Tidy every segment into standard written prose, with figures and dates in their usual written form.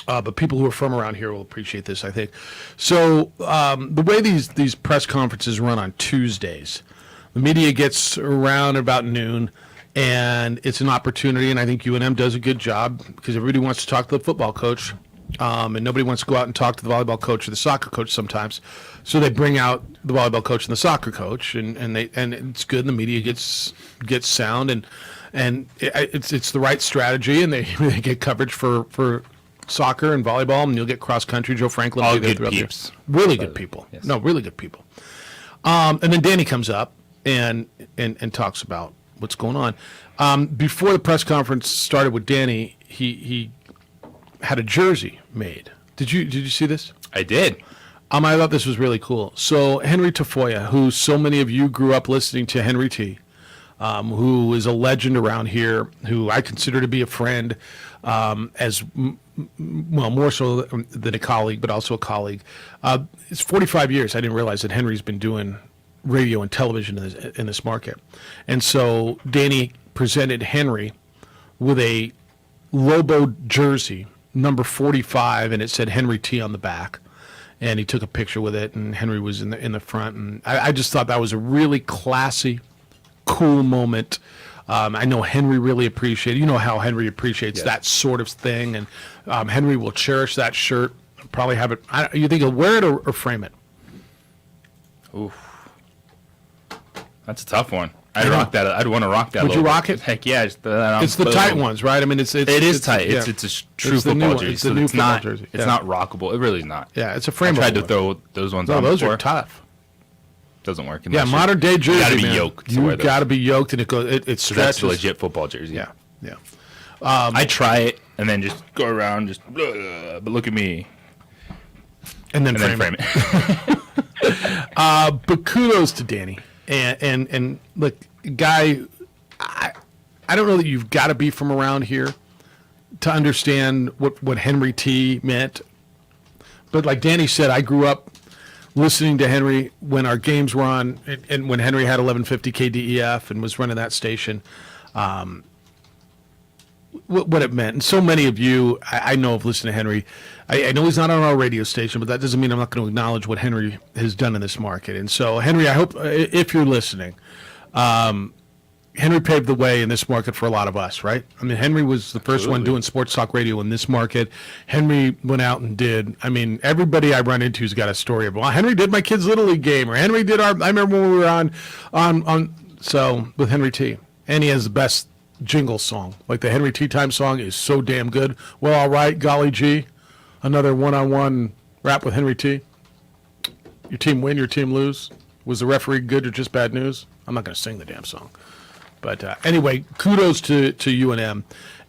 but people who are from around here will appreciate this, I think. So the way these press conferences run on Tuesdays, the media gets around about noon, and it's an opportunity, and I think UNM does a good job because everybody wants to talk to the football coach, and nobody wants to go out and talk to the volleyball coach or the soccer coach sometimes. So they bring out the volleyball coach and the soccer coach, and it's good. And the media gets sound, and it's the right strategy, and they get coverage for soccer and volleyball, and you'll get cross country. Joe Franklin, all good peeps, really good people. Yes. No, really good people. And then Danny comes up and talks about what's going on. Before the press conference started with Danny, he had a jersey made. Did you see this? I did. I thought this was really cool. So Henry Tafoya, who so many of you grew up listening to Henry T, who is a legend around here, who I consider to be a friend, more so than a colleague, but also a colleague. It's 45 years. I didn't realize that Henry's been doing radio and television in this market. And so Danny presented Henry with a Lobo jersey, number 45, and it said Henry T on the back. And he took a picture with it, and Henry was in the front. And I just thought that was a really classy, cool moment. I know Henry really appreciated. You know how Henry appreciates that sort of thing, and Henry will cherish that shirt. Probably have it. You think he'll wear it or frame it? Oof, that's a tough one. I'd rock that. I'd want to rock that. Would you rock it? Heck yeah! It's the tight ones, right? I mean, it is tight. Yeah. It's a true football jersey. It's the new football jersey. It's not rockable. It really is not. Yeah, it's a frame. I tried to throw those ones on. Those before. are tough. Doesn't work. Yeah, modern day jersey. You got to be yoked. You got to be yoked, and it goes. It stretches. That's a legit football jersey. Yeah, yeah. I try it and then just go around, but look at me. And then frame it. But kudos to Danny and look, guy. I don't know that you've got to be from around here to understand what Henry T meant. But like Danny said, I grew up listening to Henry when our games were on, and when Henry had 1150 KDEF and was running that station. What it meant. And so many of you, I know, have listened to Henry. I know he's not on our radio station, but that doesn't mean I'm not going to acknowledge what Henry has done in this market. And so, Henry, I hope, if you're listening, Henry paved the way in this market for a lot of us, right? I mean, Henry was the first one doing sports talk radio in this market. Henry went out and did, I mean, everybody I run into has got a story of, well, Henry did my kid's Little League game, or Henry did I remember when we were so, with Henry T. And he has the best jingle song. Like the Henry Tea Time song is so damn good. Well, all right, golly gee. Another one-on-one rap with Henry T. Your team win, your team lose. Was the referee good or just bad news? I'm not going to sing the damn song. But anyway, kudos to UNM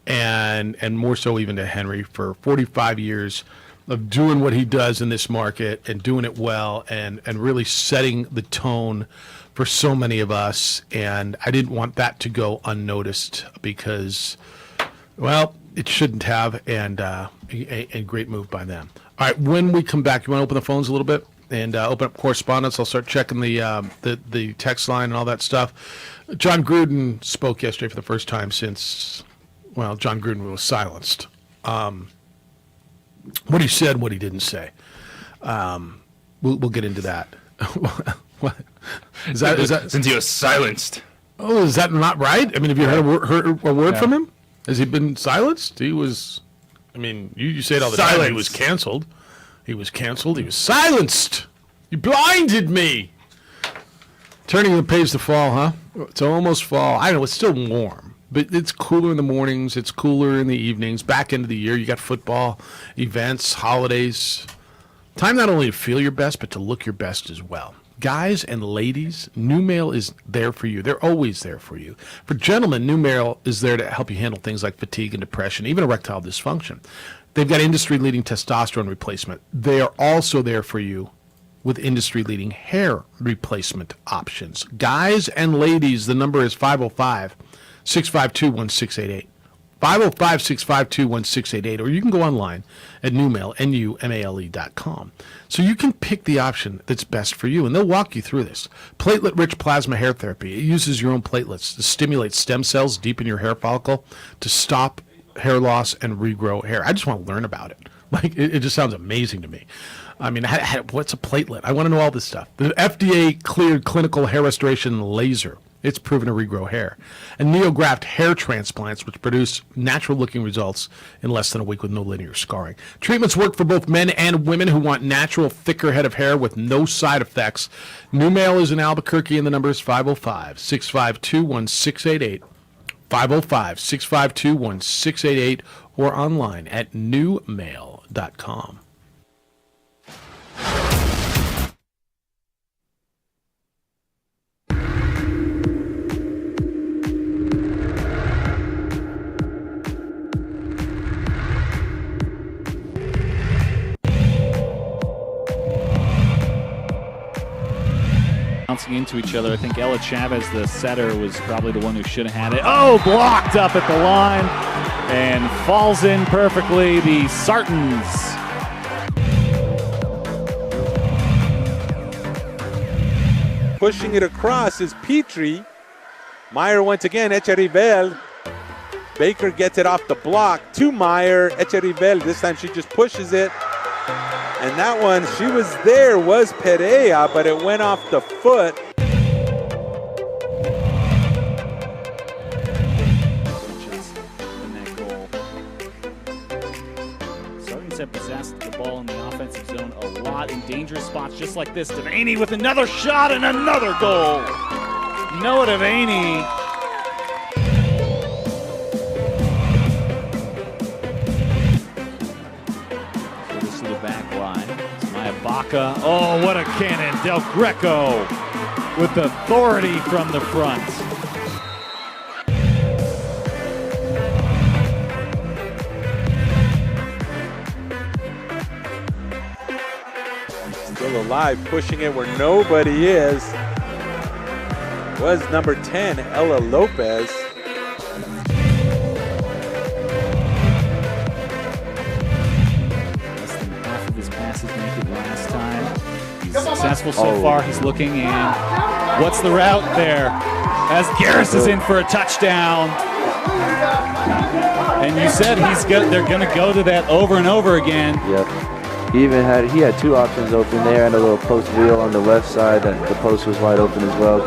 and more so even to Henry for 45 years of doing what he does in this market and doing it well and really setting the tone for so many of us. And I didn't want that to go unnoticed because, well, it shouldn't have, and a great move by them. All right, when we come back, you want to open the phones a little bit and open up correspondence? I'll start checking the text line and all that stuff. John Gruden spoke yesterday for the first time since, well, John Gruden was silenced. What he said, what he didn't say. We'll get into that. What? Is that since he was silenced? Oh, is that not right? I mean, have you heard a word from him? Has he been silenced? He was. I mean, you say it all the time. He was canceled. He was canceled. He was silenced. You blinded me. Turning the page to fall, huh? It's almost fall. I know it's still warm, but it's cooler in the mornings. It's cooler in the evenings. Back into the year, you got football, events, holidays. Time not only to feel your best, but to look your best as well. Guys and ladies, NuMale is there for you. They're always there for you. For gentlemen, NuMale is there to help you handle things like fatigue and depression, even erectile dysfunction. They've got industry-leading testosterone replacement. They are also there for you with industry-leading hair replacement options. Guys and ladies, the number is 505-652-1688. 505-652-1688, or you can go online at NuMale, NuMale.com. So you can pick the option that's best for you, and they'll walk you through this. Platelet-rich plasma hair therapy. It uses your own platelets to stimulate stem cells deep in your hair follicle to stop hair loss and regrow hair. I just want to learn about it. Like, it just sounds amazing to me. I mean, what's a platelet? I want to know all this stuff. The FDA cleared clinical hair restoration laser. It's proven to regrow hair. And NeoGraft hair transplants, which produce natural-looking results in less than a week with no linear scarring. Treatments work for both men and women who want natural, thicker head of hair with no side effects. New Mail is in Albuquerque, and the number is 505-652-1688. 505-652-1688, or online at newmail.com. Bouncing into each other. I think Ella Chavez, the setter, was probably the one who should have had it. Oh, blocked up at the line and falls in perfectly. The Sartans. Pushing it across is Petrie. Meyer once again, Echerivel. Baker gets it off the block to Meyer. Echerivel, this time she just pushes it. And that one, she was there, was Perea, but it went off the foot. Sartans have possessed the ball in the offensive zone a lot in dangerous spots just like this. Devaney with another shot and another goal. Noah Devaney. Baca. Oh, what a cannon. Del Greco with authority from the front. Still alive, pushing it where nobody is. Was number 10, Ella Lopez. Successful so far. He's looking, and what's the route there? As Garris is in for a touchdown. And you said they're going to go to that over and over again. Yep. He had two options open there and a little post wheel on the left side, and the post was wide open as well.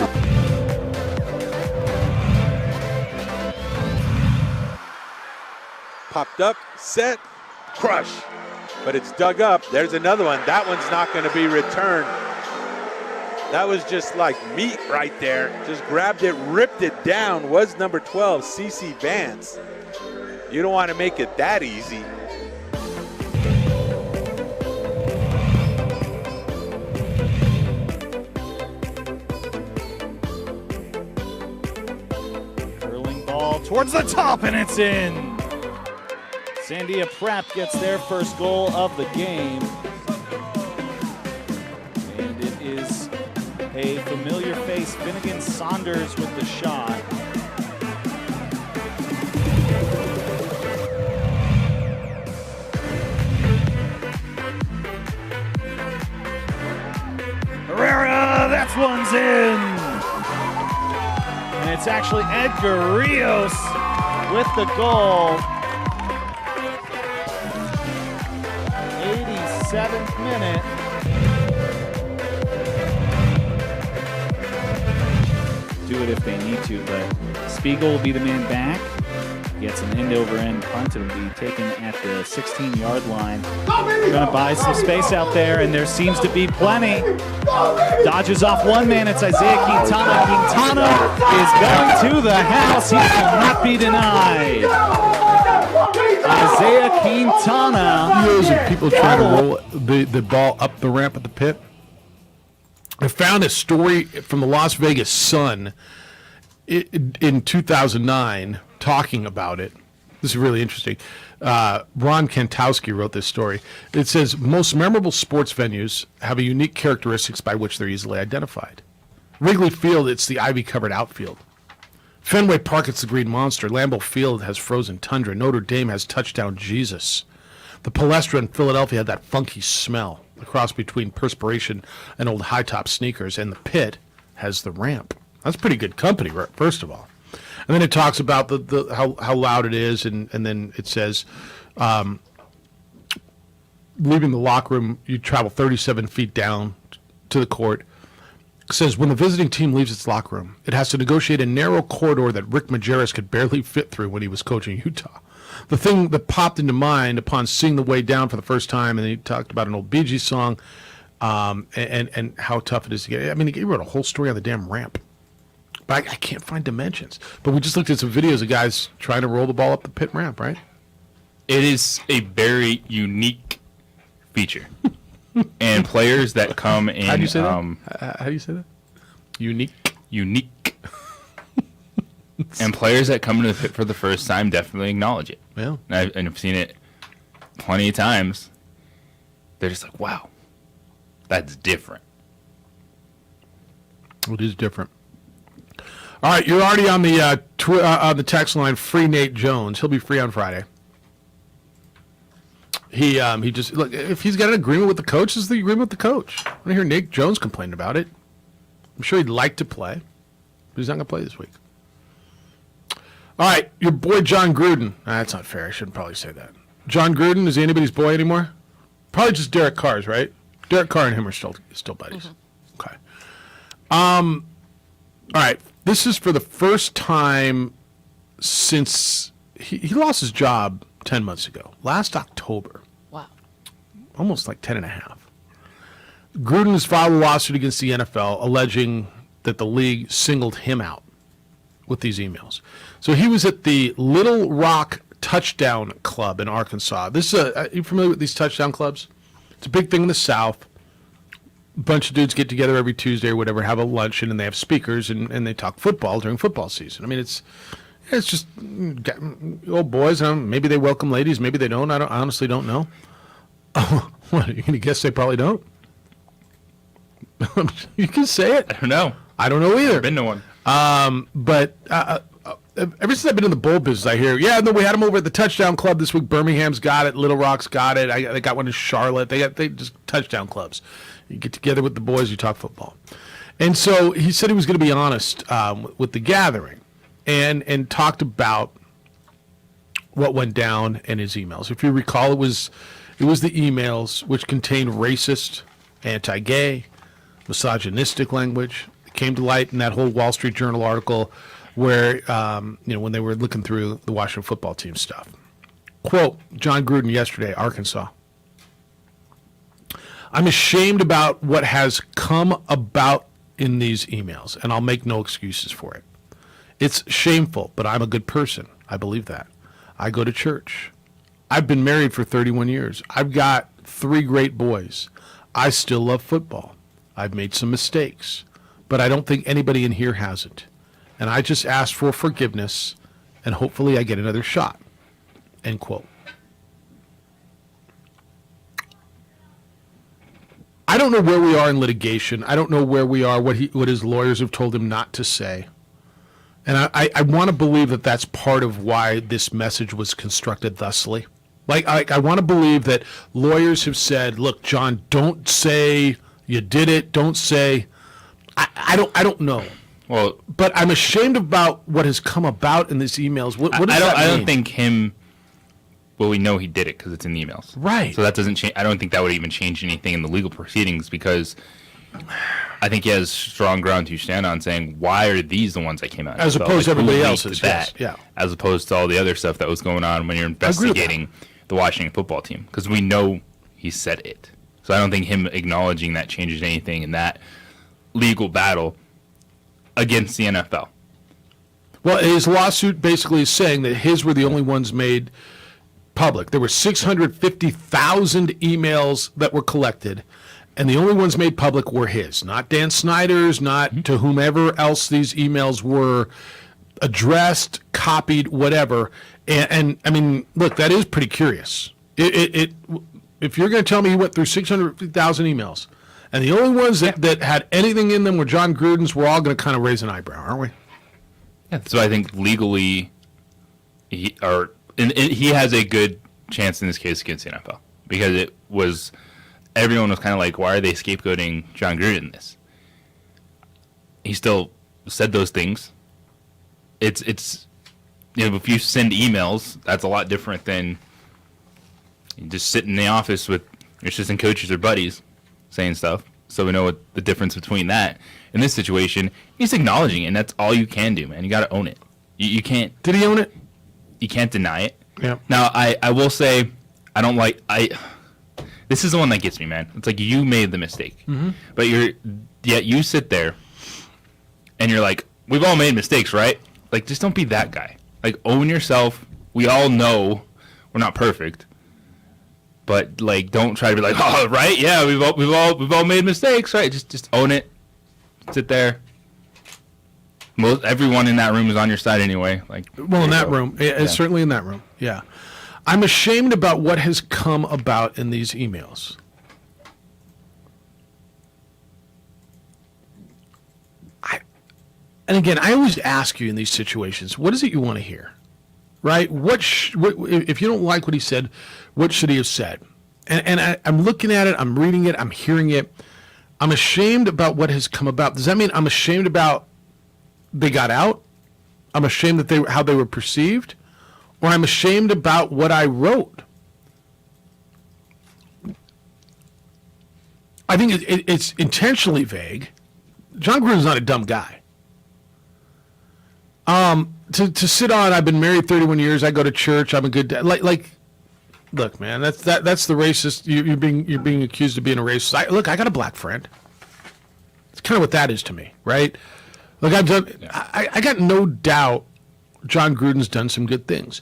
Popped up, set, crush. But it's dug up. There's another one. That one's not going to be returned. That was just like meat right there. Just grabbed it, ripped it down. Was number 12, CeCe Vance. You don't want to make it that easy. Curling ball towards the top, and it's in. Sandia Pratt gets their first goal of the game. And it is a familiar face, Finnegan Saunders with the shot. Herrera, that one's in. And it's actually Edgar Rios with the goal. 87th minute. Do it if they need to, but Spiegel will be the man back. Gets an end-over-end punt. It'll be taken at the 16-yard line. Trying to buy some space out there, and there seems to be plenty. Dodges off one man. It's Isaiah Quintana. Quintana is going to the house. He will not be denied. Isaiah Quintana. Those are people trying to roll the ball up the ramp at the pit. I found a story from the Las Vegas Sun in 2009 talking about it. This is really interesting. Ron Kantowski wrote this story. It says, most memorable sports venues have a unique characteristics by which they're easily identified. Wrigley Field, it's the ivy-covered outfield. Fenway Park, it's the Green Monster. Lambeau Field has frozen tundra. Notre Dame has touchdown Jesus. The Palestra in Philadelphia had that funky smell, a cross between perspiration and old high-top sneakers. And the Pit has the ramp. That's pretty good company, first of all. And then it talks about how loud it is, and then it says, leaving the locker room, you travel 37 feet down to the court. It says when the visiting team leaves its locker room, it has to negotiate a narrow corridor that Rick Majerus could barely fit through when he was coaching Utah. The thing that popped into mind upon seeing the way down for the first time, and he talked about an old Bee Gees song, and how tough it is to get. I mean, he wrote a whole story on the damn ramp. But I can't find dimensions. But we just looked at some videos of guys trying to roll the ball up the pit ramp, right? It is a very unique feature. And players that come in... How do you say that? How do you say that? Unique. Unique. And players that come into the pit for the first time definitely acknowledge it. Yeah. And I've seen it plenty of times. They're just like, wow, that's different. It is different. All right, you're already on the text line. Free Nate Jones. He'll be free on Friday. He just look, if he's got an agreement with the coach, this is the agreement with the coach. I don't hear Nate Jones complain about it. I'm sure he'd like to play, but he's not going to play this week. All right, your boy John Gruden. That's not fair. I shouldn't probably say that. John Gruden, is he anybody's boy anymore? Probably just Derek Carr's, right? Derek Carr and him are still buddies. Mm-hmm. Okay. All right. This is for the first time since he lost his job 10 months ago. Last October. Wow. Almost like 10 and a half. Gruden has filed a lawsuit against the NFL alleging that the league singled him out with these emails. So he was at the Little Rock Touchdown Club in Arkansas. This is are you familiar with these touchdown clubs? It's a big thing in the South. A bunch of dudes get together every Tuesday or whatever, have a luncheon, and they have speakers, and they talk football during football season. I mean, it's just old boys. Maybe they welcome ladies, maybe they don't. I honestly don't know. What, are you going to guess they probably don't? You can say it. I don't know. I don't know either. I've been to one. But ever since I've been in the bowl business, I hear, yeah, no, we had them over at the Touchdown Club this week. Birmingham's got it. Little Rock's got it. They got one in Charlotte. They just touchdown clubs. You get together with the boys, you talk football. And so he said he was going to be honest with the gathering and talked about what went down in his emails. If you recall, it was the emails which contained racist, anti-gay, misogynistic language. It came to light in that whole Wall Street Journal article where, when they were looking through the Washington football team stuff. Quote, John Gruden yesterday, Arkansas. I'm ashamed about what has come about in these emails, and I'll make no excuses for it. It's shameful, but I'm a good person. I believe that. I go to church. I've been married for 31 years. I've got 3 great boys. I still love football. I've made some mistakes, but I don't think anybody in here hasn't. And I just ask for forgiveness, and hopefully I get another shot. End quote. I don't know where we are in litigation. I don't know where we are, what his lawyers have told him not to say. And I want to believe that that's part of why this message was constructed thusly. Like I want to believe that lawyers have said, look, John, don't say you did it. Don't say, I don't know. Well, but I'm ashamed about what has come about in these emails. What does that mean? I don't think him. Well, we know he did it because it's in the emails. Right. So that doesn't change. I don't think that would even change anything in the legal proceedings because I think he has strong ground to stand on saying, why are these the ones that came out? As opposed to everybody else's. That, yes. Yeah. As opposed to all the other stuff that was going on when you're investigating the Washington football team. Because we know he said it. So I don't think him acknowledging that changes anything in that legal battle against the NFL. Well, his lawsuit basically is saying that his were the only ones made public. There were 650,000 emails that were collected, and the only ones made public were his, not Dan Snyder's, not to whomever else these emails were addressed, copied, whatever. And I mean, look, that is pretty curious. If you're going to tell me he went through 650,000 emails, and the only ones that had anything in them were John Gruden's, we're all going to kind of raise an eyebrow, aren't we? Yeah. So I think legally, he has a good chance in this case against the NFL because everyone was kind of like, why are they scapegoating John Gruden in this? He still said those things. It's if you send emails, that's a lot different than you just sit in the office with Your assistant coaches are buddies saying stuff. So we know what the difference between that. In this situation, he's acknowledging it, and that's all you can do, man. You got to own it. You can't. Did he own it? You can't deny it. Yeah. Now, I will say, I don't like this is the one that gets me, man. It's like you made the mistake, but yet you sit there, and you're like, we've all made mistakes, right? Like, just don't be that guy. Like, own yourself. We all know we're not perfect, but like, don't try to be like, oh, right? Yeah, we've all made mistakes, right? Just own it. Sit there. Everyone in that room is on your side anyway. Like, Well, in that room, certainly in that room, yeah. I'm ashamed about what has come about in these emails. And again, I always ask you in these situations, what is it you want to hear, right? What if you don't like what he said, what should he have said? And I'm looking at it, I'm reading it, I'm hearing it. I'm ashamed about what has come about. Does that mean I'm ashamed about they got out? I'm ashamed that how they were perceived? Or I'm ashamed about what I wrote? I think it's intentionally vague. John Gruden's not a dumb guy. To sit on, I've been married 31 years, I go to church, I'm a good dad. Like, look, man, that's the racist. You're being accused of being a racist. I got a black friend. It's kind of what that is to me, right? Look, I got no doubt John Gruden's done some good things.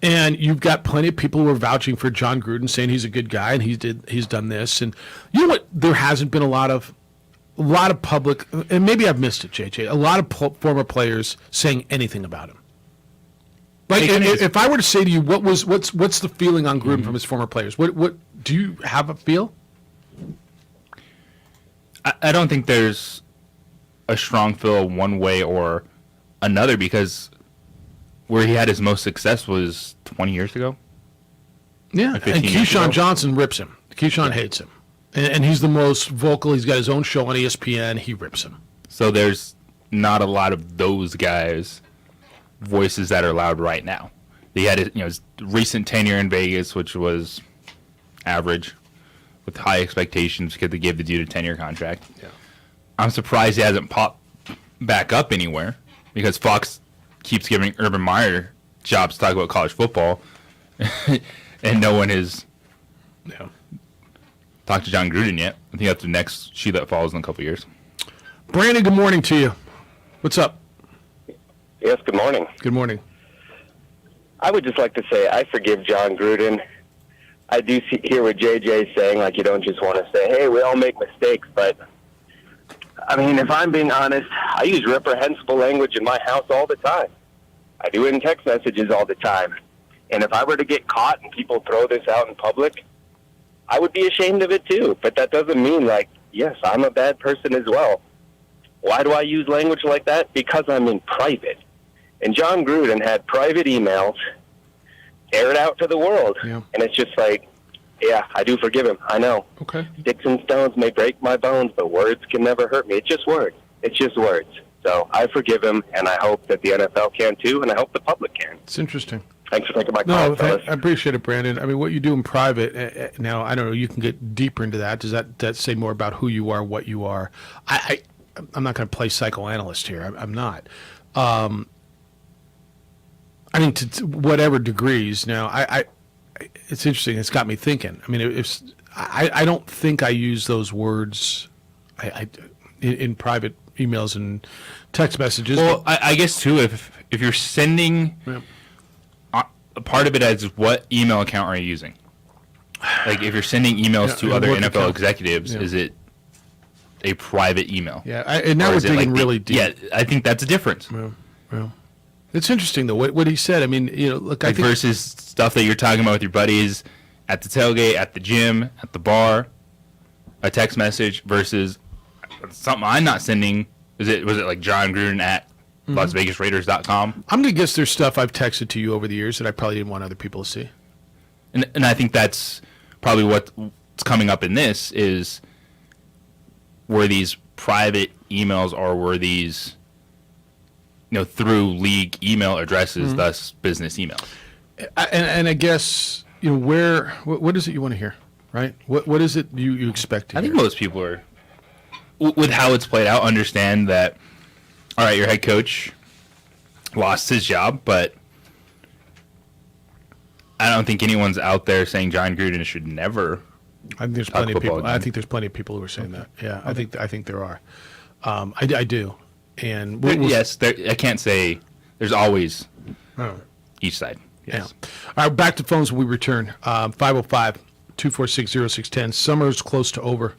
And you've got plenty of people who are vouching for John Gruden, saying he's a good guy and he's done this. And you know what? There hasn't been a lot of public, and maybe I've missed it, JJ. A lot of former players saying anything about him. Like, if I were to say to you, what's the feeling on Gruden from his former players? What do you have a feel? I don't think there's a strong feel one way or another, because where he had his most success was 20 years ago. Yeah, and Keyshawn Johnson rips him. Keyshawn hates him. And he's the most vocal. He's got his own show on ESPN. He rips him. So there's not a lot of those guys' voices that are loud right now. He had his recent tenure in Vegas, which was average, with high expectations because they gave the dude a 10-year contract. Yeah. I'm surprised he hasn't popped back up anywhere, because Fox keeps giving Urban Meyer jobs to talk about college football, and no one has talked to John Gruden yet. I think that's the next shoe that falls in a couple years. Brandon, good morning to you. What's up? Yes, good morning. Good morning. I would just like to say I forgive John Gruden. I do hear what JJ's saying, like you don't just want to say, hey, we all make mistakes, but I mean, if I'm being honest, I use reprehensible language in my house all the time. I do it in text messages all the time. And if I were to get caught and people throw this out in public, I would be ashamed of it too. But that doesn't mean, like, yes, I'm a bad person as well. Why do I use language like that? Because I'm in private. And John Gruden had private emails aired out to the world. Yeah. And it's just like, yeah, I do forgive him. I know. Okay. Sticks and stones may break my bones, but words can never hurt me. It's just words. It's just words. So I forgive him, and I hope that the NFL can too, and I hope the public can. It's interesting. Thanks for taking my call, fellas. I appreciate it, Brandon. I mean, what you do in private, now, I don't know, you can get deeper into that. Does that say more about who you are, what you are? I'm not going to play psychoanalyst here. I'm not. I mean, to whatever degrees. Now, it's interesting. It's got me thinking. I mean, I don't think I use those words in private emails and text messages. Well, I guess too, if you're sending, a part of it is what email account are you using? Like, if you're sending emails to other NFL account. executives, is it a private email? Yeah, and now Or we're is it digging like really deep. Yeah, I think that's a difference. Well, it's interesting though what he said. I mean, look, I Like, think versus stuff that you're talking about with your buddies at the tailgate, at the gym, at the bar, a text message versus something I'm not sending. Was it like John Gruden at LasVegasRaiders.com? I'm gonna guess there's stuff I've texted to you over the years that I probably didn't want other people to see. And I think that's probably what's coming up in this is, were these private emails or were these, through league email addresses, thus business emails? And I guess what is it you want to hear, right? What is it you expect? I think most people are, with how it's played out, understand that. All right, your head coach lost his job, but I don't think anyone's out there saying John Gruden should never. I think there's talk plenty of people. football I again. think there's plenty of people who are saying that. Yeah, I think there are. I do. And Yes, I can't say there's always Oh. each side. Yes. Yeah. All right, back to phones when we return. 505-246-0610. Summer's close to over.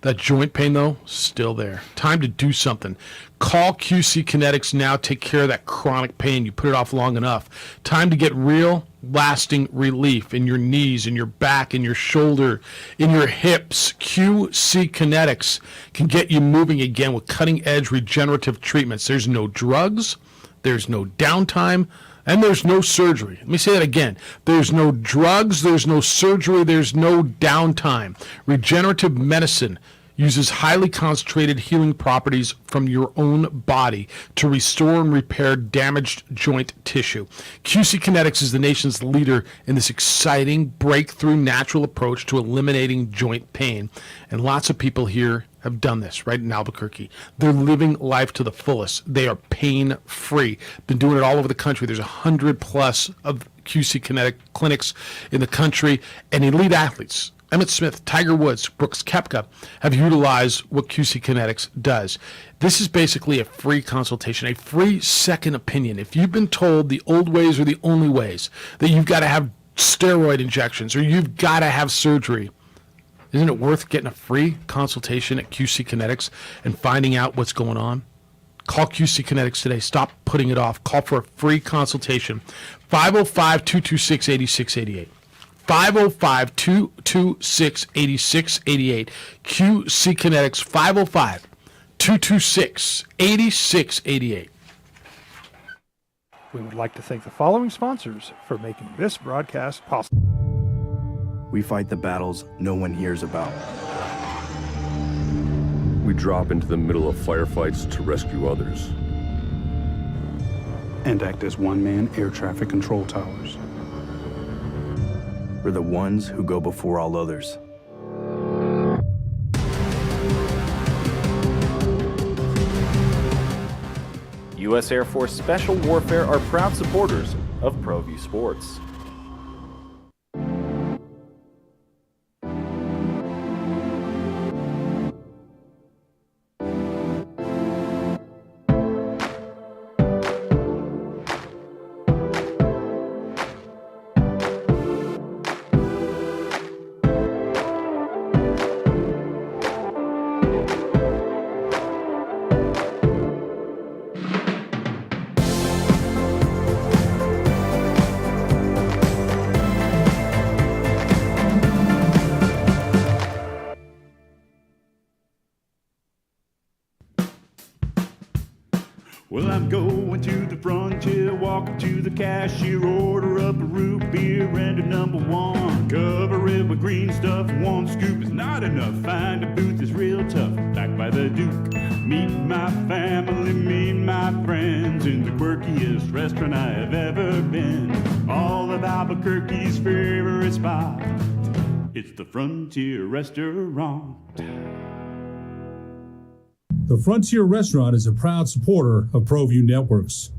That joint pain, though, still there. Time to do something. Call QC Kinetics now. Take care of that chronic pain. You put it off long enough. Time to get real, lasting relief in your knees, in your back, in your shoulder, in your hips. QC Kinetics can get you moving again with cutting-edge regenerative treatments. There's no drugs. There's no downtime. And there's no surgery. Let me say that again. There's no drugs, there's no surgery, there's no downtime. Regenerative medicine uses highly concentrated healing properties from your own body to restore and repair damaged joint tissue. QC Kinetics is the nation's leader in this exciting breakthrough natural approach to eliminating joint pain. And lots of people here have done this right in Albuquerque. They're living life to the fullest. They are pain-free. Been doing it all over the country. There's 100 plus of QC Kinetic clinics in the country, and elite athletes. Emmett Smith, Tiger Woods, Brooks Koepka have utilized what QC Kinetics does. This is basically a free consultation, a free second opinion. If you've been told the old ways are the only ways, that you've got to have steroid injections or you've got to have surgery, isn't it worth getting a free consultation at QC Kinetics and finding out what's going on? Call QC Kinetics today. Stop putting it off. Call for a free consultation. 505-226-8688. 505-226-8688. QC Kinetics, 505-226-8688. We would like to thank the following sponsors for making this broadcast possible. We fight the battles no one hears about. We drop into the middle of firefights to rescue others. And act as one-man air traffic control towers. We're the ones who go before all others. U.S. Air Force Special Warfare are proud supporters of ProView Sports. Well, I'm going to the frontier, walking to the cashier, order up a root beer and a number one. Cover it with green stuff, one scoop is not enough. Find a booth is real tough, back by the Duke. Meet my family, meet my friends in the quirkiest restaurant I have ever been. All of Albuquerque's favorite spot, it's the Frontier Restaurant. The Frontier Restaurant is a proud supporter of ProView Networks.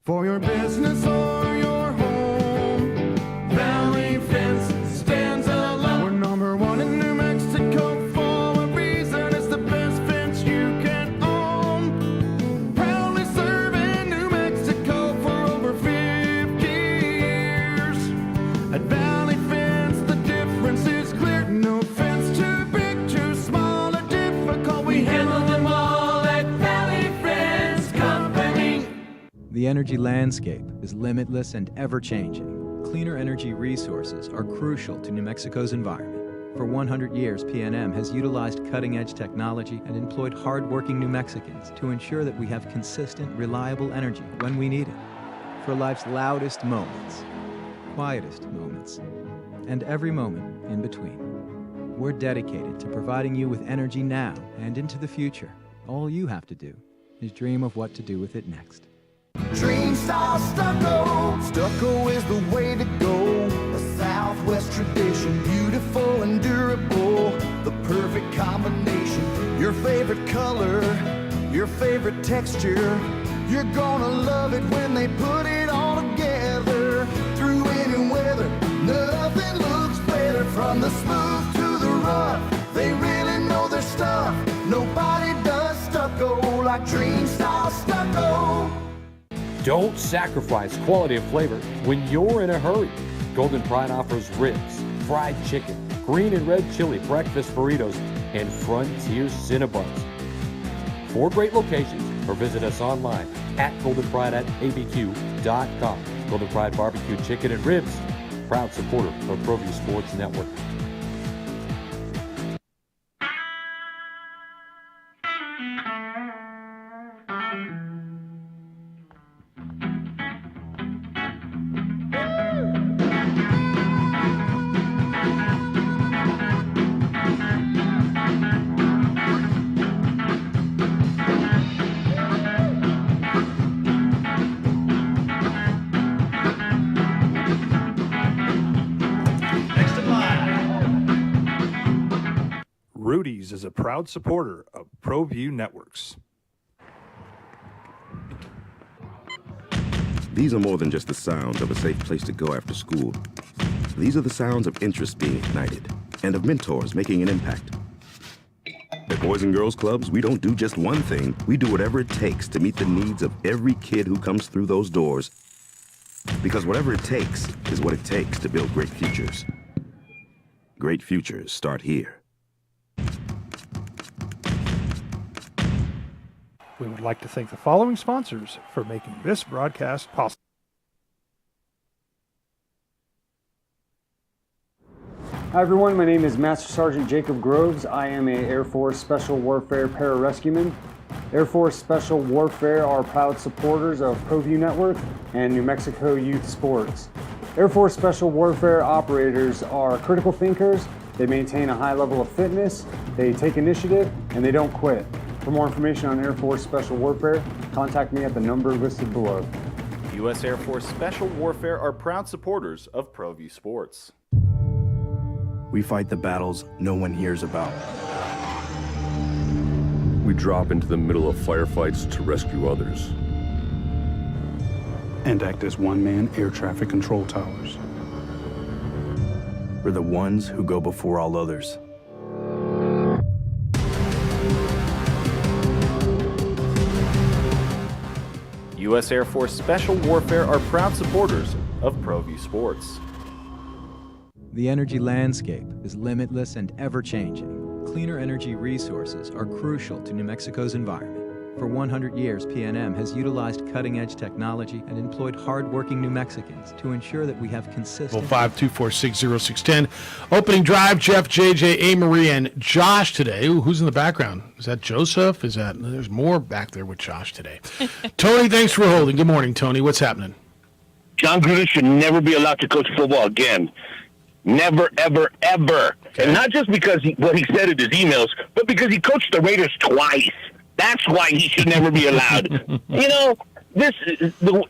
For your business or your home, Valley Fence stands alone. We're number one in New Mexico for a reason. It's the best fence you can own. Proudly serving New Mexico for over 50 years. At Valley Fence, the difference is clear. No fence too big, too small, or difficult. We handle them all at Valley Fence Company. The energy landscape is limitless and ever-changing. Cleaner energy resources are crucial to New Mexico's environment. For 100 years, PNM has utilized cutting-edge technology and employed hard-working New Mexicans to ensure that we have consistent, reliable energy when we need it. For life's loudest moments, quietest moments, and every moment in between. We're dedicated to providing you with energy now and into the future. All you have to do is dream of what to do with it next. Dream style stucco. Stucco is the way to go. The Southwest Midwest tradition, beautiful and durable, the perfect combination. Your favorite color, your favorite texture, you're gonna love it when they put it all together. Through any weather, nothing looks better. From the smooth to the rough, they really know their stuff. Nobody does stucco like Dream Style Stucco. Don't sacrifice quality of flavor when you're in a hurry. Golden Pride offers ribs, fried chicken, green and red chili breakfast burritos, and Frontier Cinnabons. 4 great locations, or visit us online at goldenpride@abq.com. Golden Pride Barbecue Chicken and Ribs, proud supporter of ProView Sports Network. Rudy's is a proud supporter of ProView Networks. These are more than just the sounds of a safe place to go after school. These are the sounds of interest being ignited and of mentors making an impact. At Boys and Girls Clubs, we don't do just one thing. We do whatever it takes to meet the needs of every kid who comes through those doors. Because whatever it takes is what it takes to build great futures. Great futures start here. We would like to thank the following sponsors for making this broadcast possible. Hi everyone, my name is Master Sergeant Jacob Groves. I am a Air Force Special Warfare pararescueman. Air Force Special Warfare are proud supporters of ProView Network and New Mexico Youth Sports. Air Force Special Warfare operators are critical thinkers. They maintain a high level of fitness, they take initiative, and they don't quit. For more information on Air Force Special Warfare, contact me at the number listed below. U.S. Air Force Special Warfare are proud supporters of ProView Sports. We fight the battles no one hears about. We drop into the middle of firefights to rescue others. And act as one-man air traffic control towers. We're the ones who go before all others. U.S. Air Force Special Warfare are proud supporters of ProView Sports. The energy landscape is limitless and ever-changing. Cleaner energy resources are crucial to New Mexico's environment. For 100 years, PNM has utilized cutting-edge technology and employed hard-working New Mexicans to ensure that we have consistent... 524-60610. Opening drive, Jeff, JJ, A-Marie, and Josh today. Ooh, who's in the background? Is that Joseph? There's more back there with Josh today. Tony, thanks for holding. Good morning, Tony. What's happening? Jon Gruden should never be allowed to coach football again. Never, ever, ever. Okay. And not just because what he said in his emails, but because he coached the Raiders twice. That's why he should never be allowed. You know, this the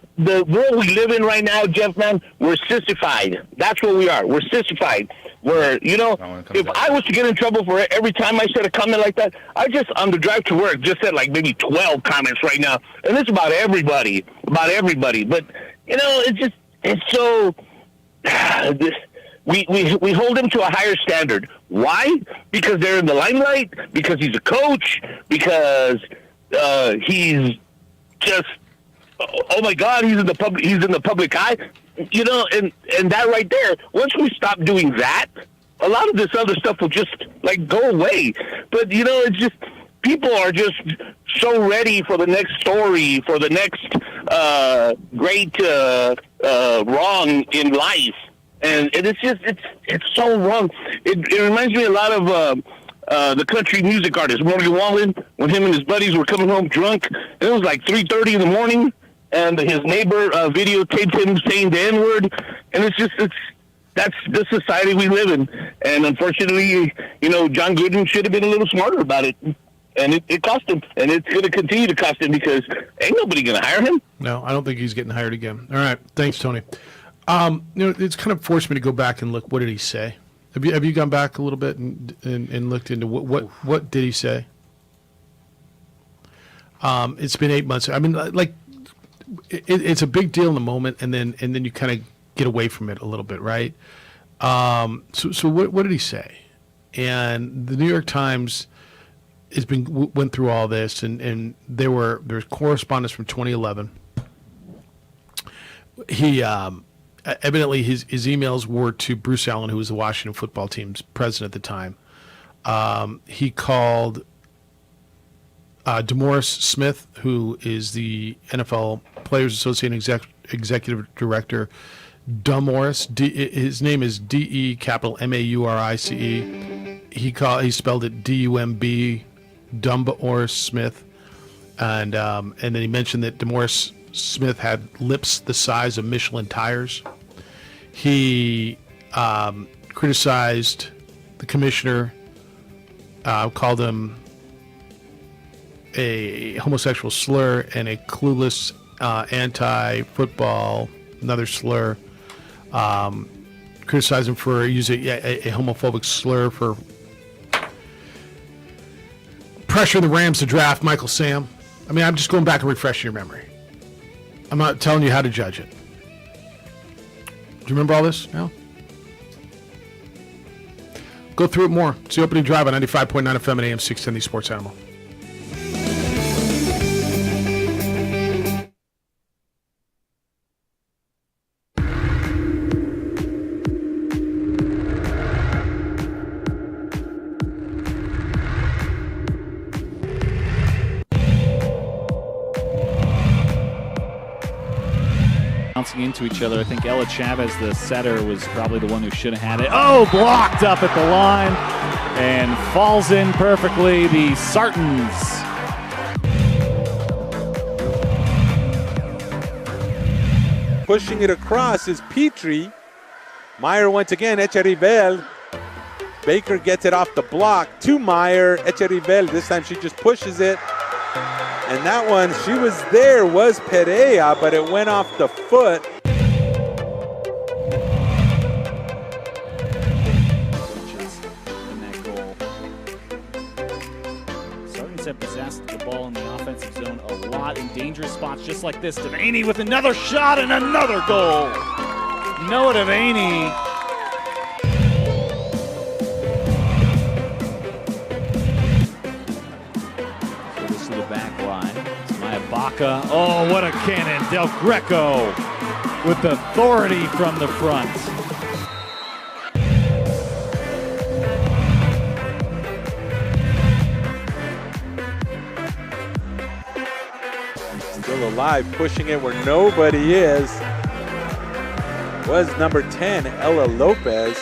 world we live in right now, Jeff, man, we're sissified. That's what we are. We're sissified. We're, you know, if I was to get in trouble for every time I said a comment like that, I just, on the drive to work, just said like maybe 12 comments right now. And it's about everybody. But, you know, it's so... We hold him to a higher standard. Why? Because they're in the limelight, because he's a coach, because he's just, oh my God, he's in the public eye. You know, and that right there, once we stop doing that, a lot of this other stuff will just like go away. But you know, it's just people are just so ready for the next story, for the next great wrong in life. And it's just, it's so wrong. It reminds me a lot of the country music artist, Morgan Wallen, when him and his buddies were coming home drunk. It was like 3:30 in the morning, and his neighbor videotaped him saying the N-word. And that's the society we live in. And unfortunately, you know, Jon Gruden should have been a little smarter about it. And it cost him. And it's going to continue to cost him because ain't nobody going to hire him. No, I don't think he's getting hired again. All right. Thanks, Tony. It's kind of forced me to go back and look. What did he say? Have you gone back a little bit and looked into what did he say? It's been 8 months. I mean, like, it's a big deal in the moment, and then you kind of get away from it a little bit, right? So what did he say? And the New York Times went through all this, and there's correspondence from 2011. He evidently his emails were to Bruce Allen, who was the Washington football team's president at the time. He called DeMaurice Smith, who is the NFL Players Association executive director. DeMaurice, his name is D-E capital M-A-U-R-I-C-E. He spelled it D-U-M-B, DeMaurice Smith, and then he mentioned that DeMaurice Smith had lips the size of Michelin tires. He criticized the commissioner, called him a homosexual slur and a clueless anti-football, another slur. Criticized him for using a homophobic slur for pressuring the Rams to draft Michael Sam. I mean, I'm just going back and refreshing your memory. I'm not telling you how to judge it. Do you remember all this now? Go through it more. It's the opening drive on 95.9 FM and AM 610 Sports Animal. Bouncing into each other. I think Ella Chavez, the setter, was probably the one who should have had it. Oh, blocked up at the line and falls in perfectly. The Sartans. Pushing it across is Petrie. Meyer once again, Echerivel. Baker gets it off the block to Meyer. Echerivel, this time she just pushes it. And that one, she was there, was Perea, but it went off the foot. In that goal. Sartans have possessed the ball in the offensive zone a lot in dangerous spots just like this. Devaney with another shot and another goal. Noah Devaney. Baca. Oh, what a cannon. Del Greco with authority from the front. Still alive, pushing it where nobody is. Was number 10, Ella Lopez.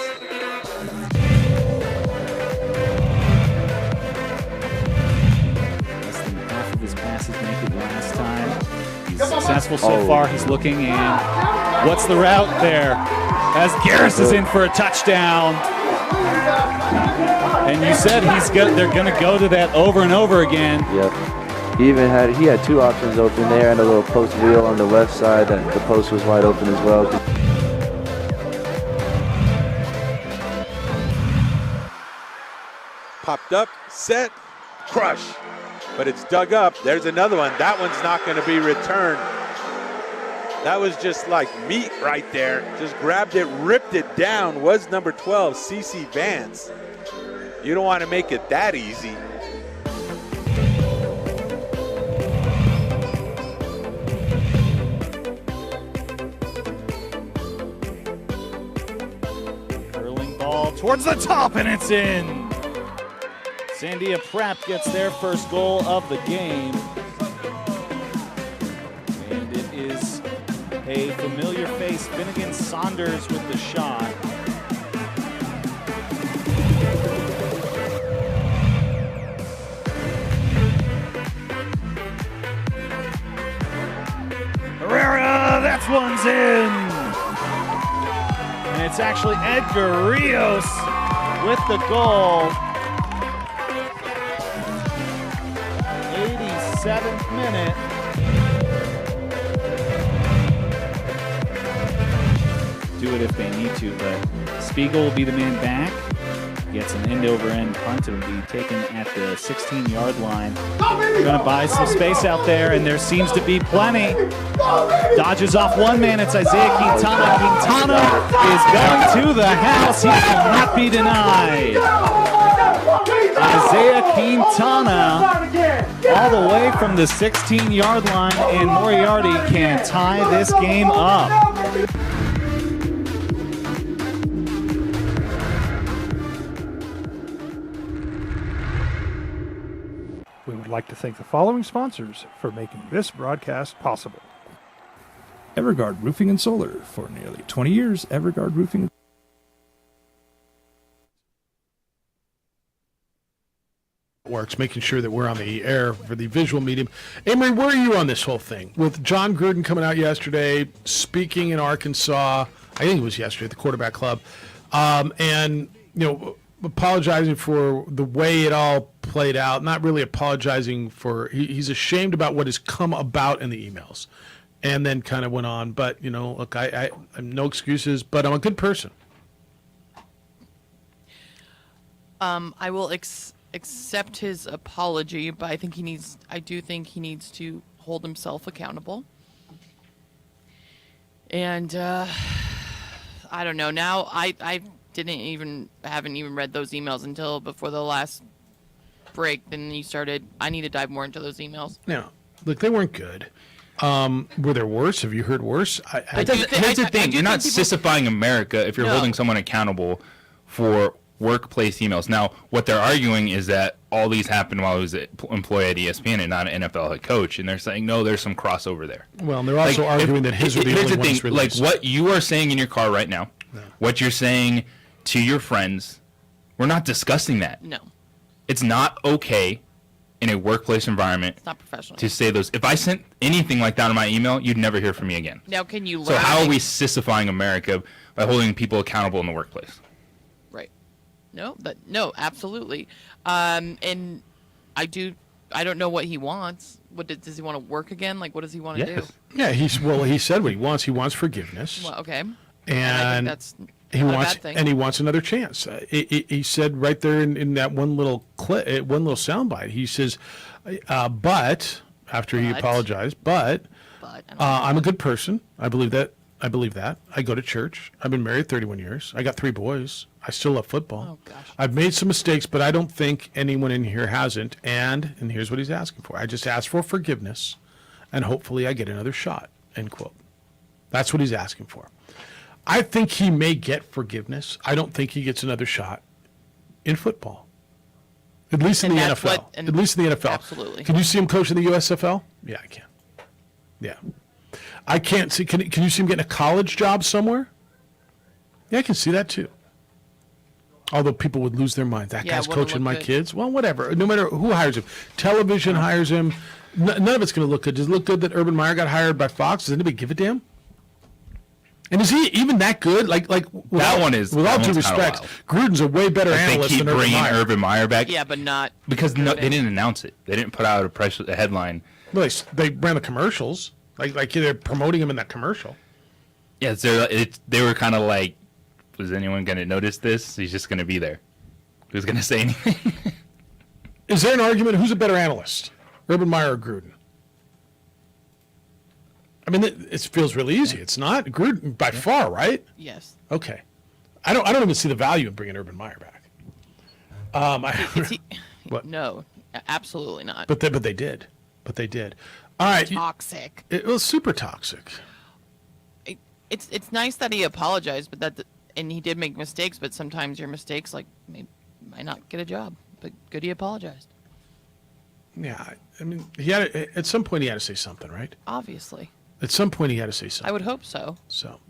Successful so far. He's looking, and what's the route there? As Garris is in for a touchdown. And you said they're going to go to that over and over again. Yep. He had two options open there and a little post wheel on the left side, and the post was wide open as well. Popped up, set, crush. But it's dug up. There's another one. That one's not going to be returned. That was just like meat right there. Just grabbed it, ripped it down. Was number 12, CeCe Vance. You don't want to make it that easy. Curling ball towards the top, and it's in. Sandia Pratt gets their first goal of the game. And it is a familiar face, Finnegan Saunders with the shot. Herrera, that one's in. And it's actually Edgar Rios with the goal. 87th minute. do it if they need to, but Spiegel will be the man back. Gets an end-over-end punt. It'll be taken at the 16-yard line. Going to buy some space out there, and there seems to be plenty. Dodges off one man. It's Isaiah Quintana. Quintana is going to the house. He will not be denied. Isaiah Quintana all the way from the 16-yard line, and Moriarty can tie this game up. We would like to thank the following sponsors for making this broadcast possible. Everguard Roofing and Solar. For nearly 20 years, Everguard Roofing works, making sure that we're on the air for the visual medium. Amory, where are you on this whole thing? With John Gruden coming out yesterday, speaking in Arkansas, I think it was yesterday at the quarterback club, and, apologizing for the way it all played out, not really apologizing for, he's ashamed about what has come about in the emails, and then kind of went on. But, look, I'm no excuses, but I'm a good person. I will accept his apology, but I do think he needs to hold himself accountable. And I don't know. Now I haven't even read those emails until before the last break. Then you started. I need to dive more into those emails. No, look, they weren't good. Were there worse? Have you heard worse? Here's the thing: you're not sissifying America if you're holding someone accountable for workplace emails. Now, what they're arguing is that all these happened while he was an employee at ESPN and not an NFL head coach, and they're saying no, there's some crossover there. Well, and they're also arguing that his are the only ones released. Like what you are saying in your car right now, what you're saying to your friends, we're not discussing that. No. It's not okay in a workplace environment. It's not professional to say those. If I sent anything like that in my email, you'd never hear from me again. Now, can you learn? So how are we sissifying America by holding people accountable in the workplace? Right. No, absolutely. And I don't know what he wants. Does he want to work again? Like, what does he want to do? Yeah, he said what he wants. He wants forgiveness. Well, okay. And I think that's he not wants, a bad thing. and he wants another chance. He said right there in that one little clip, one little soundbite. He says, "But after he apologized, I'm a good person. I believe that. I go to church. I've been married 31 years. I got 3 boys. I still love football. Oh, gosh. I've made some mistakes, but I don't think anyone in here hasn't. And here's what he's asking for. I just ask for forgiveness, and hopefully I get another shot." End quote. That's what he's asking for. I think he may get forgiveness. I don't think he gets another shot in football. At least in the NFL. At least in the NFL. Absolutely. Can you see him coach in the USFL? Yeah, I can. Yeah. I can't see. Can you see him getting a college job somewhere? Yeah, I can see that too. Although people would lose their minds. That guy's coaching my kids. Well, whatever. No matter who hires him. Television hires him. None of it's going to look good. Does it look good that Urban Meyer got hired by Fox? Does anybody give a damn? And is he even that good? Like that one is. With all due respect, Gruden's a way better analyst than Urban Meyer. They keep bringing Urban Meyer back. Yeah, but not because they didn't announce it. They didn't put out a headline. Well, they ran the commercials. Like they're promoting him in that commercial. Yeah, they were kind of like, was anyone going to notice this? He's just going to be there. Who's going to say anything? Is there an argument? Who's a better analyst, Urban Meyer or Gruden? I mean, it feels really easy. It's not Gruden by far, right? Yes. Okay. I don't even see the value in bringing Urban Meyer back. What? No, absolutely not. But they did. All right. Toxic. It was super toxic. It's nice that he apologized, but and he did make mistakes. But sometimes your mistakes, might not get a job. But good, he apologized. Yeah, I mean, at some point he had to say something, right? Obviously. At some point he had to say something. I would hope so. So,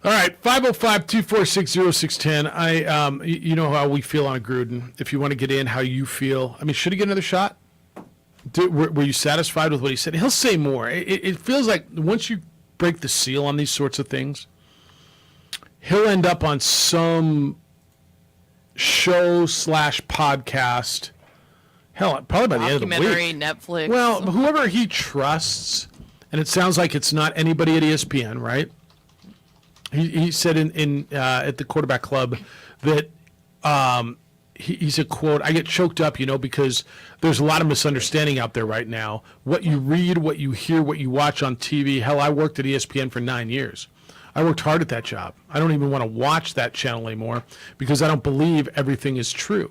all right, 505-246-0610. You know how we feel on Gruden. If you want to get in, how you feel. I mean, should he get another shot? Were you satisfied with what he said? He'll say more. It feels like once you break the seal on these sorts of things, he'll end up on some show/podcast. Hell, probably by the end of the week. Documentary, Netflix. Well, whoever he trusts, and it sounds like it's not anybody at ESPN, right? He said in at the quarterback club that he said, quote, I get choked up, because there's a lot of misunderstanding out there right now. What you read, what you hear, what you watch on TV. Hell, I worked at ESPN for 9 years. I worked hard at that job. I don't even want to watch that channel anymore because I don't believe everything is true.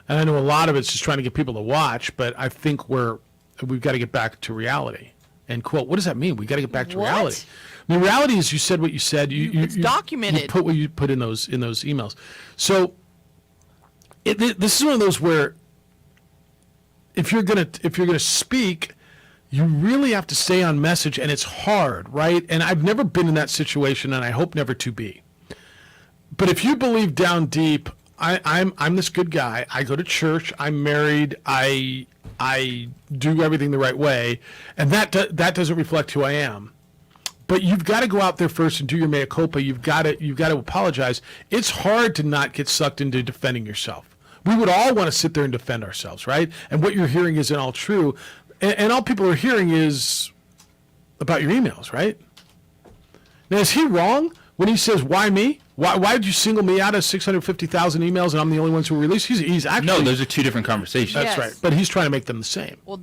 And I know a lot of it's just trying to get people to watch, but I think we've got to get back to reality. And quote, what does that mean? We got to get back to reality. The reality is you said what you said. It's documented. You put what you put in those emails. So this is one of those where if you're gonna speak, you really have to stay on message, and it's hard, right? And I've never been in that situation, and I hope never to be. But if you believe down deep, I'm this good guy. I go to church. I'm married. I do everything the right way, and that doesn't reflect who I am. But you've got to go out there first and do your mea culpa. You've got to apologize. It's hard to not get sucked into defending yourself. We would all want to sit there and defend ourselves, right? And what you're hearing isn't all true. And all people are hearing is about your emails, right? Now, is he wrong when he says, why me? Why did you single me out of 650,000 emails and I'm the only ones who were released? He's actually... No, those are two different conversations. That's right. But he's trying to make them the same. Well,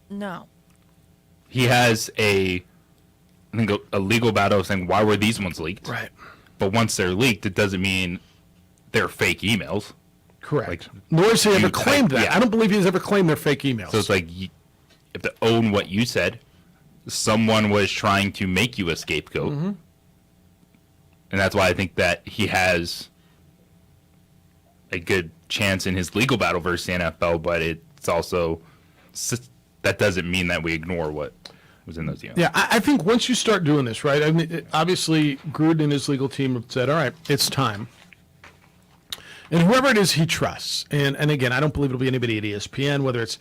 no. He has a legal battle saying, why were these ones leaked? Right. But once they're leaked, it doesn't mean they're fake emails. Correct. Nor has he ever claimed that. Yeah. I don't believe he's ever claimed they're fake emails. So it's like you have to own what you said. Someone was trying to make you a scapegoat. Mm-hmm. And that's why I think that he has a good chance in his legal battle versus the NFL, but it's also, that doesn't mean that we ignore what was in those emails. Yeah, I think once you start doing this, right, I mean, obviously Gruden and his legal team have said, all right, it's time. And whoever it is he trusts, and again, I don't believe it'll be anybody at ESPN, whether it's,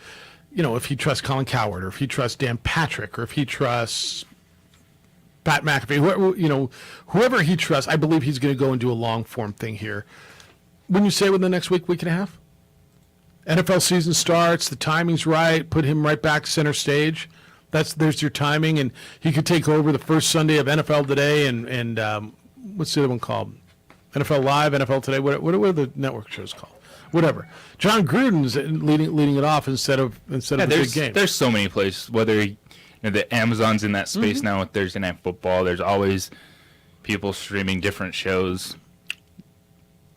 if he trusts Colin Cowherd, or if he trusts Dan Patrick, or if he trusts Pat McAfee, whoever he trusts, I believe he's going to go and do a long-form thing here. Wouldn't you say within the next week and a half? NFL season starts, the timing's right, put him right back center stage. There's your timing, and he could take over the first Sunday of NFL Today and what's the other one called? NFL Live, NFL Today. What are the network shows called? Whatever. John Gruden's leading it off instead of the big game. There's so many places. Whether the Amazon's in that space now with Thursday Night Football. There's always people streaming different shows.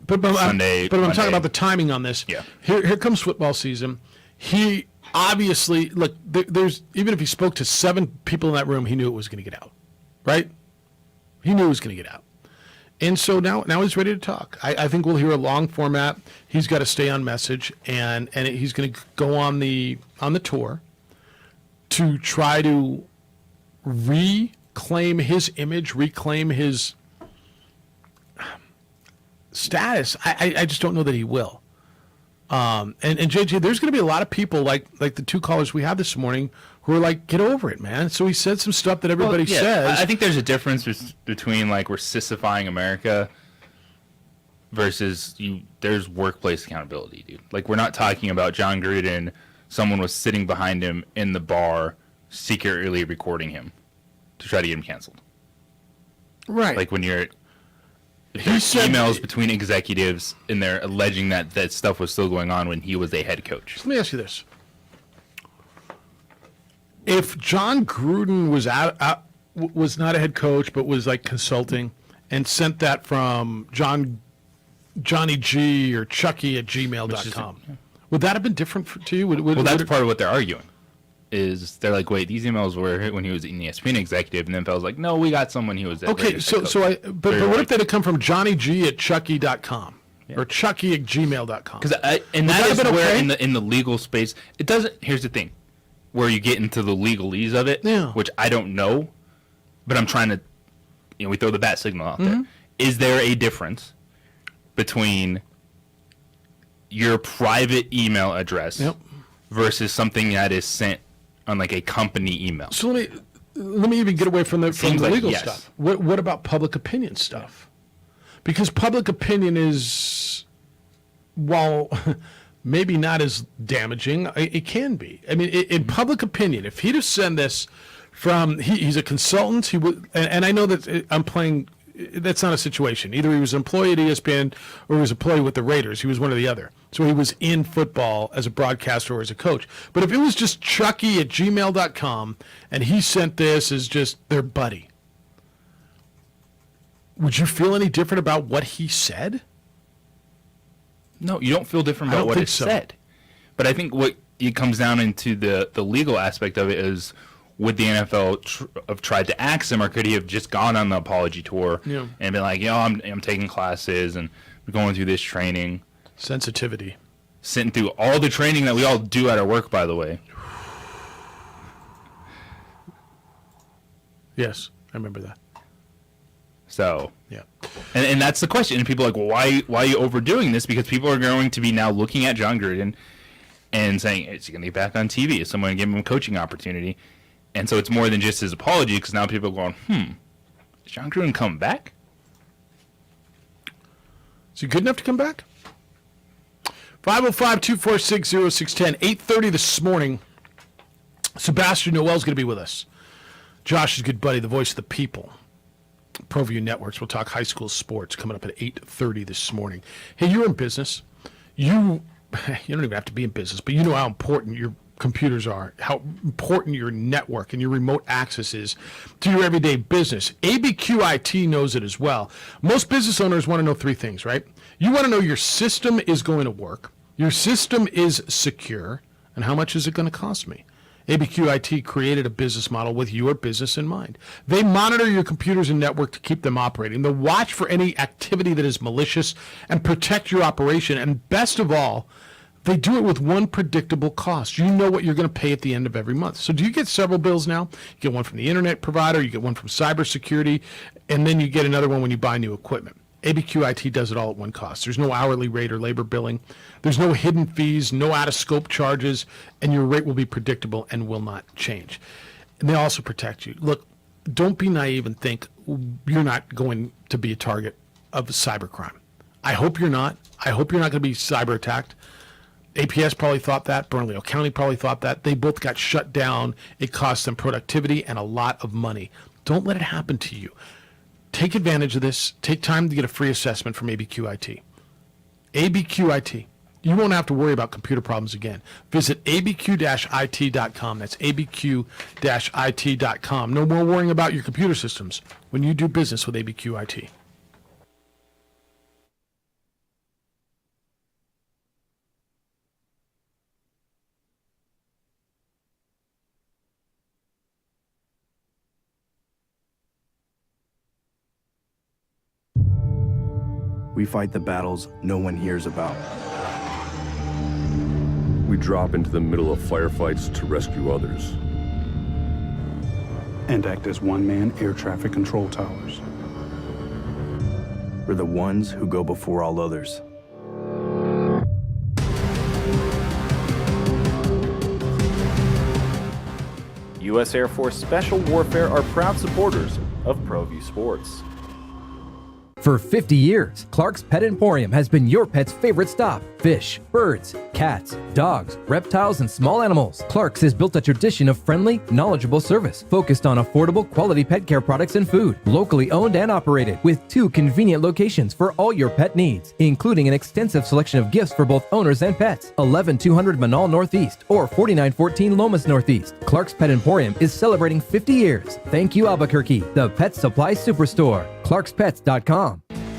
But I'm talking about the timing on this. Yeah. Here comes football season. He obviously, look, there's, even if he spoke to 7 people in that room, he knew it was going to get out, right? He knew it was going to get out. And so now he's ready to talk. I think we'll hear a long format. He's got to stay on message, and he's going to go on the tour to try to reclaim his image, reclaim his status. I just don't know that he will. And JJ, there's going to be a lot of people like the 2 callers we had this morning who are like, get over it, man. So he said some stuff that everybody says. I think there's a difference between we're sissifying America versus there's workplace accountability, dude. We're not talking about John Gruden. Someone was sitting behind him in the bar, secretly recording him to try to get him canceled. Right. When you're... There's emails between executives in there alleging that stuff was still going on when he was a head coach. So let me ask you this. If John Gruden was not a head coach but was consulting and sent that from Johnny G or Chucky at gmail.com, would that have been different to you? That's part of what they're arguing. Is they're like, wait, these emails were when he was an ESPN executive, and then Phil's like, no, we got someone he was. Okay, but what if they'd have come from Johnny G at Chucky.com or Chucky at gmail.com? And that is where in the legal space it doesn't. Here's the thing, where you get into the legalese of it, which I don't know, but I'm trying to, we throw the bat signal out there. Is there a difference between your private email address versus something that is sent on a company email? So let me even get away from the legal stuff. What about public opinion stuff? Because public opinion is, while maybe not as damaging, it can be. I mean, in public opinion, if he'd have sent this from, he's a consultant, he would, and I know that I'm playing that's not a situation. Either he was an employee at ESPN or he was an employee with the Raiders. He was one or the other. So he was in football as a broadcaster or as a coach. But if it was just Chucky@gmail.com and he sent this as just their buddy, would you feel any different about what he said? No, you don't feel different I about don't what think it so. said. But I think what it comes down into the legal aspect of it is, would the NFL have tried to axe him, or could he have just gone on the apology tour and been like, I'm taking classes and going through this training. Sensitivity. Sitting through all the training that we all do at our work, by the way. Yes, I remember that. So, yeah. And that's the question. And people are like, well, why are you overdoing this? Because people are going to be now looking at John Gruden and saying, is he going to get back on TV? Is someone going to give him a coaching opportunity? And so it's more than just his apology, because now people are going, is John Gruden come back? Is he good enough to come back? 505-246-0610. 8:30 this morning. Sebastian Noel's going to be with us. Josh's good buddy, the voice of the people. ProView Networks. We'll talk high school sports coming up at 8:30 this morning. Hey, you're in business. You don't even have to be in business, but you know how important your computers are, how important your network and your remote access is to your everyday business. ABQ IT knows it as well. Most business owners want to know three things, right? You want to know your system is going to work, your system is secure, and how much is it going to cost me? ABQ IT created a business model with your business in mind. They monitor your computers and network to keep them operating. They'll watch for any activity that is malicious and protect your operation. And best of all, they do it with one predictable cost. You know what you're going to pay at the end of every month. So do you get several bills now? You get one from the internet provider, you get one from cybersecurity, and then you get another one when you buy new equipment. ABQ IT does it all at one cost. There's no hourly rate or labor billing. There's no hidden fees, no out-of-scope charges, and your rate will be predictable and will not change. And they also protect you. Look, don't be naive and think you're not going to be a target of cybercrime. I hope you're not. I hope you're not going to be cyber attacked. APS probably thought that. Bernalillo County probably thought that. They both got shut down. It cost them productivity and a lot of money. Don't let it happen to you. Take advantage of this. Take time to get a free assessment from ABQ IT. ABQ IT. You won't have to worry about computer problems again. Visit abq-it.com. That's abq-it.com. No more worrying about your computer systems when you do business with ABQ IT. We fight the battles no one hears about. We drop into the middle of firefights to rescue others. And act as one-man air traffic control towers. We're the ones who go before all others. U.S. Air Force Special Warfare are proud supporters of ProView Sports. For 50 years, Clark's Pet Emporium has been your pet's favorite stop. Fish, birds, cats, dogs, reptiles, and small animals. Clark's has built a tradition of friendly, knowledgeable service focused on affordable, quality pet care products and food. Locally owned and operated with 2 convenient locations for all your pet needs, including an extensive selection of gifts for both owners and pets. 11200 Manal Northeast or 4914 Lomas Northeast. Clark's Pet Emporium is celebrating 50 years. Thank you, Albuquerque, the pet supply superstore. ClarksPets.com.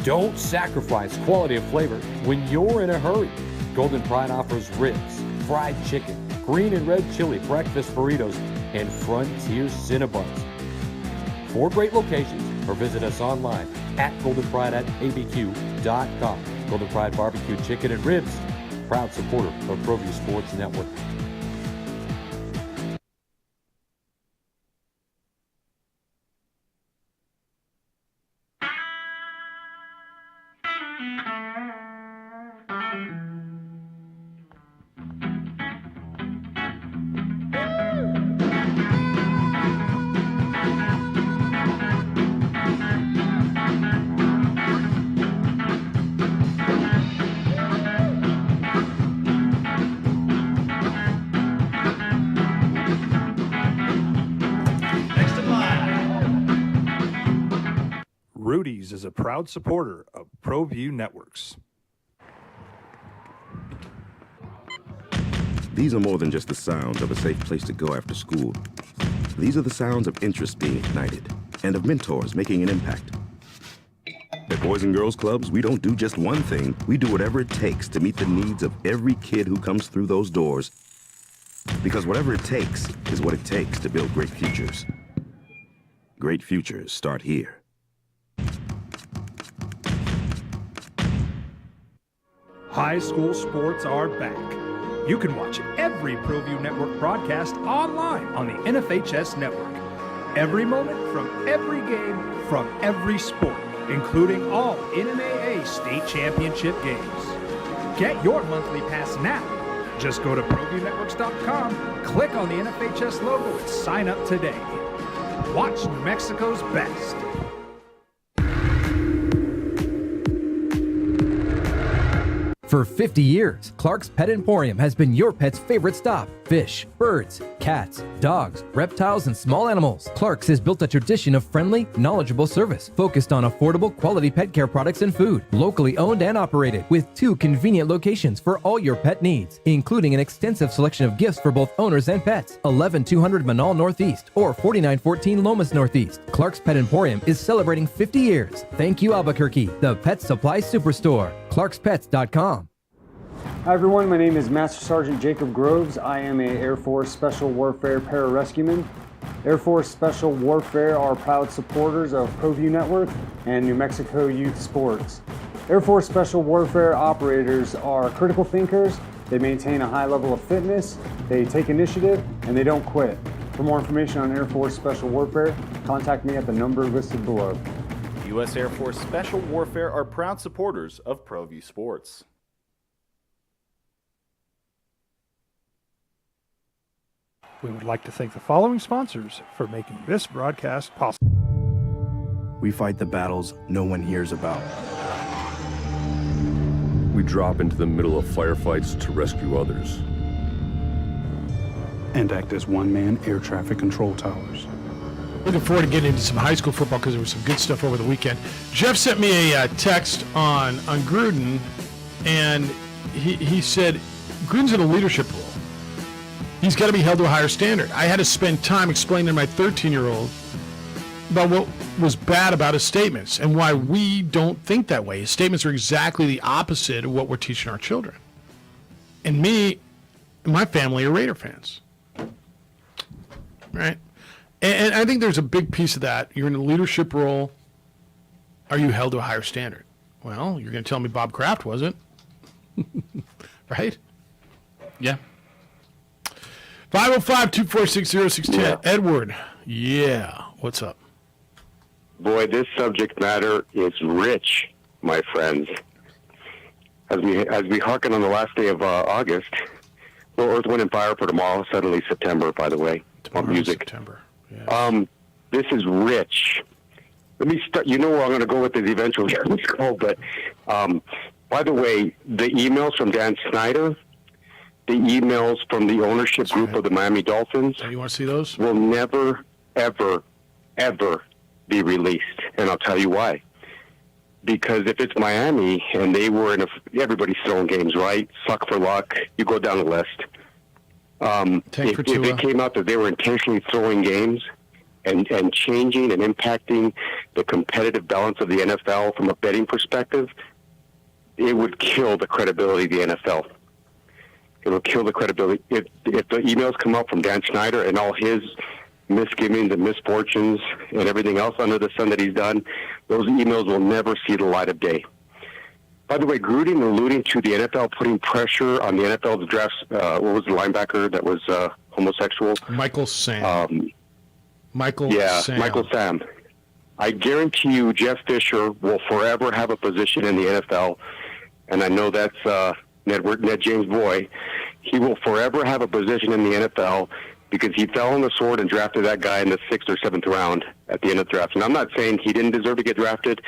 Don't sacrifice quality of flavor when you're in a hurry. Golden Pride offers ribs, fried chicken, green and red chili breakfast burritos, and Frontier Cinnabons. 4 great locations, or visit us online at goldenpride@abq.com. Golden Pride Barbecue Chicken and Ribs, proud supporter of ProView Sports Network. is a proud supporter of ProView Networks. These are more than just the sounds of a safe place to go after school. These are the sounds of interest being ignited and of mentors making an impact. At Boys and Girls Clubs, we don't do just one thing. We do whatever it takes to meet the needs of every kid who comes through those doors. Because whatever it takes is what it takes to build great futures. Great futures start here. High school sports are back. You can watch every ProView Network broadcast online on the NFHS network. Every moment from every game from every sport, including all NMAA state championship games. Get your monthly pass now. Just go to ProViewNetworks.com, click on the NFHS logo, and sign up today. Watch New Mexico's best. For 50 years, Clark's Pet Emporium has been your pet's favorite stop. Fish, birds, cats, dogs, reptiles, and small animals. Clark's has built a tradition of friendly, knowledgeable service focused on affordable, quality pet care products and food. Locally owned and operated with 2 convenient locations for all your pet needs, including an extensive selection of gifts for both owners and pets. 11200 Manal Northeast or 4914 Lomas Northeast. Clark's Pet Emporium is celebrating 50 years. Thank you, Albuquerque, the Pet Supply Superstore. ClarksPets.com. Hi everyone, my name is Master Sergeant Jacob Groves. I am a Air Force Special Warfare Pararescueman. Air Force Special Warfare are proud supporters of ProView Network and New Mexico Youth Sports. Air Force Special Warfare operators are critical thinkers. They maintain a high level of fitness, they take initiative, and they don't quit. For more information on Air Force Special Warfare, contact me at the number listed below. U.S. Air Force Special Warfare are proud supporters of ProView Sports. We would like to thank the following sponsors for making this broadcast possible. We fight the battles no one hears about. We drop into the middle of firefights to rescue others. And act as one-man air traffic control towers. Looking forward to getting into some high school football because there was some good stuff over the weekend. Jeff sent me a text on Gruden, and he said Gruden's in a leadership role. He's got to be held to a higher standard. I had to spend time explaining to my 13-year-old about what was bad about his statements and why we don't think that way. His statements are exactly the opposite of what we're teaching our children. And me and my family are Raider fans. Right? And I think there's a big piece of that. You're in a leadership role. Are you held to a higher standard? Well, you're going to tell me Bob Kraft wasn't. Right? Yeah. 505-246-0610. Edward. Yeah. What's up? Boy, this subject matter is rich, my friends. As we hearken on the last day of August, well, Earth, Wind, and Fire for tomorrow, suddenly September, by the way. Tomorrow music. September. Yeah. This is rich. Let me start. You know where I'm going to go with this eventually. But by the way, the emails from Dan Snyder, the emails from the ownership group of the Miami Dolphins, you want to see those? Will never, ever, ever be released. And I'll tell you why. Because if it's Miami and they were everybody's throwing games, right? Suck for luck. You go down the list. If it came out that they were intentionally throwing games and changing and impacting the competitive balance of the NFL from a betting perspective, it would kill the credibility of the NFL. It will kill the credibility. If the emails come up from Dan Snyder and all his misgivings and misfortunes and everything else under the sun that he's done, those emails will never see the light of day. By the way, Gruden alluding to the NFL putting pressure on the NFL's draft, what was the linebacker that was homosexual? Michael Sam. Michael Sam. I guarantee you Jeff Fisher will forever have a position in the NFL, and I know that's Ned James' boy. He will forever have a position in the NFL because he fell on the sword and drafted that guy in the 6th or 7th round at the end of the draft. And I'm not saying he didn't deserve to get drafted,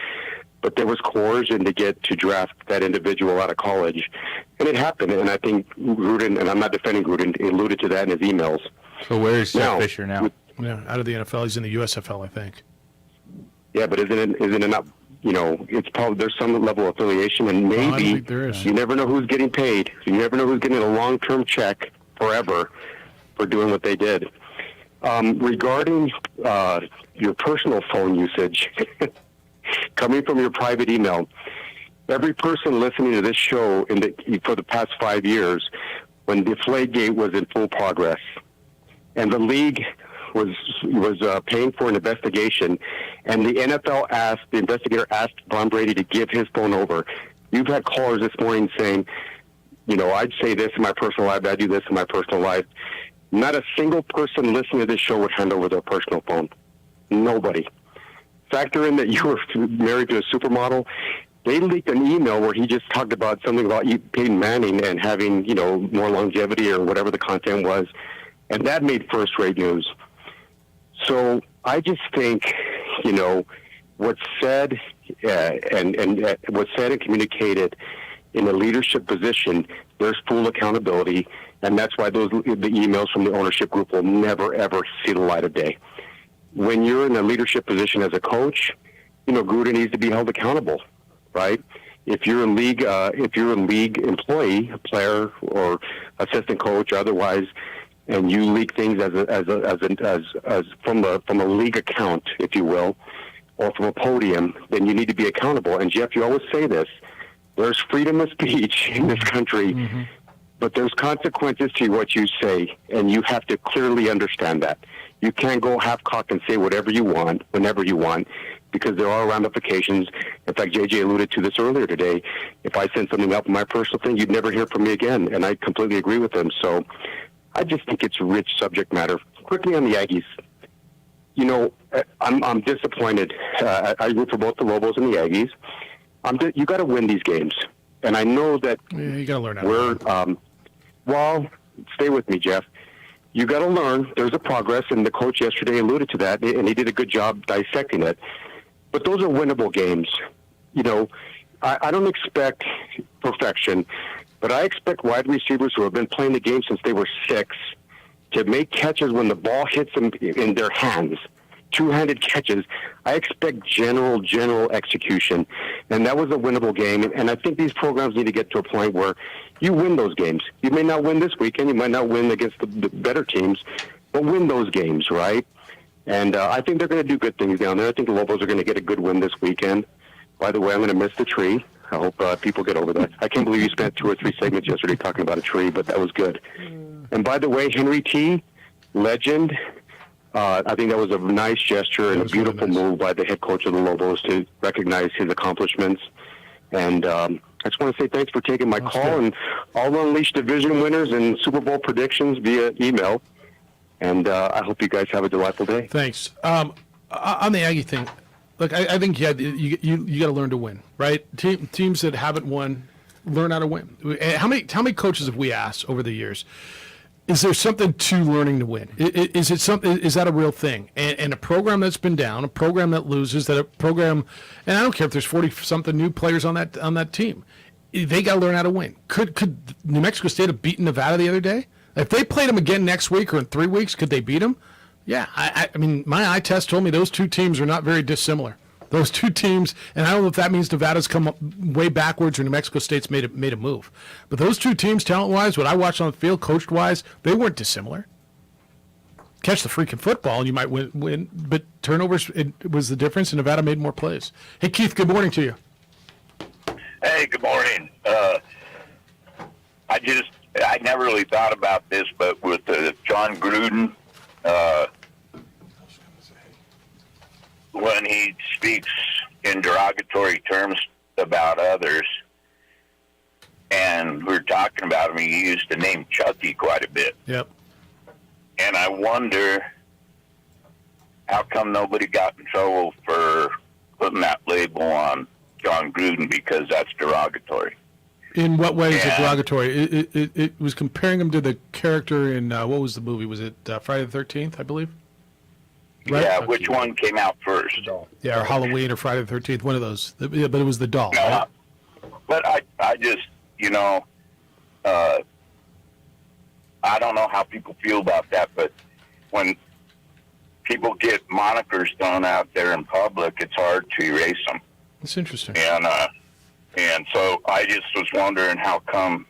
but there was coercion to draft that individual out of college. And it happened, and I think Gruden, and I'm not defending Gruden, alluded to that in his emails. So where is Jeff Fisher now? Yeah, out of the NFL. He's in the USFL, I think. Yeah, but isn't it not it's probably there's some level of affiliation, and I don't maybe think there is. you never know who's getting paid. You never know who's getting a long-term check forever for doing what they did. Regarding your personal phone usage, coming from your private email, every person listening to this show for the past 5 years, when Deflategate was in full progress, and the league was paying for an investigation, and the investigator asked Tom Brady to give his phone over. You've had callers this morning saying, I'd say this in my personal life, I do this in my personal life. Not a single person listening to this show would hand over their personal phone. Nobody. Factor in that you were married to a supermodel. They leaked an email where he just talked about something about Peyton Manning and having, more longevity or whatever the content was. And that made first-rate news. So I just think, what's said what's said and communicated in a leadership position, there's full accountability, and that's why the emails from the ownership group will never, ever see the light of day. When you're in a leadership position as a coach, Gruden needs to be held accountable, right? If you're a league employee, a player or assistant coach or otherwise, and you leak things as from a league account, if you will, or from a podium, then you need to be accountable. And Jeff, you always say this: there's freedom of speech in this country, but there's consequences to what you say, and you have to clearly understand that. You can't go half-cocked and say whatever you want, whenever you want, because there are ramifications. In fact, JJ alluded to this earlier today. If I send something up in my personal thing, you'd never hear from me again, and I completely agree with him. So I just think it's rich subject matter. Quickly on the Aggies. I'm disappointed. I root for both the Lobos and the Aggies. You got to win these games, and I know that you got to learn how. Well, stay with me, Jeff. You got to learn. There's a progress, and the coach yesterday alluded to that, and he did a good job dissecting it. But those are winnable games. I don't expect perfection, but I expect wide receivers who have been playing the game since they were 6 to make catches when the ball hits them in their hands. Two-handed catches. I expect general execution, and that was a winnable game. And I think these programs need to get to a point where you win those games. You may not win this weekend, you might not win against the better teams, but win those games, right? And I think they're going to do good things down there. I think the Lobos are going to get a good win this weekend. By the way, I'm going to miss the tree. I hope people get over that. I can't believe you spent 2 or 3 segments yesterday talking about a tree, but that was good. And by the way, Henry T, legend. I think that was a nice gesture and a beautiful move by the head coach of the Lobos to recognize his accomplishments. And I just want to say thanks for taking my call. And I'll unleash division winners and Super Bowl predictions via email. And I hope you guys have a delightful day. Thanks. On the Aggie thing, look, I think you got to learn to win, right? Teams that haven't won learn how to win. How many coaches have we asked over the years? Is there something to learning to win? Is it something? Is that a real thing? And a program that's been down, a program that loses, and I don't care if there's 40-something new players on that team, they got to learn how to win. Could New Mexico State have beaten Nevada the other day? If they played them again next week or in 3 weeks, could they beat them? Yeah, I mean, my eye test told me those two teams are not very dissimilar. Those two teams, and I don't know if that means Nevada's come up way backwards or New Mexico State's made a move. But those two teams, talent-wise, what I watched on the field, coached-wise, they weren't dissimilar. Catch the freaking football, and you might win. But turnovers was the difference, and Nevada made more plays. Hey, Keith, good morning to you. Hey, good morning. I never really thought about this, but with John Gruden, when he speaks in derogatory terms about others, and we're talking about him, he used the name Chucky quite a bit. Yep. And I wonder how come nobody got in trouble for putting that label on John Gruden, because that's derogatory. In what way is it derogatory? It was comparing him to the character in, what was the movie? Was it Friday the 13th, I believe? Right? Yeah, which one came out first? Yeah, or Halloween or Friday the 13th, one of those. Yeah, but it was the doll. No, right? But I just, I don't know how people feel about that, but when people get monikers thrown out there in public, it's hard to erase them. It's interesting. And so I just was wondering how come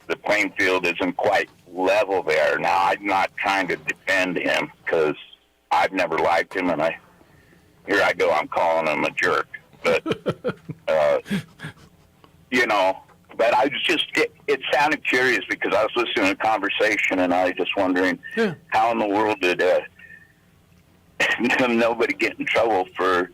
the playing field isn't quite level there. Now, I'm not trying to defend him because I've never liked him, and here I go, I'm calling him a jerk. But, but I was just, it sounded curious because I was listening to a conversation, and I was just wondering how in the world did nobody get in trouble for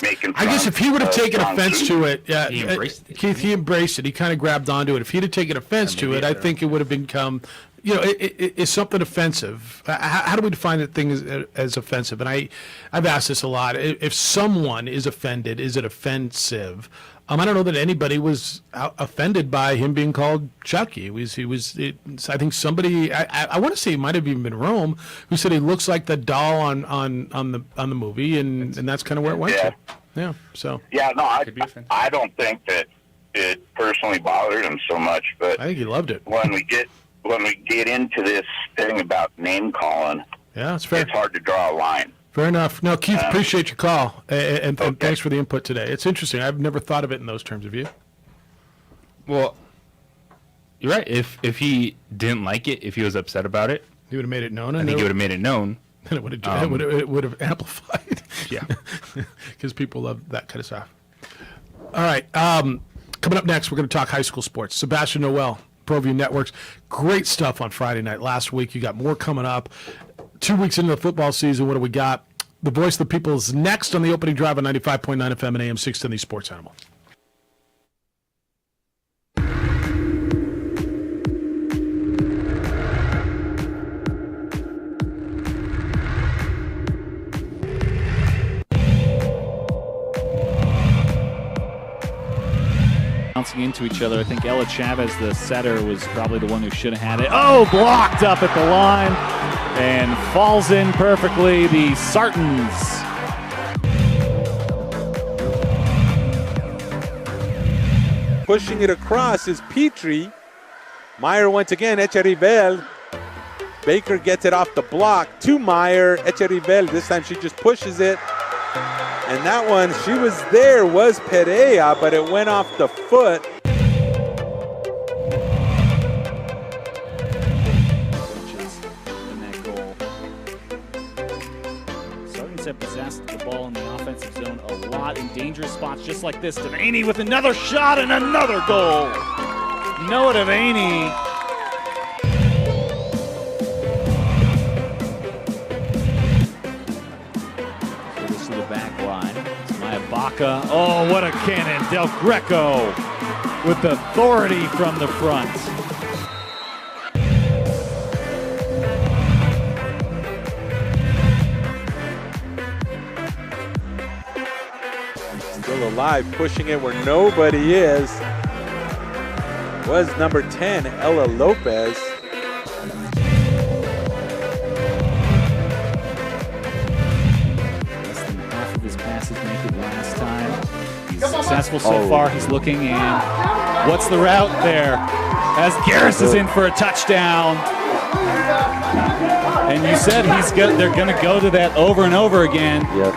making fun. I guess if he would have taken John offense Gruden? to it, He embraced it. Keith, he embraced it. He kind of grabbed onto it. If he'd have taken offense to it, I think it would have become, it's something offensive. How do we define that thing as offensive? And I've asked this a lot. If someone is offended, is it offensive? I don't know that anybody was offended by him being called Chucky. I think somebody, I want to say it might have even been Rome, who said he looks like the doll on the movie, and that's kind of where it went to. Yeah. So. Yeah, no, I don't think that it personally bothered him so much, but I think he loved it. When we get into this thing about name calling, yeah, it's fair. It's hard to draw a line. Fair enough. No, Keith, appreciate your call, and thanks for the input today. It's interesting. I've never thought of it in those terms. Of you. Well, you're right. If he didn't like it, if he was upset about it, he would have made it known. I think he would have made it known. And it would have amplified. Yeah, because people love that kind of stuff. All right. Coming up next, we're going to talk high school sports. Sebastian Noel, ProView Networks. Great stuff on Friday night. Last week, you got more coming up. 2 weeks into the football season, what do we got? The Voice of the People is next on the opening drive on 95.9 FM and AM 610, the Sports Animal. Bouncing into each other. I think Ella Chavez, the setter, was probably the one who should have had it. Oh, blocked up at the line and falls in perfectly. The Sartans. Pushing it across is Petrie. Meyer once again, Echerivel. Baker gets it off the block to Meyer. Echerivel, this time she just pushes it. And that one, she was there, was Perea, but it went off the foot. In that goal. Sartans have possessed the ball in the offensive zone a lot in dangerous spots just like this. Devaney with another shot and another goal. Noah Devaney. Baca. Oh, what a cannon. Del Greco with authority from the front. Still alive, pushing it where nobody is. Was number 10, Ella Lopez. Successful so far. He's looking, and what's the route there? As Garris is in for a touchdown. And you said they're going to go to that over and over again. Yep.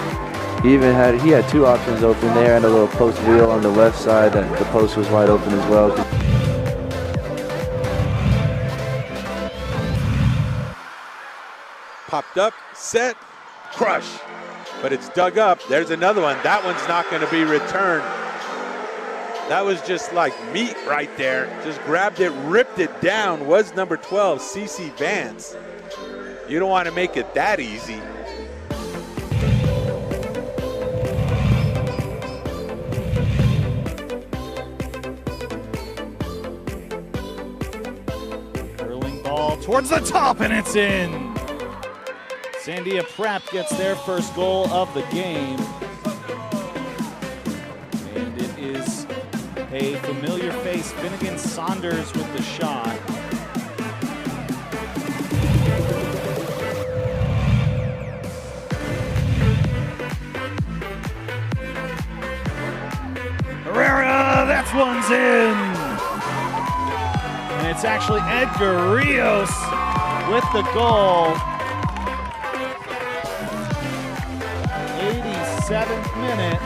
He had two options open there and a little post wheel on the left side, and the post was wide open as well. Popped up, set, crush. But it's dug up. There's another one. That one's not going to be returned. That was just like meat right there. Just grabbed it, ripped it down. Was number 12, CeCe Vance. You don't want to make it that easy. Curling ball towards the top, and it's in. Sandia Pratt gets their first goal of the game. And it is a familiar face, Finnegan Saunders with the shot. Herrera, that one's in. And it's actually Edgar Rios with the goal. 87th minute.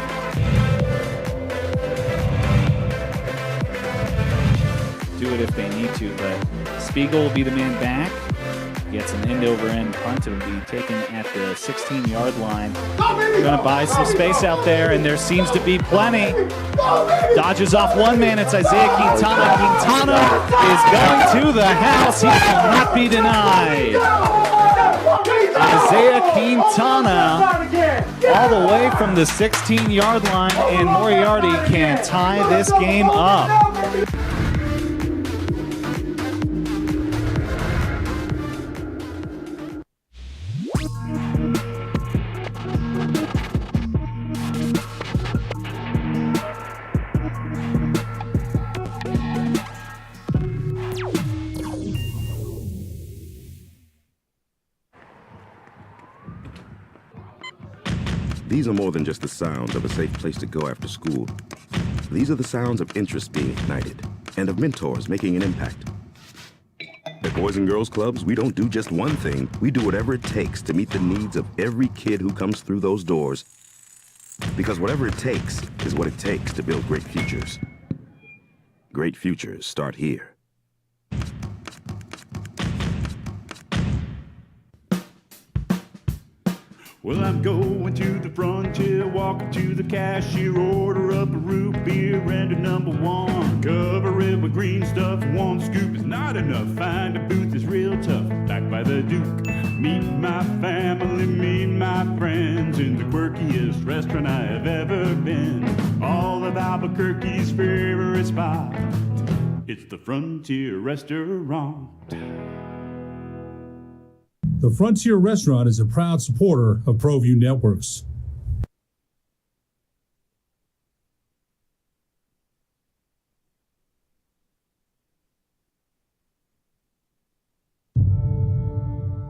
do it if they need to, but Spiegel will be the man back. Gets an end-over-end punt. It'll be taken at the 16-yard line. Going to buy some space out there, and there seems to be plenty. Dodges off one man. It's Isaiah Quintana. Quintana is going to the house. He will not be denied. Isaiah Quintana all the way from the 16-yard line, and Moriarty can tie this game up. These are more than just the sounds of a safe place to go after school. These are the sounds of interest being ignited and of mentors making an impact. At Boys and Girls Clubs, we don't do just one thing. We do whatever it takes to meet the needs of every kid who comes through those doors. Because whatever it takes is what it takes to build great futures. Great futures start here. Well, I'm going to the frontier, walking to the cashier, order up a root beer and a number one. Cover it with green stuff, one scoop is not enough. Find a booth is real tough, back by the Duke. Meet my family, meet my friends in the quirkiest restaurant I have ever been. All of Albuquerque's favorite spot, it's the Frontier Restaurant. The Frontier Restaurant is a proud supporter of ProView Networks.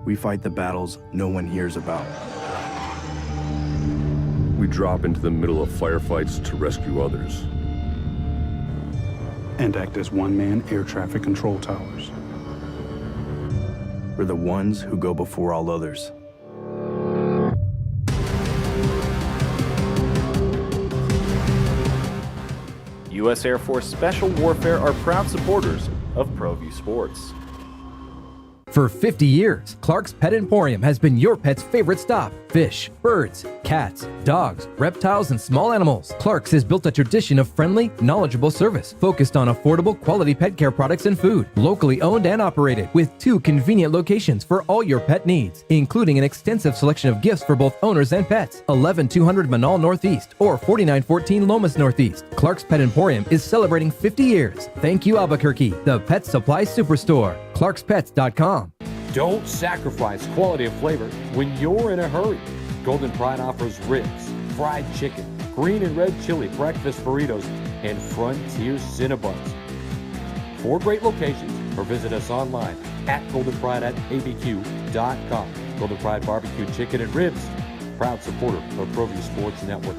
We fight the battles no one hears about. We drop into the middle of firefights to rescue others. And act as one-man air traffic control towers. We're the ones who go before all others. U.S. Air Force Special Warfare are proud supporters of ProView Sports. For 50 years, Clark's Pet Emporium has been your pet's favorite stop. Fish, birds, cats, dogs, reptiles, and small animals. Clark's has built a tradition of friendly, knowledgeable service focused on affordable, quality pet care products and food. Locally owned and operated with 2 convenient locations for all your pet needs, including an extensive selection of gifts for both owners and pets. 11200 Manal Northeast or 4914 Lomas Northeast. Clark's Pet Emporium is celebrating 50 years. Thank you, Albuquerque, the Pet Supply Superstore. ClarksPets.com. Don't sacrifice quality of flavor when you're in a hurry. Golden Pride offers ribs, fried chicken, green and red chili breakfast burritos, and Frontier Cinnabons. 4 great locations, or visit us online at goldenpride@abq.com. Golden Pride Barbecue Chicken and Ribs, proud supporter of ProView Sports Network.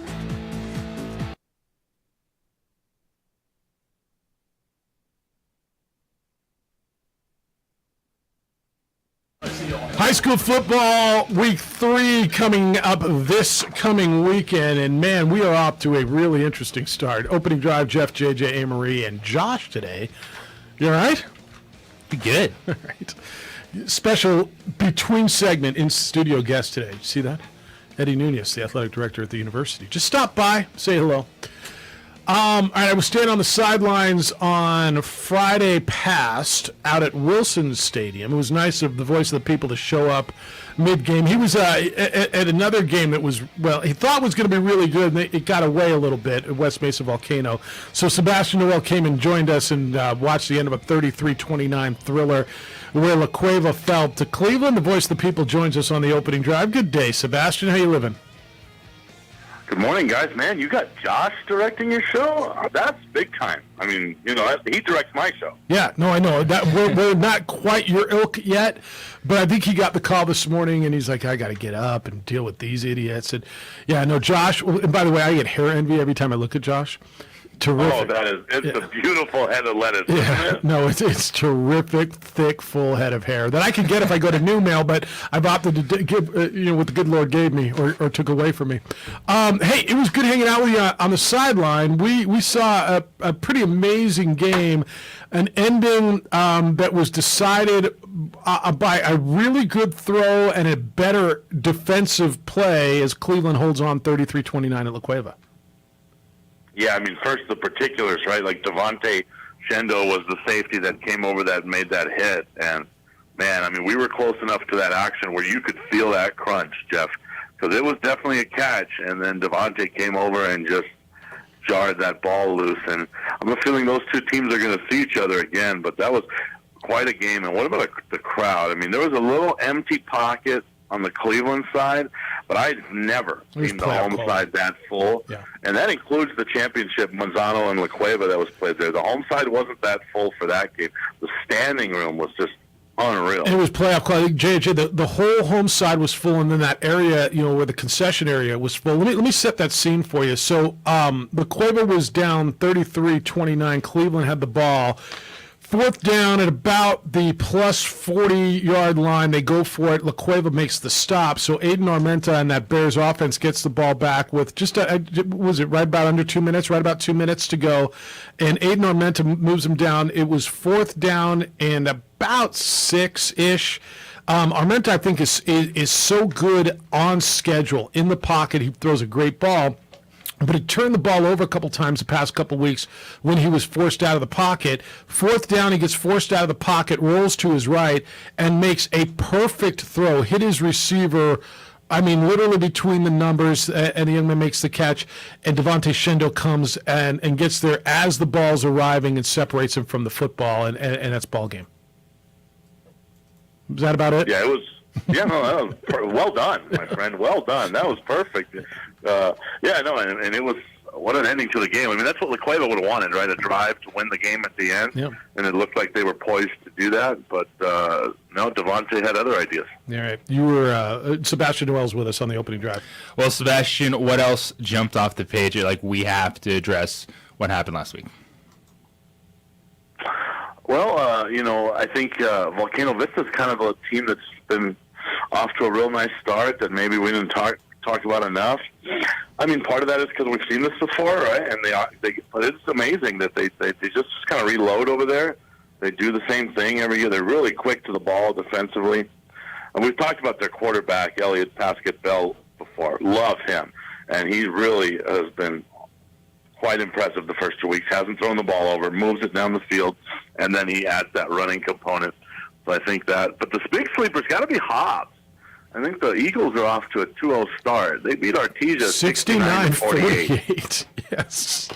High school football week 3 coming up this coming weekend, and man, we are off to a really interesting start. Opening drive, Jeff, JJ, Amory, and Josh today. You all right? Good. All right. Special between segment in studio guest today. You see that? Eddie Nunez, the athletic director at the university. Just stop by, say hello. All right, I was standing on the sidelines on Friday past out at Wilson Stadium. It was nice of the voice of the people to show up mid-game. He was at another game that was, well, he thought was going to be really good, and it got away a little bit at West Mesa Volcano. So Sebastian Noel came and joined us and watched the end of a 33-29 thriller where La Cueva fell to Cleveland. The voice of the people joins us on the opening drive. Good day, Sebastian. How you living? Good morning, guys. Man, you got Josh directing your show? That's big time. I mean, you know, he directs my show. Yeah, no, I know. That we're not quite your ilk yet, but I think he got the call this morning, and he's like, I got to get up and deal with these idiots. And yeah, no, Josh, and by the way, I get hair envy every time I look at Josh. Terrific. Oh, it's a beautiful head of lettuce, Yeah, isn't it? no, it's terrific, thick, full head of hair that I could get if I go to New Mail, but I've opted to give, what the good Lord gave me or took away from me. Hey, it was good hanging out with you on the sideline. We saw a pretty amazing game, an ending that was decided by a really good throw and a better defensive play as Cleveland holds on 33-29 at La Cueva. Yeah, I mean, first the particulars, right? Like Devontae Shendo was the safety that came over that made that hit. And, man, I mean, we were close enough to that action where you could feel that crunch, Jeff, because it was definitely a catch. And then Devontae came over and just jarred that ball loose. And I'm a feeling those two teams are going to see each other again. But that was quite a game. And what about the crowd? I mean, there was a little empty pocket on the Cleveland side, but I've never seen the home side that full. Yeah. And that includes the championship Manzano and La Cueva that was played there. The home side wasn't that full for that game. The standing room was just unreal. It was playoff quality. JJ, the whole home side was full, and then that area, where the concession area was full. Let me set that scene for you. So La Cueva was down 33-29. Cleveland had the ball. Fourth down at about the plus 40-yard line. They go for it. La Cueva makes the stop. So Aiden Armenta and that Bears offense gets the ball back with just, was it right about under 2 minutes? Right about 2 minutes to go. And Aiden Armenta moves him down. It was fourth down and about 6-ish. Armenta, I think, is so good on schedule. In the pocket, he throws a great ball. But he turned the ball over a couple times the past couple weeks when he was forced out of the pocket. Fourth down, he gets forced out of the pocket, rolls to his right, and makes a perfect throw. Hit his receiver, literally between the numbers, and the young man makes the catch. And Devontae Shendo comes and gets there as the ball's arriving and separates him from the football, and that's ball game. Is that about it? Yeah, it was. Yeah, no, that was well done, my friend. Well done. That was perfect. And it was what an ending to the game. I mean, that's what La Cueva would have wanted, right? A drive to win the game at the end. Yep. And it looked like they were poised to do that. But no, Devontae had other ideas. All right. You were Sebastian Noel's with us on the opening drive. Well, Sebastian, what else jumped off the page? Like, we have to address what happened last week. Well, I think Volcano Vista is kind of a team that's been off to a real nice start that maybe we didn't talk about enough. I mean, part of that is because we've seen this before, right? And but it's amazing that they just kind of reload over there. They do the same thing every year. They're really quick to the ball defensively. And we've talked about their quarterback, Elliot Pasquet-Bell, before. Love him. And he really has been quite impressive the first 2 weeks. Hasn't thrown the ball over, moves it down the field, and then he adds that running component. So I think that. But the big sleeper's got to be Hobbs. I think the Eagles are off to a 2-0 start. They beat Artesia 69-48. Yes.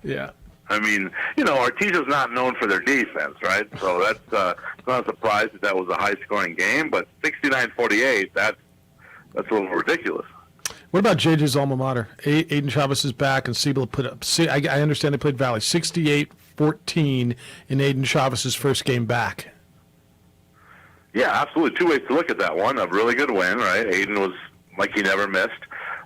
Yeah. I mean, Artesia's not known for their defense, right? So that's not a surprise that was a high-scoring game. But 69-48, that's a little ridiculous. What about JJ's alma mater? Aiden Chavez is back, and Siebel put up. I understand they played Valley 68-14 in Aiden Chavez's first game back. Yeah, absolutely. Two ways to look at that one. A really good win, right? Aiden was like he never missed.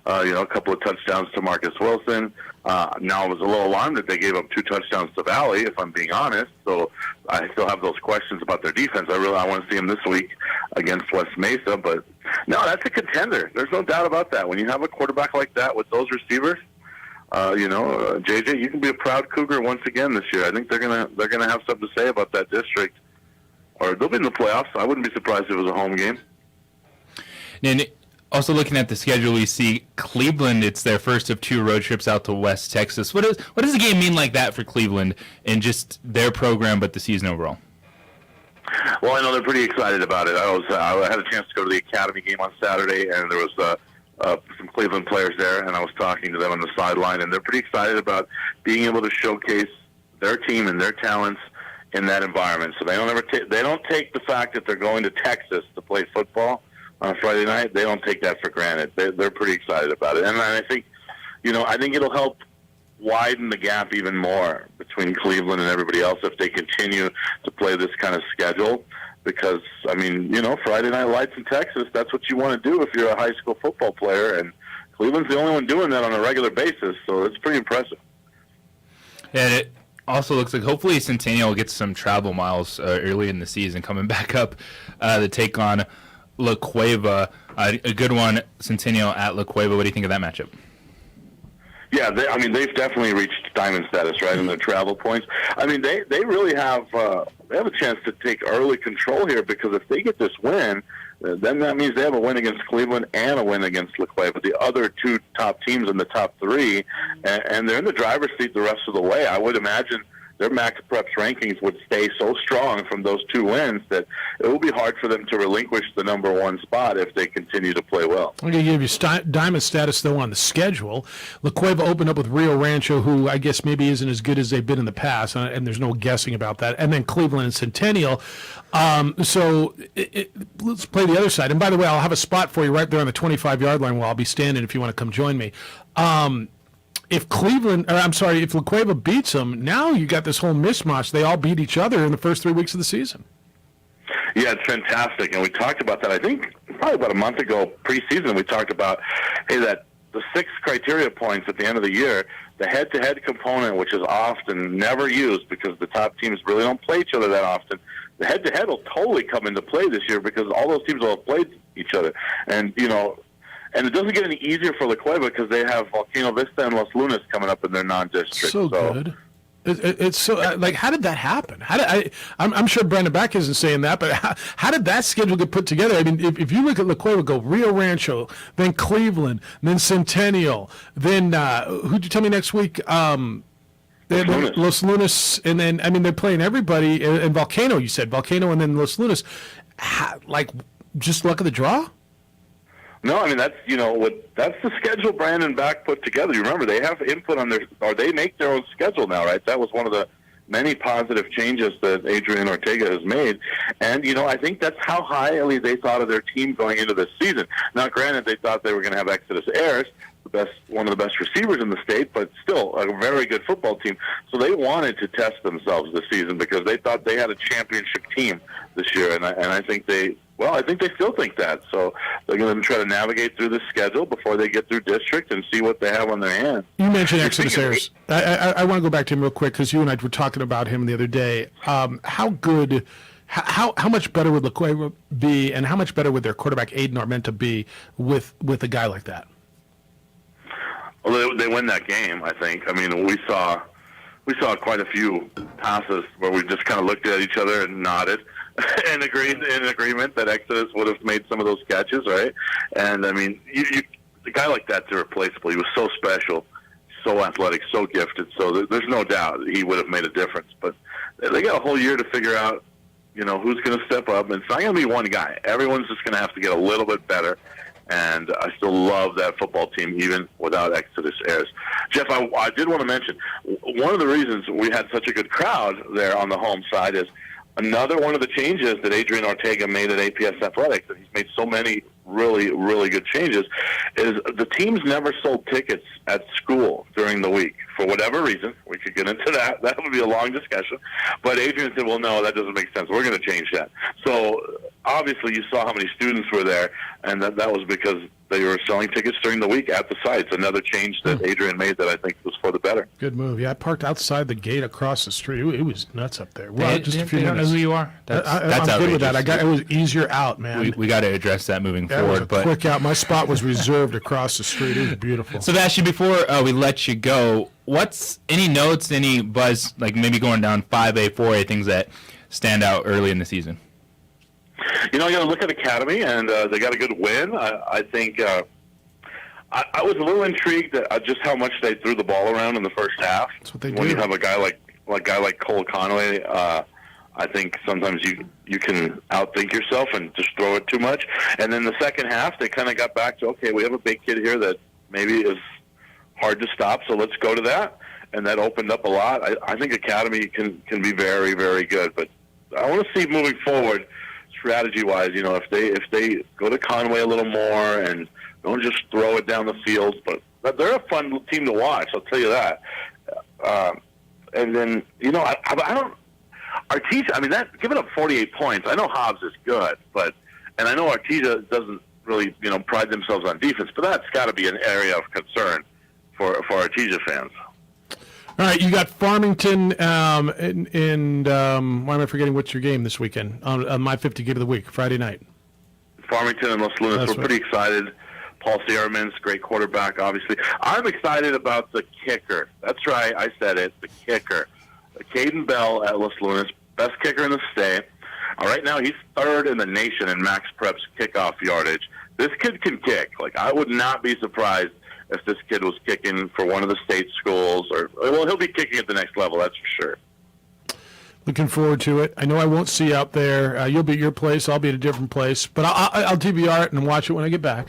A couple of touchdowns to Marcus Wilson. Now I was a little alarmed that they gave up 2 touchdowns to Valley, if I'm being honest. So I still have those questions about their defense. I want to see them this week against West Mesa. But no, that's a contender. There's no doubt about that. When you have a quarterback like that with those receivers, JJ, you can be a proud Cougar once again this year. I think they're gonna have something to say about that district. Or they'll be in the playoffs. I wouldn't be surprised if it was a home game. And also looking at the schedule, we see Cleveland. It's their first of 2 road trips out to West Texas. What does a game mean like that for Cleveland and just their program, but the season overall? Well, I know they're pretty excited about it. I had a chance to go to the Academy game on Saturday, and there was some Cleveland players there, and I was talking to them on the sideline, and they're pretty excited about being able to showcase their team and their talents in that environment. So they don't take the fact that they're going to Texas to play football on a Friday night. They don't take that for granted. They're pretty excited about it, and I think, I think it'll help widen the gap even more between Cleveland and everybody else if they continue to play this kind of schedule. Because Friday night lights in Texas, that's what you want to do if you're a high school football player, and Cleveland's the only one doing that on a regular basis. So it's pretty impressive. And it also looks like hopefully Centennial gets some travel miles early in the season, coming back up to take on La Cueva. A good one, Centennial at La Cueva. What do you think of that matchup? Yeah, they've definitely reached diamond status, right, in their travel points. I mean, they really have they have a chance to take early control here, because if they get this win, then that means they have a win against Cleveland and a win against La Cueva, the other two top teams in the top three, and they're in the driver's seat the rest of the way. I would imagine their Max Preps rankings would stay so strong from those two wins that it will be hard for them to relinquish the number one spot if they continue to play well. I'm going to give you diamond status, though, on the schedule. La Cueva opened up with Rio Rancho, who I guess maybe isn't as good as they've been in the past, and there's no guessing about that. And then Cleveland and Centennial. So let's play the other side. And by the way, I'll have a spot for you right there on the 25-yard line where I'll be standing if you want to come join me. If La Cueva beats them, now you got this whole mishmash. They all beat each other in the first 3 weeks of the season. Yeah, it's fantastic. And we talked about that, I think, probably about a month ago, preseason. We talked about, that the 6 criteria points at the end of the year, the head-to-head component, which is often never used because the top teams really don't play each other that often, the head-to-head will totally come into play this year because all those teams will have played each other. And, and it doesn't get any easier for La Cueva because they have Volcano Vista and Los Lunas coming up in their non-district. So good. It's so how did that happen? I'm sure Brandon Beck isn't saying that, but how did that schedule get put together? I mean, if you look at La Cueva, go Rio Rancho, then Cleveland, then Centennial, then who'd you tell me next week? Los Lunas, and then they're playing everybody. And Volcano, you said Volcano, and then Los Lunas. Just luck of the draw. No, that's that's the schedule Brandon Beck put together. You remember they have input on they make their own schedule now, right? That was one of the many positive changes that Adrian Ortega has made, and I think that's how highly they thought of their team going into this season. Now, granted, they thought they were going to have Exodus Ayers, one of the best receivers in the state, but still a very good football team. So they wanted to test themselves this season because they thought they had a championship team this year, and I think they still think that. So they're going to try to navigate through the schedule before they get through district and see what they have on their hands. You mentioned Exodus Ayers. I want to go back to him real quick because you and I were talking about him the other day. How much better would La Cueva be, and how much better would their quarterback Aiden Armenta be with a guy like that? Well, they win that game, I think. We saw quite a few passes where we just kind of looked at each other and nodded and agreed in agreement that Exodus would have made some of those catches, right? And a guy like that's irreplaceable. He was so special, so athletic, so gifted. So there's no doubt he would have made a difference. But they got a whole year to figure out, who's going to step up. And it's not going to be one guy. Everyone's just going to have to get a little bit better. And I still love that football team, even without Exodus Ayers. Jeff, I did want to mention, one of the reasons we had such a good crowd there on the home side is another one of the changes that Adrian Ortega made at APS Athletics, and he's made so many really, really good changes, is the teams never sold tickets at school during the week. For whatever reason, we could get into that. That would be a long discussion. But Adrian said, well, no, that doesn't make sense. We're going to change that. So obviously you saw how many students were there, and that was because they were selling tickets during the week at the sites. Another change that Adrian made that I think was for the better. Good move. Yeah, I parked outside the gate across the street. It was nuts up there. Well, just a few minutes. Don't know who you are. That's I'm good with that. It was easier out, man. We got to address that moving forward. Was a quick out. My spot was reserved across the street. It was beautiful. Sebastian, before we let you go, what's any notes, any buzz, like maybe going down 5A, 4A, things that stand out early in the season? I got to look at Academy, and they got a good win. I think I was a little intrigued at just how much they threw the ball around in the first half. That's what they when do. You have a guy like Cole Conway, I think sometimes you can outthink yourself and just throw it too much. And then the second half, they kind of got back to, okay, we have a big kid here that maybe is hard to stop, so let's go to that. And that opened up a lot. I think Academy can be very, very good. But I want to see moving forward, strategy-wise, if they go to Conway a little more and don't just throw it down the field. But they're a fun team to watch, I'll tell you that. And then, I don't – Artesia, giving up 48 points, I know Hobbs is good, and I know Artesia doesn't really, pride themselves on defense, but that's got to be an area of concern for Artesia fans. All right, you got Farmington and why am I forgetting what's your game this weekend? On my 50 Game of the Week, Friday night. Farmington and Los Lunas. That's We're right. pretty excited. Paul Sierraman's great quarterback, obviously. I'm excited about the kicker. That's right, I said it, the kicker. Caden Bell at Los Lunas, best kicker in the state. Right now, he's third in the nation in Max Prep's kickoff yardage. This kid can kick. Like, I would not be surprised if this kid was kicking for one of the state schools. Well, he'll be kicking at the next level, that's for sure. Looking forward to it. I know I won't see you out there. You'll be at your place. I'll be at a different place. But I'll DVR it and watch it when I get back.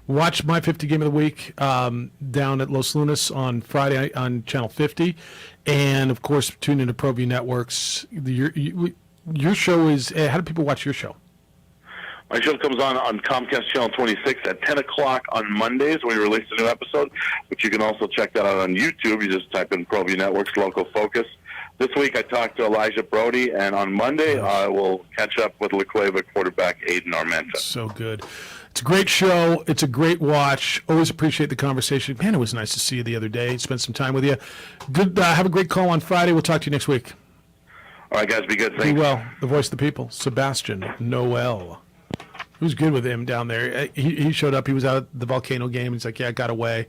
Watch my 50 Game of the Week down at Los Lunas on Friday on Channel 50. And, of course, tune into ProView Networks. Your show is how do people watch your show? My show comes on Comcast Channel 26 at 10 o'clock on Mondays when we release a new episode. But you can also check that out on YouTube. You just type in ProView Networks Local Focus. This week I talked to Elijah Brody, and on Monday I will catch up with La Cueva quarterback Aiden Armenta. So good. It's a great show. It's a great watch. Always appreciate the conversation. Man, it was nice to see you the other day. Spend some time with you. Good. Have a great call on Friday. We'll talk to you next week. All right, guys. Be good. Be Thanks. well. The voice of the people, Sebastian Noel. It was good with him down there. He showed up. He was out at the Volcano game. He's like, yeah, I got away.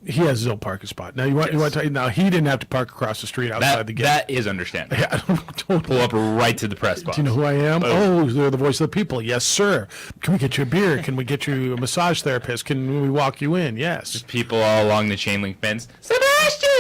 He has his own parking spot. Now, you want to tell you, now he didn't have to park across the street outside the gate. That is understandable. Yeah, totally. Pull up right to the press box. Do you know who I am? Oh, they're the voice of the people. Yes, sir. Can we get you a beer? Can we get you a massage therapist? Can we walk you in? Yes. People all along the chain link fence. Sebastian!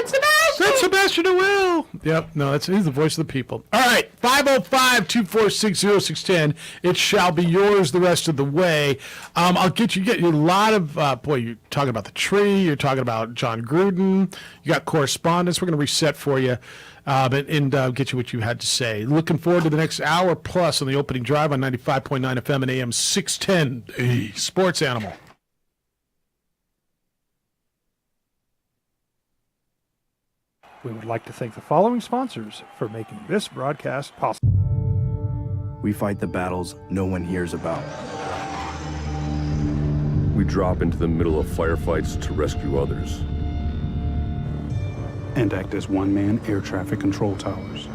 That's Sebastian Noel. Yep. No, he's the voice of the people. All right. 505-246-0610. It shall be yours the rest of the way. I'll get you a lot of, you're talking about the tree. You're talking about John Gruden. You got correspondence. We're going to reset for you and get you what you had to say. Looking forward to the next hour plus on the opening drive on 95.9 FM and AM 610. The Sports Animal. We would like to thank the following sponsors for making this broadcast possible. We fight the battles no one hears about. We drop into the middle of firefights to rescue others. And act as one-man air traffic control towers.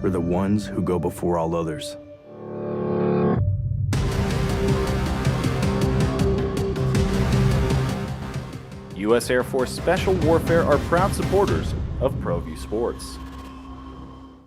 We're the ones who go before all others. U.S. Air Force Special Warfare are proud supporters of ProView Sports.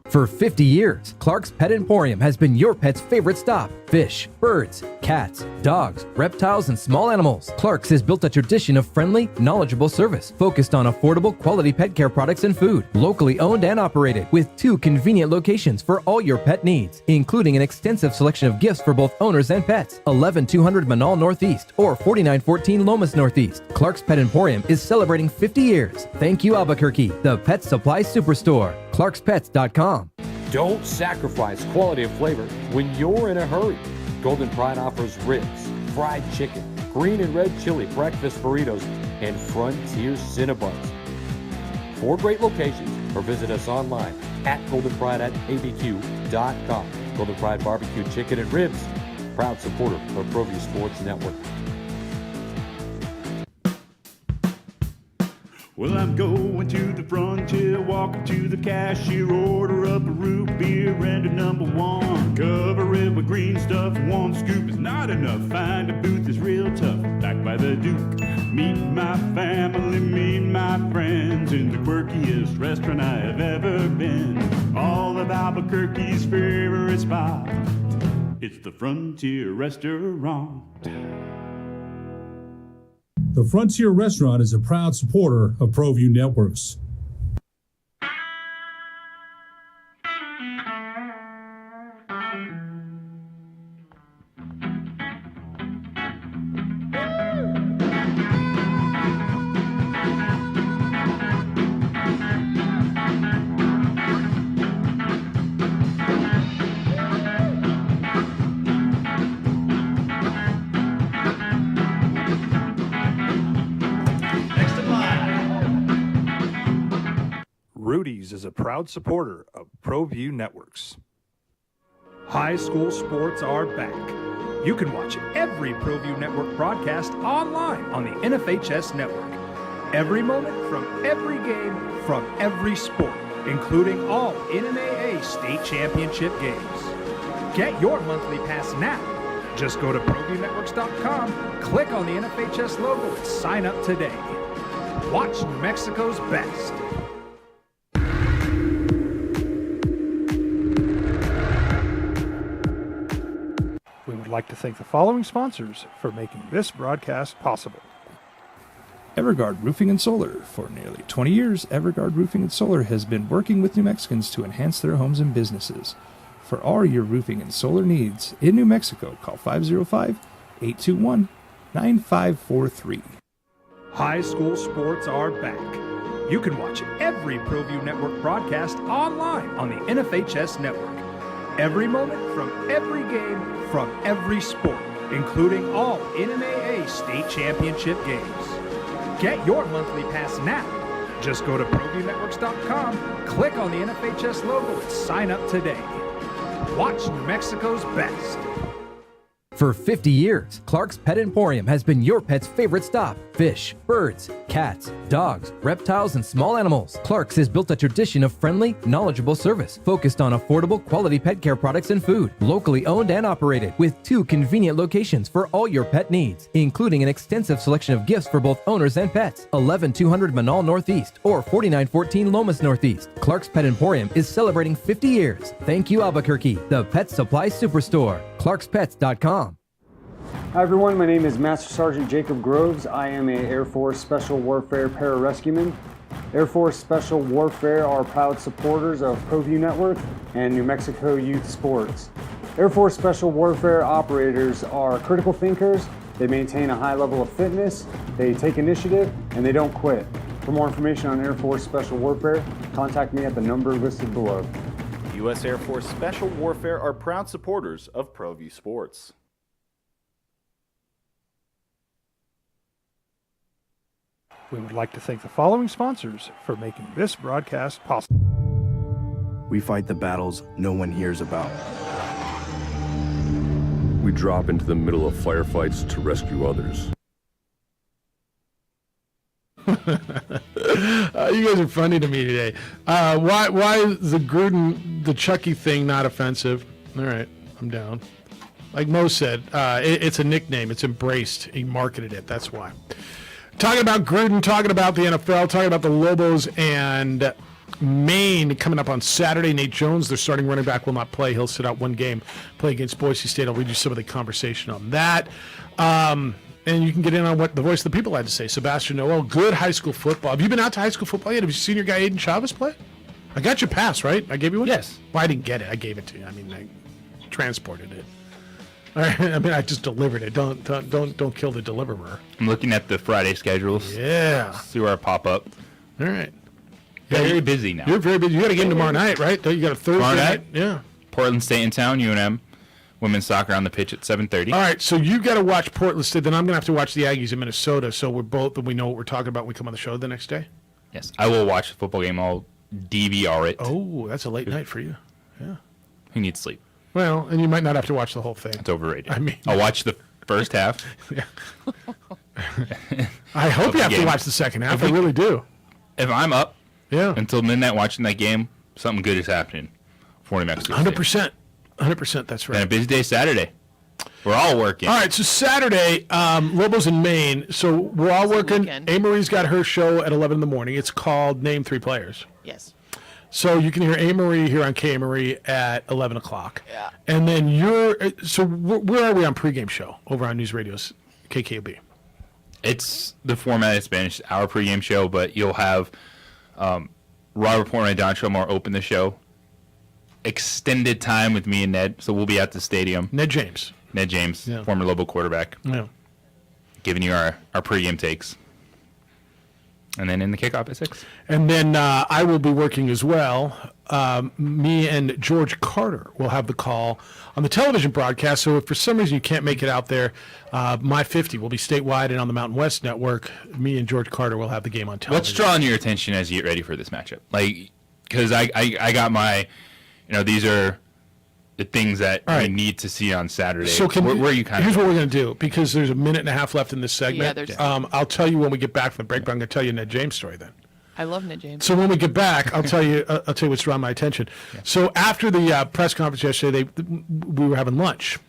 For 50 years, Clark's Pet Emporium has been your pet's favorite stop. Fish, birds, cats, dogs, reptiles, and small animals. Clark's has built a tradition of friendly, knowledgeable service focused on affordable, quality pet care products and food. Locally owned and operated with 2 convenient locations for all your pet needs, including an extensive selection of gifts for both owners and pets. 11200 Manal Northeast or 4914 Lomas Northeast. Clark's Pet Emporium is celebrating 50 years. Thank you, Albuquerque, the Pet Supply Superstore. ClarksPets.com. Don't sacrifice quality of flavor when you're in a hurry. Golden Pride offers ribs, fried chicken, green and red chili breakfast burritos, and Frontier Cinnabons. 4 great locations, or visit us online at goldenpride@abq.com. Golden Pride Barbecue Chicken and Ribs, proud supporter of ProView Sports Network. Well, I'm going to the frontier, walking to the cashier, order up a root beer and a number 1. Cover it with green stuff, 1 scoop is not enough. Find a booth is real tough, back by the Duke. Meet my family, meet my friends in the quirkiest restaurant I have ever been. All of Albuquerque's favorite spot, it's the Frontier Restaurant. The Frontier Restaurant is a proud supporter of ProView Networks. Rudy's is a proud supporter of ProView Networks. High school sports are back. You can watch every ProView Network broadcast online on the NFHS network. Every moment from every game from every sport, including all NMAA state championship games. Get your monthly pass now. Just go to ProViewNetworks.com, click on the NFHS logo, and sign up today. Watch New Mexico's best. We would like to thank the following sponsors for making this broadcast possible. Everguard Roofing and Solar. For nearly 20 years, Everguard Roofing and Solar has been working with New Mexicans to enhance their homes and businesses. For all your roofing and solar needs in New Mexico, call 505-821-9543. High school sports are back. You can watch every ProView Network broadcast online on the NFHS Network. Every moment from every game from every sport, including all NMAA state championship games. Get your monthly pass now. Just go to ProViewNetworks.com, click on the NFHS logo, and sign up today. Watch New Mexico's best. For 50 years, Clark's Pet Emporium has been your pet's favorite stop. Fish, birds, cats, dogs, reptiles, and small animals. Clark's has built a tradition of friendly, knowledgeable service focused on affordable, quality pet care products and food. Locally owned and operated with 2 convenient locations for all your pet needs, including an extensive selection of gifts for both owners and pets. 11200 Manal Northeast or 4914 Lomas Northeast. Clark's Pet Emporium is celebrating 50 years. Thank you, Albuquerque, the pet supply superstore. ClarksPets.com. Hi everyone, my name is Master Sergeant Jacob Groves. I am a Air Force Special Warfare Pararescueman. Air Force Special Warfare are proud supporters of ProView Network and New Mexico Youth Sports. Air Force Special Warfare operators are critical thinkers. They maintain a high level of fitness, they take initiative, and they don't quit. For more information on Air Force Special Warfare, contact me at the number listed below. U.S. Air Force Special Warfare are proud supporters of ProView Sports. We would like to thank the following sponsors for making this broadcast possible. We fight the battles no one hears about. We drop into the middle of firefights to rescue others. You guys are funny to me today. Why is the Gruden, the Chucky thing not offensive? All right, I'm down. Like Mo said, it's a nickname. It's embraced. He marketed it. That's why. Talking about Gruden, talking about the NFL, talking about the Lobos and Maine coming up on Saturday. Nate Jones, their starting running back, will not play. He'll sit out one game, play against Boise State. I'll read you some of the conversation on that. And you can get in on what the voice of the people had to say. Sebastian Noel, good high school football. Have you been out to high school football yet? Have you seen your guy Aiden Chavez play? I got your pass, right? I gave you one? Yes. Well, I didn't get it. I gave it to you. I mean, I transported it. All right. I mean, I just delivered it. Don't kill the deliverer. I'm looking at the Friday schedules. Yeah. See where I pop up. All right. Very busy now. You're very busy. You got a game tomorrow night, right? You got a Thursday Tomorrow night? Yeah. Portland State in town, UNM. Women's soccer on the pitch at 7:30. All right, so you got to watch Portland State. Then I'm going to have to watch the Aggies in Minnesota. So we know what we're talking about when we come on the show the next day. Yes, I will watch the football game. I'll DVR it. Oh, that's a late night for you. Yeah. Who needs sleep? Well, and you might not have to watch the whole thing. It's overrated. I mean, I'll watch the first half. Yeah. I hope you have to watch the second half. I really do. If I'm up Yeah. until midnight watching that game, something good is happening for New Mexico. 100%. 100%. That's right. And a busy day Saturday. We're all working. All right, so Saturday, Lobos in Maine. So we're all working. A-Marie's got her show at 11 in the morning. It's called Name 3 Players. Yes. So you can hear A-Marie here on K-Marie at 11 o'clock. Yeah. And then where are we on pregame show over on News Radio's KKB? It's the format in Spanish, our pregame show, but you'll have Robert Portnoy and Don Shomar open the show. Extended time with me and Ned, so we'll be at the stadium. Ned James, yeah. Former Lobo quarterback. Yeah. Giving you our pregame takes. And then in the kickoff at 6. And then I will be working as well. Me and George Carter will have the call on the television broadcast. So if for some reason you can't make it out there, My 50 will be statewide and on the Mountain West Network. Me and George Carter will have the game on television. What's drawing your attention as you get ready for this matchup? Like, because I got my, these are things that All right. we need to see on Saturday. So where are you kind here's of? what we're going to do, because there's a minute and a half left in this segment. Yeah, there's- I'll tell you when we get back from the break, but I'm going to tell you a Ned James story then. I love Ned James. So when we get back, I'll tell you what's drawn my attention. So after the press conference yesterday, we were having lunch.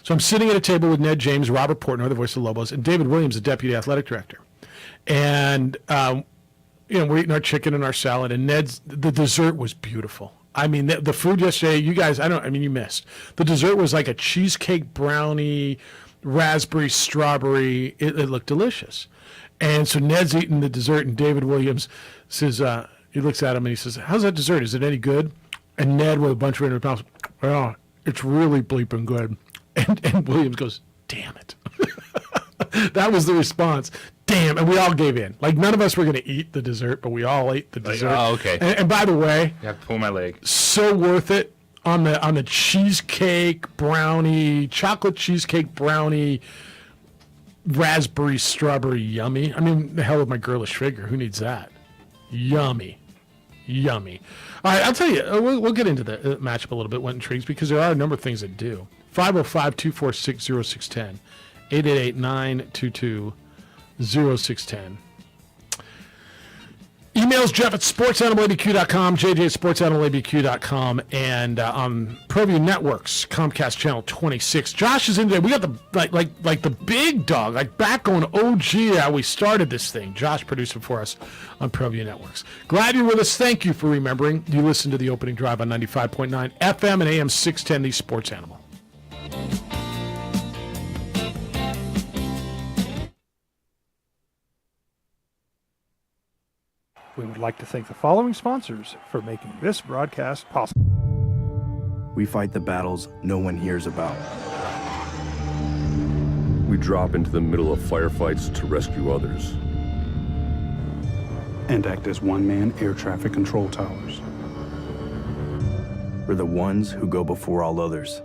So I'm sitting at a table with Ned James, Robert Portnoy, the voice of the Lobos, and David Williams, the deputy athletic director. And we're eating our chicken and our salad, and the dessert was beautiful. I mean, the food yesterday, you guys, you missed. The dessert was like a cheesecake brownie, raspberry, strawberry. It looked delicious. And so Ned's eating the dessert, and David Williams says, he looks at him and he says, "How's that dessert? Is it any good?" And Ned, with a bunch of it in his mouth, "Oh, it's really bleeping good." And Williams goes, "Damn it." That was the response. Damn. And we all gave in. Like, none of us were going to eat the dessert, but we all ate the dessert. Oh, okay. And by the way, You have to pull my leg. so worth it on the cheesecake brownie, chocolate cheesecake brownie, raspberry, strawberry, yummy. I mean, the hell with my girlish figure. Who needs that? Yummy. Yummy. All right, I'll tell you, we'll get into the matchup a little bit, what intrigues, because there are a number of things that do. 505-246-0610, 888-922-0610. Emails Jeff at sportsanimalabq.com, JJ at sportsanimalabq.com, and on ProView Networks, Comcast Channel 26. Josh is in there. We got the like the big dog, like back going OG how we started this thing. Josh producing for us on ProView Networks. Glad you're with us. Thank you for remembering. You listen to the opening drive on 95.9 FM and AM 610, the Sports Animal. We would like to thank the following sponsors for making this broadcast possible. We fight the battles no one hears about. We drop into the middle of firefights to rescue others. And act as one-man air traffic control towers. We're the ones who go before all others.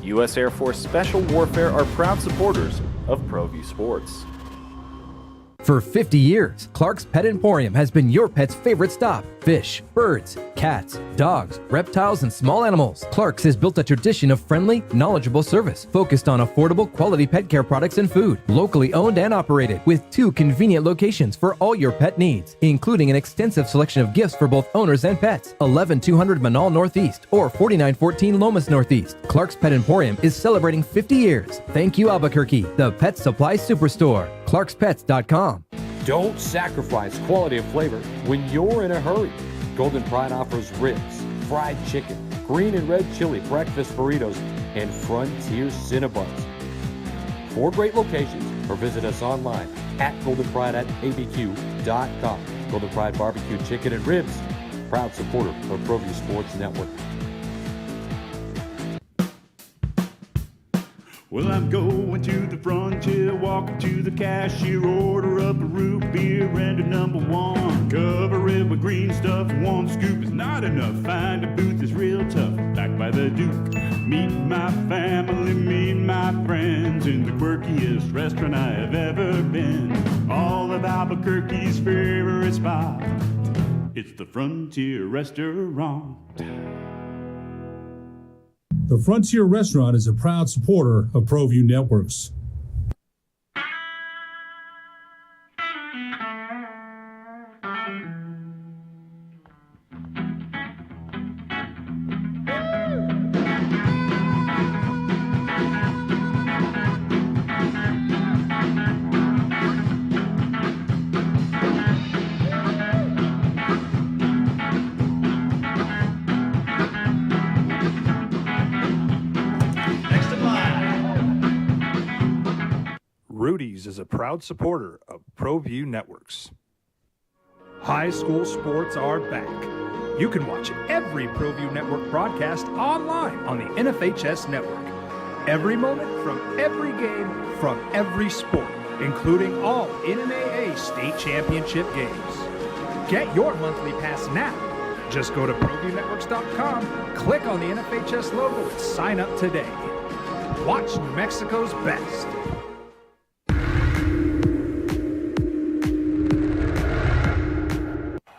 U.S. Air Force Special Warfare are proud supporters of ProView Sports. For 50 years, Clark's Pet Emporium has been your pet's favorite stop. Fish, birds, cats, dogs, reptiles, and small animals. Clark's has built a tradition of friendly, knowledgeable service focused on affordable, quality pet care products and food. Locally owned and operated with 2 convenient locations for all your pet needs, including an extensive selection of gifts for both owners and pets. 11200 Manal Northeast or 4914 Lomas Northeast. Clark's Pet Emporium is celebrating 50 years. Thank you, Albuquerque, the Pet Supply Superstore. ClarksPets.com. Don't sacrifice quality of flavor when you're in a hurry. Golden Pride offers ribs, fried chicken, green and red chili breakfast burritos, and Frontier Cinnabons. 4 great locations, or visit us online at goldenpride@abq.com. Golden Pride Barbecue Chicken and Ribs, proud supporter of ProView Sports Network. Well, I'm going to the frontier, walking to the cashier, order up a root beer and a number 1. Cover it with green stuff, 1 scoop is not enough. Find a booth is real tough, back by the Duke. Meet my family, meet my friends in the quirkiest restaurant I have ever been. All of Albuquerque's favorite spot, it's the Frontier Restaurant. The Frontier Restaurant is a proud supporter of ProView Networks. Rudy's is a proud supporter of ProView Networks. High school sports are back. You can watch every ProView Network broadcast online on the NFHS network. Every moment from every game from every sport, including all NMAA state championship games. Get your monthly pass now. Just go to ProViewNetworks.com, click on the NFHS logo, and sign up today. Watch New Mexico's best.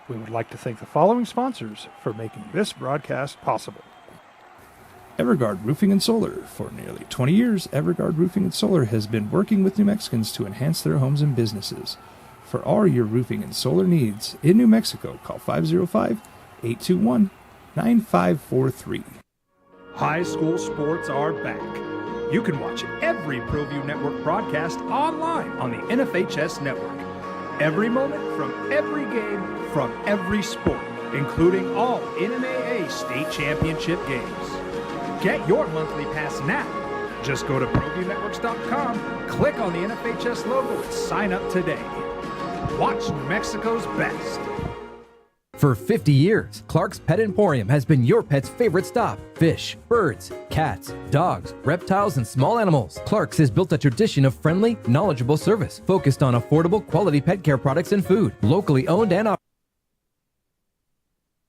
We would like to thank the following sponsors for making this broadcast possible. Everguard Roofing and Solar. For nearly 20 years, Everguard Roofing and Solar has been working with New Mexicans to enhance their homes and businesses. For all your roofing and solar needs in New Mexico, call 505-821-9543. High school sports are back. You can watch every ProView Network broadcast online on the NFHS network. Every moment from every game from every sport, including all NMAA state championship games. Get your monthly pass now. Just go to ProViewNetworks.com, click on the NFHS logo, and sign up today. Watch New Mexico's best. For 50 years, Clark's Pet Emporium has been your pet's favorite stop. Fish, birds, cats, dogs, reptiles, and small animals. Clark's has built a tradition of friendly, knowledgeable service focused on affordable, quality pet care products and food. Locally owned and operated.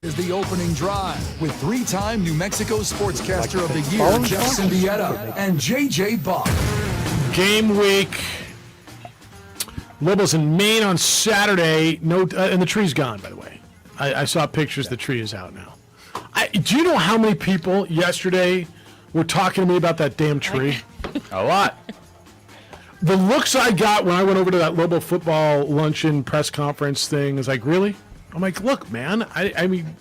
Is the opening drive with three-time New Mexico Sportscaster of the Year, Jeff Cindietta, and J.J. Buck. Game week. Lobos in Maine on Saturday. No, and the tree's gone, by the way. I saw pictures. The tree is out now. Do you know how many people yesterday were talking to me about that damn tree? A lot. The looks I got when I went over to that Lobo football luncheon press conference thing is like, really? I'm like, look, man. I mean,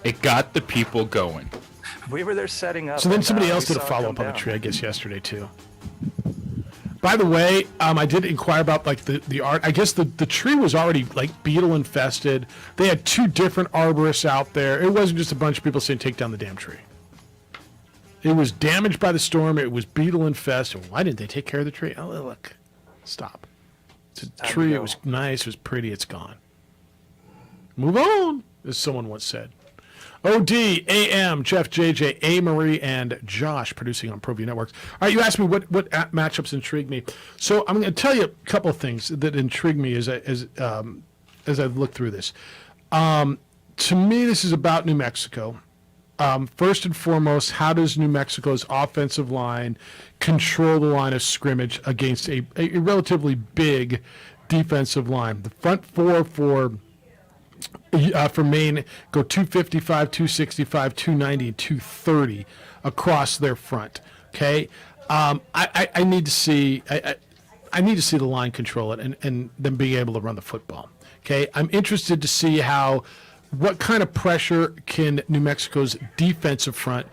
it got the people going. We were there setting up. So then somebody else did a follow-up on the tree, I guess, yesterday too. By the way, I did inquire about like the art. I guess the tree was already like beetle infested. They had two different arborists out there. It wasn't just a bunch of people saying take down the damn tree. It was damaged by the storm. It was beetle infested. Why didn't they take care of the tree? Oh, look, stop. It's a tree. It was nice. It was pretty. It's gone. Move on, as someone once said. OD, AM, Jeff, JJ, A. Marie, and Josh producing on ProView Networks. All right, you asked me what matchups intrigue me. So I'm going to tell you a couple of things that intrigue me as I look through this. To me, this is about New Mexico. First and foremost, how does New Mexico's offensive line control the line of scrimmage against a relatively big defensive line? The front four for Maine go 255, 265, 290, and 230 across their front. Okay, I need to see I need to see the line control it and them being able to run the football. Okay, I'm interested to see what kind of pressure can New Mexico's defensive front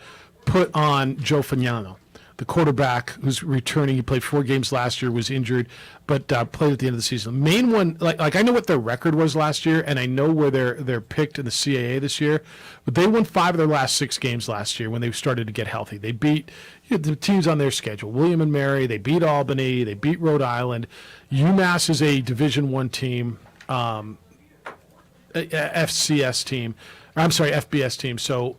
put on Joe Fagnano, the quarterback who's returning. He played 4 games last year, was injured, but played at the end of the season. Main one, like I know what their record was last year, and I know where they're picked in the CAA this year, but they won 5 of their last 6 games last year when they started to get healthy. They beat the teams on their schedule: William and Mary. They beat Albany. They beat Rhode Island. UMass is a Division I team, FCS team. I'm sorry, FBS team. So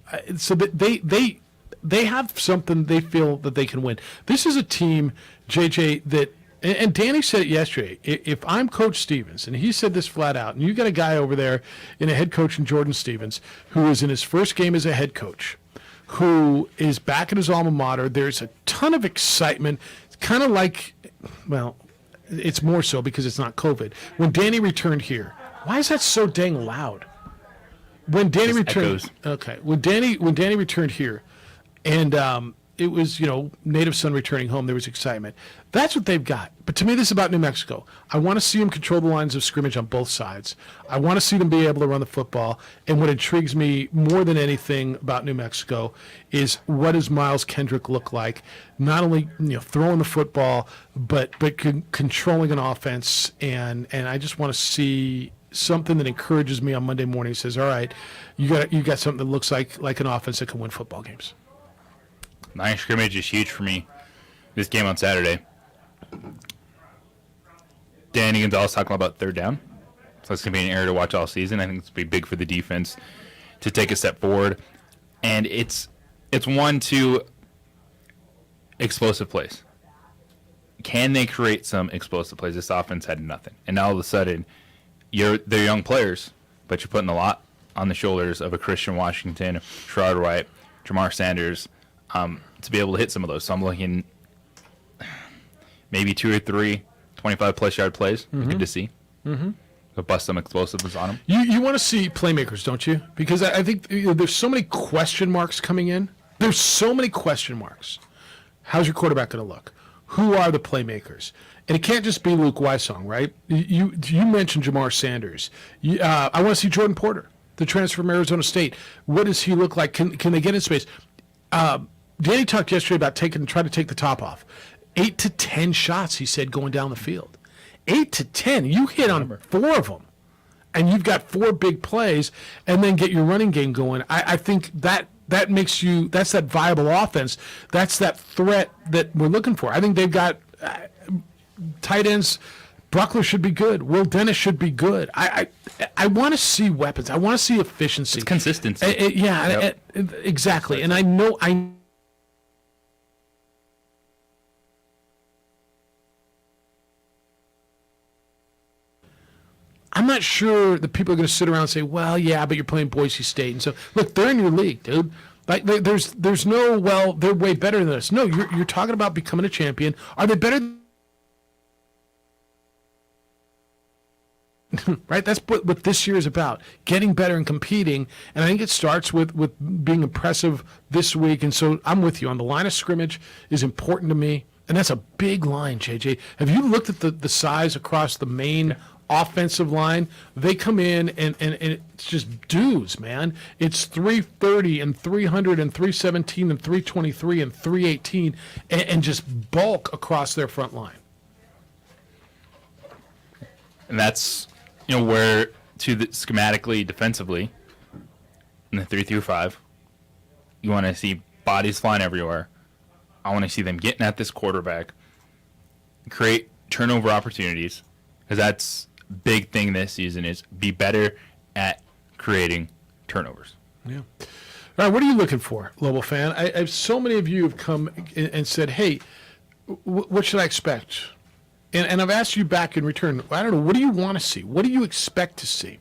they have something they feel that they can win. This is a team, JJ, that, and Danny said it yesterday, if I'm Coach Stevens, and he said this flat out, and you got a guy over there in a head coach in Jordan Stevens, who is in his first game as a head coach, who is back at his alma mater, there's a ton of excitement. It's kind of like, well, it's more so because it's not COVID. When Danny returned here, why is that so dang loud? When Danny returned, okay, when Danny returned here, and it was, native son returning home. There was excitement. That's what they've got. But to me, this is about New Mexico. I want to see them control the lines of scrimmage on both sides. I want to see them be able to run the football. And what intrigues me more than anything about New Mexico is what does Miles Kendrick look like? Not only throwing the football, but controlling an offense. And I just want to see something that encourages me on Monday morning. Says, all right, you got something that looks like an offense that can win football games. Line of scrimmage is huge for me. This game on Saturday. Danny Gonzalez talking about third down. So it's going to be an area to watch all season. I think it's going to be big for the defense to take a step forward. And it's 1-2 explosive plays. Can they create some explosive plays? This offense had nothing. And now all of a sudden, they're young players, but you're putting a lot on the shoulders of a Christian Washington, Sherrod White, Jamar Sanders, to be able to hit some of those. So I'm looking maybe 2 or 3 25-plus yard plays. Mm-hmm. Good to see. Mm-hmm. But bust some explosives on him. You want to see playmakers, don't you? Because I think there's so many question marks coming in. There's so many question marks. How's your quarterback going to look? Who are the playmakers? And it can't just be Luke Weissong, right? You mentioned Jamar Sanders. I want to see Jordan Porter, the transfer from Arizona State. What does he look like? Can they get in space? Danny talked yesterday about trying to take the top off. 8 to 10 shots, he said, going down the field. 8 to 10. You hit on 4 of them, and you've got 4 big plays, and then get your running game going. I think that makes you. That's that viable offense. That's that threat that we're looking for. I think they've got tight ends. Bruckler should be good. Will Dennis should be good. I want to see weapons. I want to see efficiency. It's consistency. Exactly. And I know I'm not sure that people are going to sit around and say, well, yeah, but you're playing Boise State. And so, look, they're in your league, dude. Like, there's no, well, they're way better than us. No, you're talking about becoming a champion. Are they better right? That's what this year is about, getting better and competing. And I think it starts with being impressive this week. And so I'm with you on the line of scrimmage is important to me. And that's a big line, JJ. Have you looked at the size across the main offensive line? They come in and it's just dudes, man. It's 330 and 300 and 317 and 323 and 318 and just bulk across their front line. And that's, where schematically, defensively, in the 3-5, you want to see bodies flying everywhere. I want to see them getting at this quarterback, create turnover opportunities, because that's big thing this season is be better at creating turnovers. Yeah. All right, what are you looking for, Global Fan? I so many of you have come and said, hey, what should I expect? And I've asked you back in return, I don't know, what do you want to see? What do you expect to see?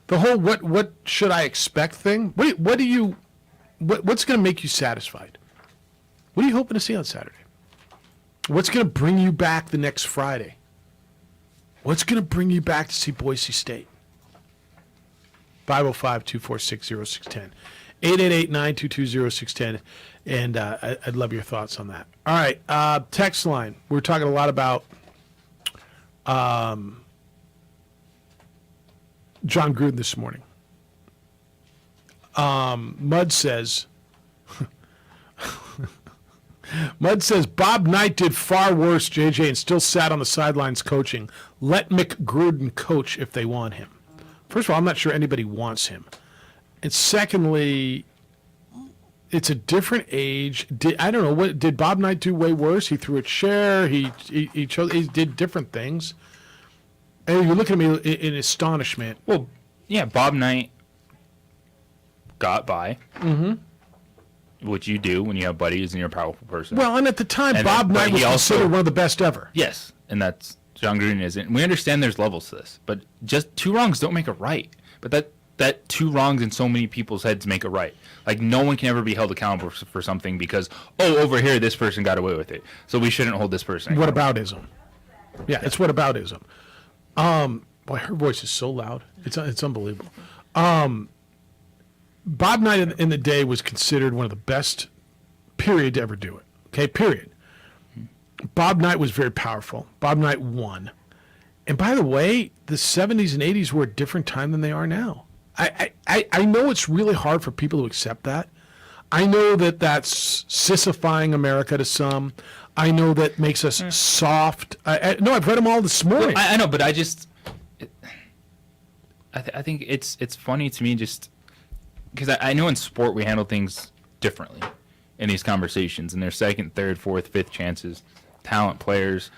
The whole what should I expect thing? What's going to make you satisfied? What are you hoping to see on Saturday? What's going to bring you back the next Friday? What's going to bring you back to see Boise State? 505-246-0610. 888-922-0610. And I'd love your thoughts on that. All right, text line. We're talking a lot about John Gruden this morning. Mud says... Mud says, Bob Knight did far worse, JJ, and still sat on the sidelines coaching. Let Mick Gruden coach if they want him. First of all, I'm not sure anybody wants him. And secondly, it's a different age. I don't know, what did Bob Knight do way worse? He threw a chair. He did different things. And you're looking at me in astonishment. Well, yeah, Bob Knight got by. Mm-hmm. Which you do when you have buddies and you're a powerful person. Well, and at the time, Bob Knight was considered one of the best ever. Yes, and that's John Gruden isn't. We understand there's levels to this, but just 2 wrongs don't make it right. But that 2 wrongs in so many people's heads make it right. Like, no one can ever be held accountable for something because, over here, this person got away with it, so we shouldn't hold this person accountable. Whataboutism. Yeah, it's whataboutism. Boy, her voice is so loud. It's unbelievable. Bob Knight in the day was considered one of the best, period, to ever do it. Okay, period. Bob Knight was very powerful. Bob Knight won. And by the way, the 70s and 80s were a different time than they are now. I know it's really hard for people to accept that. I know that that's sissifying America to some. I know that makes us soft. No, I've read them all this morning. Well, I know, but I think it's funny to me just... Because I know in sport we handle things differently in these conversations, and there's 2nd, 3rd, 4th, 5th chances, talent, players.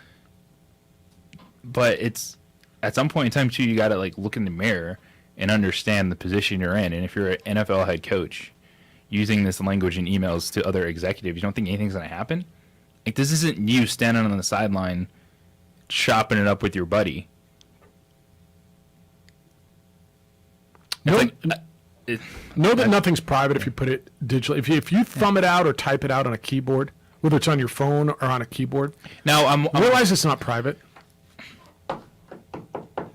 But it's at some point in time too, you got to look in the mirror and understand the position you're in. And if you're an NFL head coach, using this language in emails to other executives, you don't think anything's going to happen? This isn't you standing on the sideline, chopping it up with your buddy. Know that nothing's private if you put it digitally. If you thumb it out or type it out on a keyboard, whether it's on your phone or on a keyboard, now realize it's not private.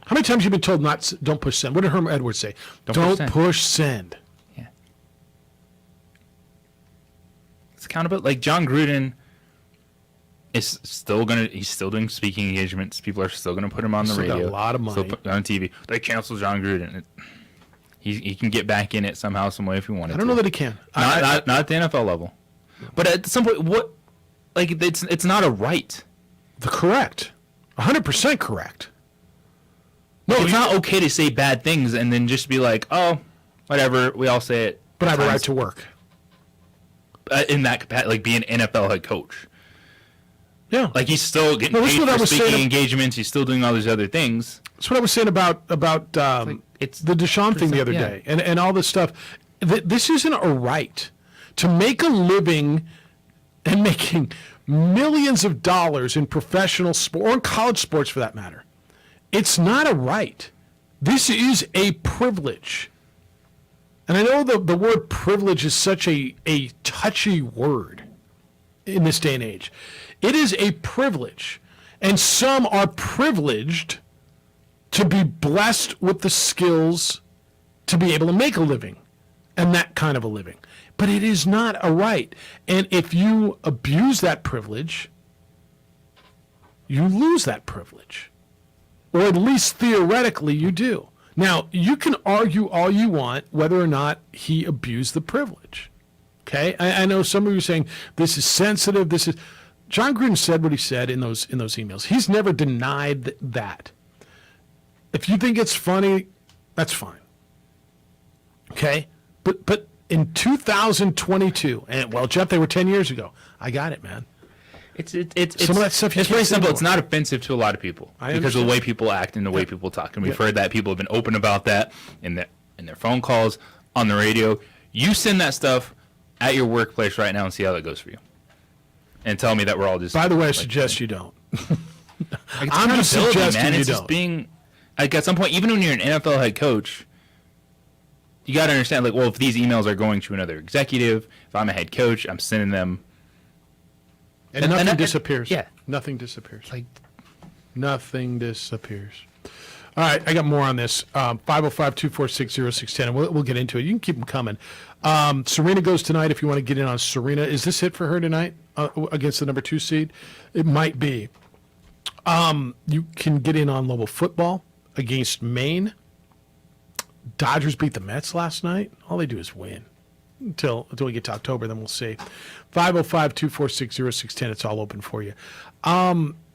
How many times have you been told don't push send? What did Herm Edwards say? Don't push send. Yeah. It's accountable. Like John Gruden is still he's still doing speaking engagements. People are still gonna put him on the radio. Got a lot of money. Still put on TV. They canceled John Gruden. He can get back in it somehow, some way if he wanted to. I don't know that he can. Not at the NFL level. But at some point, it's not a right. Correct. 100% correct. No, it's not okay to say bad things and then just be like, oh, whatever, we all say it. But I have a right to work. In that capacity, like be an NFL head coach. Yeah. Like he's still getting paid for speaking engagements. He's still doing all these other things. That's what I was saying about it's the Deshaun thing the other day and all this stuff. This isn't a right. To make a living and making millions of dollars in professional sport, or in college sports for that matter, it's not a right. This is a privilege. And I know the word privilege is such a touchy word in this day and age. It is a privilege. And some are privileged to be blessed with the skills to be able to make a living and that kind of a living. But it is not a right. And if you abuse that privilege, you lose that privilege. Or at least theoretically you do. Now, you can argue all you want whether or not he abused the privilege. Okay? I know some of you are saying this is sensitive, this is... John Gruden said what he said in those emails. He's never denied that. If you think it's funny, that's fine. Okay? But in 2022, and well, Jeff, they were 10 years ago. I got it, man. It's some of that stuff. It's very simple. It's not offensive to a lot of people because of the way people act and the way people talk. And we've heard that people have been open about that in their phone calls, on the radio. You send that stuff at your workplace right now and see how that goes for you. And tell me that we're all just. By the way, I suggest you don't. I'm just suggesting man. It's just being like at some point, even when you're an NFL head coach. You got to understand, like, well, if these emails are going to another executive, if I'm a head coach, I'm sending them. And nothing disappears. Yeah. Nothing disappears. Like, nothing disappears. All right, I got more on this. 505-246-0610, and we'll get into it. You can keep them coming. Serena goes tonight if you want to get in on Serena. Is this it for her tonight against the number 2 seed? It might be. You can get in on Louisville football against Maine. Dodgers beat the Mets last night. All they do is win until we get to October. Then we'll see. 505-246-0610. It's all open for you.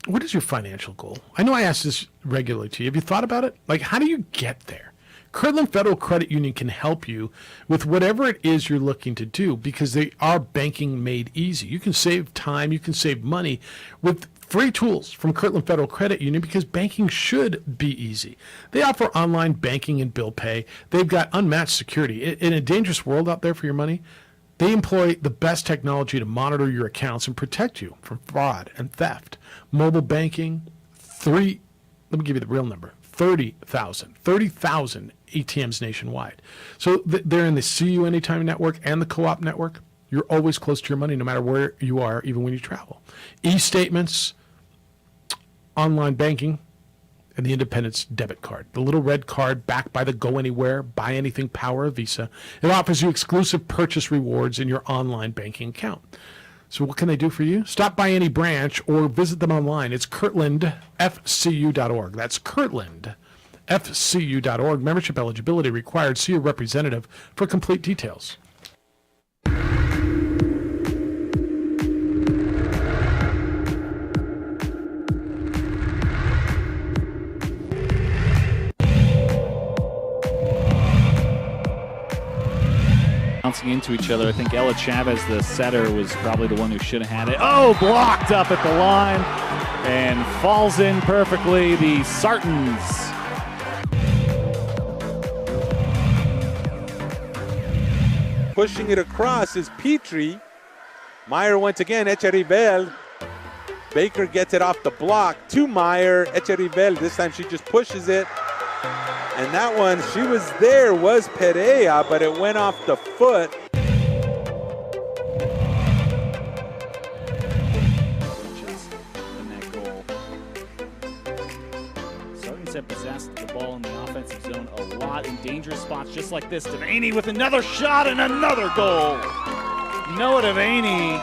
What is your financial goal? I know I ask this regularly to you. Have you thought about it? Like, how do you get there? Kirtland Federal Credit Union can help you with whatever it is you're looking to do because they are banking made easy. You can save time. You can save money with free tools from Kirtland Federal Credit Union because banking should be easy. They offer online banking and bill pay. They've got unmatched security. In a dangerous world out there for your money, they employ the best technology to monitor your accounts and protect you from fraud and theft. Mobile banking, let me give you the real number, 30,000 ATMs nationwide. So they're in the See You Anytime network and the Co-op network. You're always close to your money no matter where you are, even when you travel. E-statements, online banking, and the Independence debit card. The little red card backed by the Go Anywhere, Buy Anything power of Visa. It offers you exclusive purchase rewards in your online banking account. So what can they do for you? Stop by any branch or visit them online. It's kirtlandfcu.org. That's kirtlandfcu.org. Membership eligibility required. See a representative for complete details. Bouncing into each other. I think Ella Chavez, the setter, was probably the one who should have had it. Oh, blocked up at the line and falls in perfectly. The Sartans. Pushing it across is Petrie. Meyer once again, Echerivel. Baker gets it off the block to Meyer. Echerivel, this time she just pushes it. And that one, she was there, was Perea, but it went off the foot. In that goal. Sartans have possessed the offensive zone a lot in dangerous spots just like this. Devaney with another shot and another goal. Noah Devaney.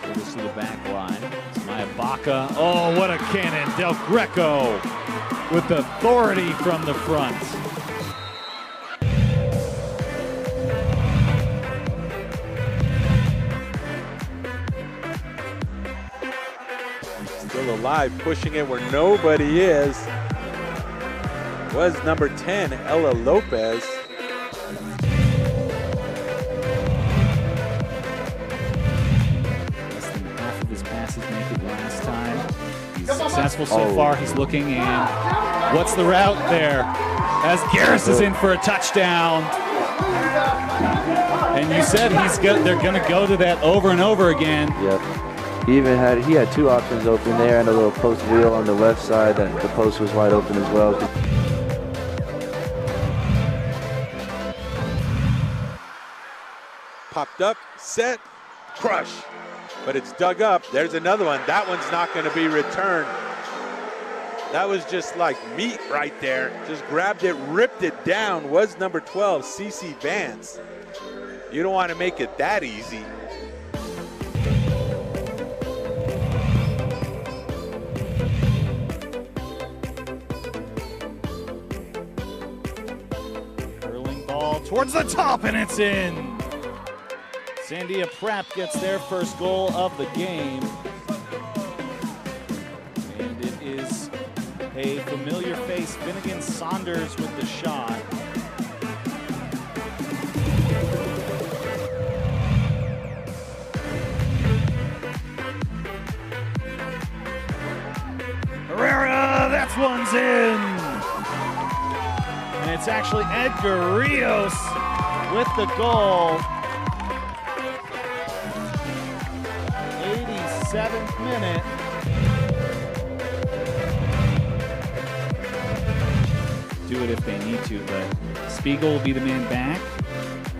So this to the back line. It's Maya Baca. Oh, what a cannon. Del Greco with authority from the front. Still alive, pushing it where nobody is. Was number 10, Ella Lopez. Less than half of his passes make it last time. He's successful so far. He's looking, and what's the route there? As Garris is in for a touchdown. And you said they're going to go to that over and over again. Yep. He had two options open there and a little post wheel on the left side, and the post was wide open as well. Popped up, set, crush. But it's dug up. There's another one. That one's not going to be returned. That was just like meat right there. Just grabbed it, ripped it down. Was number 12, CC Vance. You don't want to make it that easy. Curling ball towards the top, and it's in. Sandia Pratt gets their first goal of the game. And it is a familiar face, Finnegan Saunders with the shot. Herrera, that one's in. And it's actually Edgar Rios with the goal. 87th minute. Do it if they need to, but Spiegel will be the man back.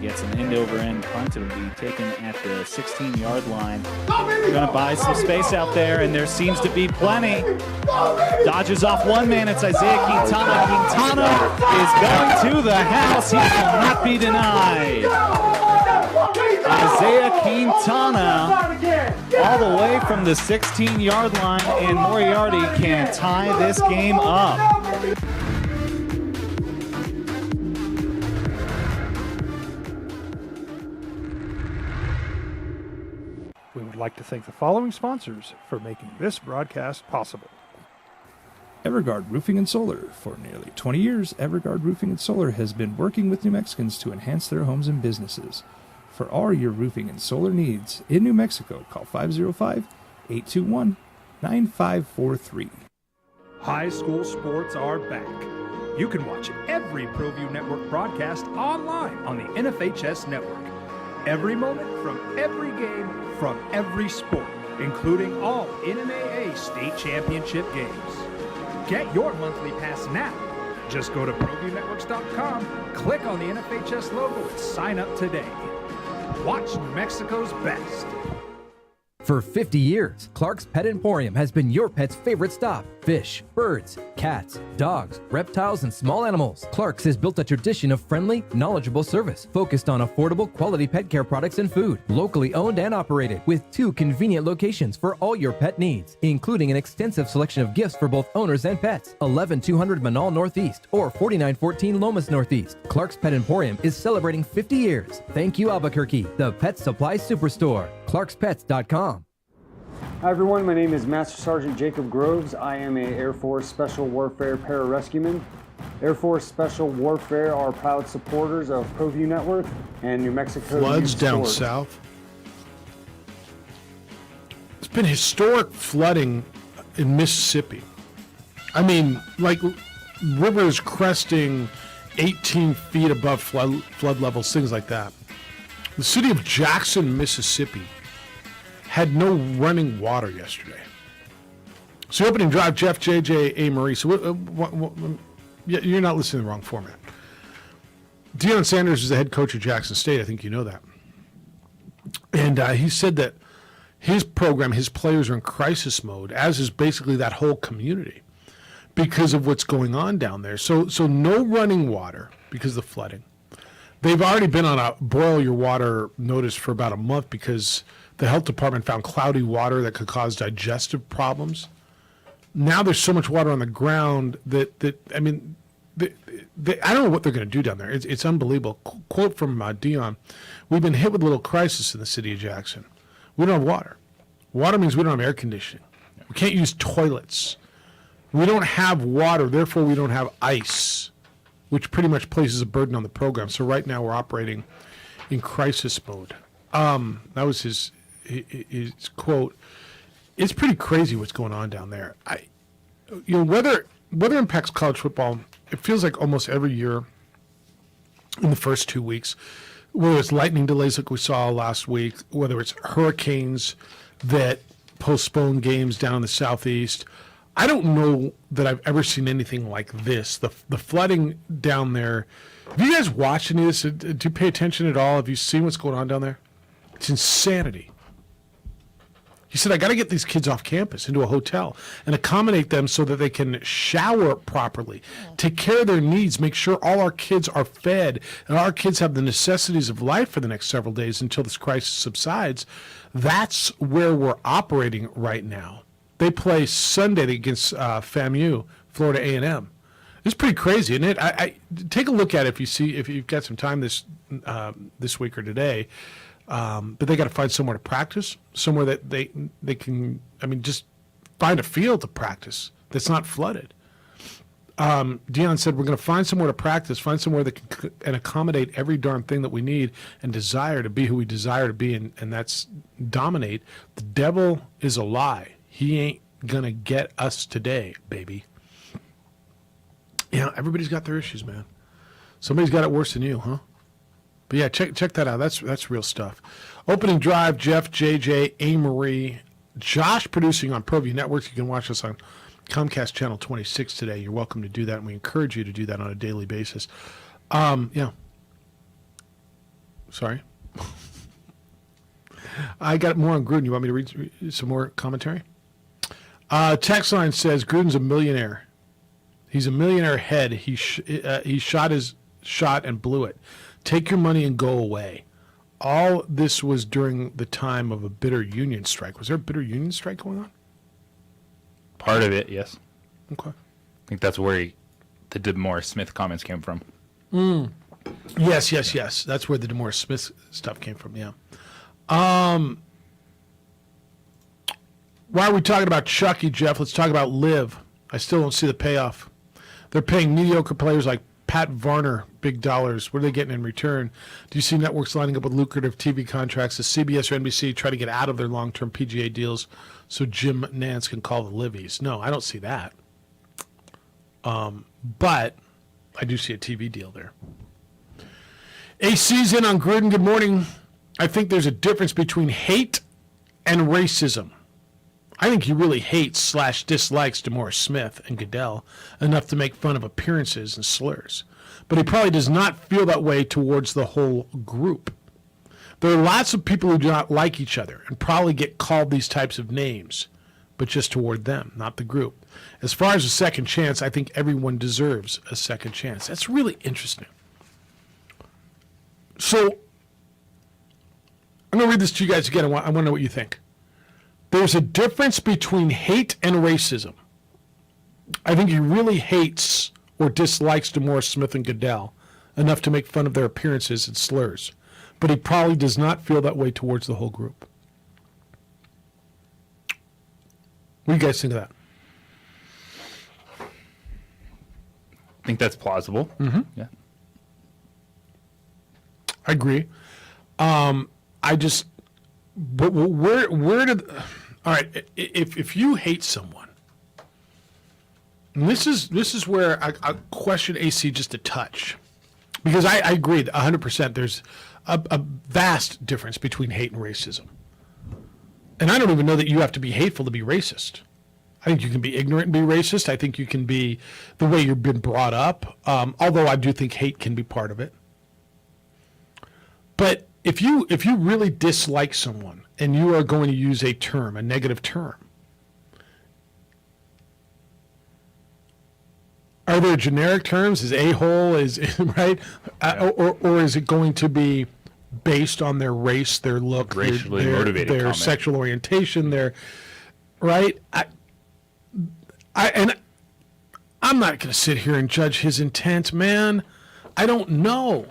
Gets an end-over-end punt. It'll be taken at the 16-yard line. They're going to buy some space out there, and there seems to be plenty. Dodges off one man. It's Isaiah Quintana. Quintana is going to the house. He will not be denied. Isaiah Quintana all the way from the 16-yard line, and Moriarty can tie this game up. We would like to thank the following sponsors for making this broadcast possible. Everguard Roofing and Solar. For nearly 20 years, Everguard Roofing and Solar has been working with New Mexicans to enhance their homes and businesses. For all your roofing and solar needs in New Mexico, call 505-821-9543. High school sports are back. You can watch every ProView Network broadcast online on the NFHS network. Every moment from every game from every sport, including all NMAA state championship games. Get your monthly pass now. Just go to ProViewNetworks.com, click on the NFHS logo, and sign up today. Watch New Mexico's best. For 50 years, Clark's Pet Emporium has been your pet's favorite stop. Fish, birds, cats, dogs, reptiles, and small animals. Clark's has built a tradition of friendly, knowledgeable service focused on affordable, quality pet care products and food. Locally owned and operated with 2 convenient locations for all your pet needs, including an extensive selection of gifts for both owners and pets. 11200 Manal Northeast or 4914 Lomas Northeast. Clark's Pet Emporium is celebrating 50 years. Thank you, Albuquerque, the pet supply superstore. ClarksPets.com. Hi everyone, my name is Master Sergeant Jacob Groves. I am a Air Force Special Warfare Pararescueman. Air Force Special Warfare are proud supporters of ProView Network and New Mexico Floods Youth down Sports. south. It's been historic flooding in Mississippi. I mean, like rivers cresting 18 feet above flood levels, things like that. The city of Jackson, Mississippi had no running water yesterday. So opening drive, Jeff, JJ, A. Marie. So you're not listening to the wrong format. Deion Sanders is the head coach of Jackson State. I think you know that. And he said that his program, his players are in crisis mode, as is basically that whole community because of what's going on down there. So no running water because of the flooding. They've already been on a boil your water notice for about a month because the health department found cloudy water that could cause digestive problems. Now there's so much water on the ground that I mean, I don't know what they're going to do down there. It's unbelievable. Quote from Dion, we've been hit with a little crisis in the city of Jackson. We don't have water. Water means we don't have air conditioning. We can't use toilets. We don't have water, therefore we don't have ice, which pretty much places a burden on the program. So right now we're operating in crisis mode. That was his quote. It's pretty crazy what's going on down there. Weather impacts college football. It feels like almost every year in the first 2 weeks, whether it's lightning delays like we saw last week, whether it's hurricanes that postpone games down in the southeast. I don't know that I've ever seen anything like this. The flooding down there. Have you guys watched any of this? Do you pay attention at all? Have you seen what's going on down there? It's insanity. He said, I got to get these kids off campus into a hotel and accommodate them so that they can shower properly, take care of their needs, make sure all our kids are fed, and our kids have the necessities of life for the next several days until this crisis subsides. That's where we're operating right now. They play Sunday against FAMU, Florida A&M. It's pretty crazy, isn't it? I take a look at it if you've got some time this week or today. But they got to find somewhere to practice, somewhere that they can. I mean, just find a field to practice that's not flooded. Dion said we're going to find somewhere to practice, find somewhere that can accommodate every darn thing that we need and desire to be who we desire to be, and that's dominate. The devil is a lie. He ain't gonna get us today, baby. Everybody's got their issues, man. Somebody's got it worse than you, huh? But yeah, check that out. That's real stuff. Opening drive, Jeff, JJ, A-Marie, Josh producing on ProView Networks. You can watch us on Comcast Channel 26 today. You're welcome to do that, and we encourage you to do that on a daily basis. Yeah. Sorry. I got more on Gruden. You want me to read some more commentary? Text line says Gruden's a millionaire. He's a millionaire head. He shot his shot and blew it. Take your money and go away. All this was during the time of a bitter union strike. Was there a bitter union strike going on? Part of it, yes. Okay. I think that's where the DeMaurice Smith comments came from. Yes. That's where the DeMaurice Smith stuff came from, yeah. Why are we talking about Chucky, Jeff? Let's talk about Liv. I still don't see the payoff. They're paying mediocre players like Pat Varner big dollars. What are they getting in return? Do you see networks lining up with lucrative TV contracts as CBS or NBC try to get out of their long-term PGA deals so Jim Nantz can call the Livies? No, I don't see that. But I do see a TV deal there. AC's in on Gruden. Good morning. I think there's a difference between hate and racism. I think he really hates / dislikes DeMaurice Smith and Goodell enough to make fun of appearances and slurs. But he probably does not feel that way towards the whole group. There are lots of people who do not like each other and probably get called these types of names, but just toward them, not the group. As far as a second chance, I think everyone deserves a second chance. That's really interesting. So I'm going to read this to you guys again. I want to know what you think. There's a difference between hate and racism. I think he really hates or dislikes DeMaurice Smith and Goodell enough to make fun of their appearances and slurs, but he probably does not feel that way towards the whole group. What do you guys think of that? I think that's plausible. Mm-hmm. Yeah. I agree. But where did? All right, if you hate someone, and this is where I question AC just a touch, because I agree 100%. There's a vast difference between hate and racism, and I don't even know that you have to be hateful to be racist. I think you can be ignorant and be racist. I think you can be the way you've been brought up. Although I do think hate can be part of it. But if you really dislike someone and you are going to use a term, a negative term, are there generic terms? Is a-hole, right? Or is it going to be based on their race, their look, Racially their motivated comment. sexual orientation, right? And I'm not going to sit here and judge his intent, man. I don't know.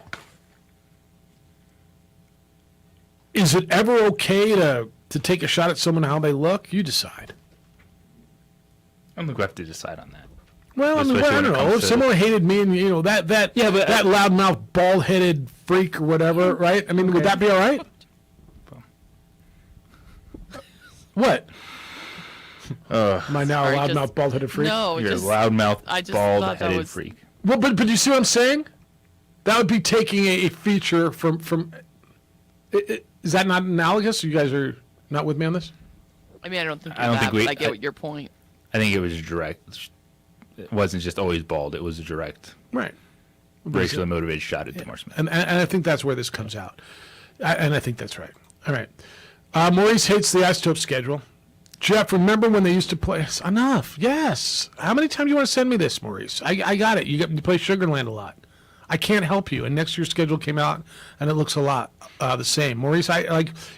Is it ever okay to take a shot at someone how they look? You decide. I don't think we have to decide on that. Well, I mean, Especially I when don't it know. comes If to- someone hated me and, you know, that loudmouth, bald-headed freak or whatever, right? I mean, would that be all right? What? Am I now Sorry, a loudmouth, just- bald-headed freak? No, You're just- a loudmouth, I just thought that bald-headed was- freak. Well, but you see what I'm saying? That would be taking a feature from. Is that not analogous? You guys are not with me on this? I mean, I don't think I don't that, think we- but I get what your point. I think it was direct. It wasn't just always bald. It was a direct, Right. racially motivated shot at Demar Smith. And I think that's where this comes out. And I think that's right. All right. Maurice hates the Isotope schedule. Jeff, remember when they used to play? Enough. Yes. How many times do you want to send me this, Maurice? I got it. You play Sugarland a lot. I can't help you. And next year's schedule came out, and it looks a lot the same. Maurice,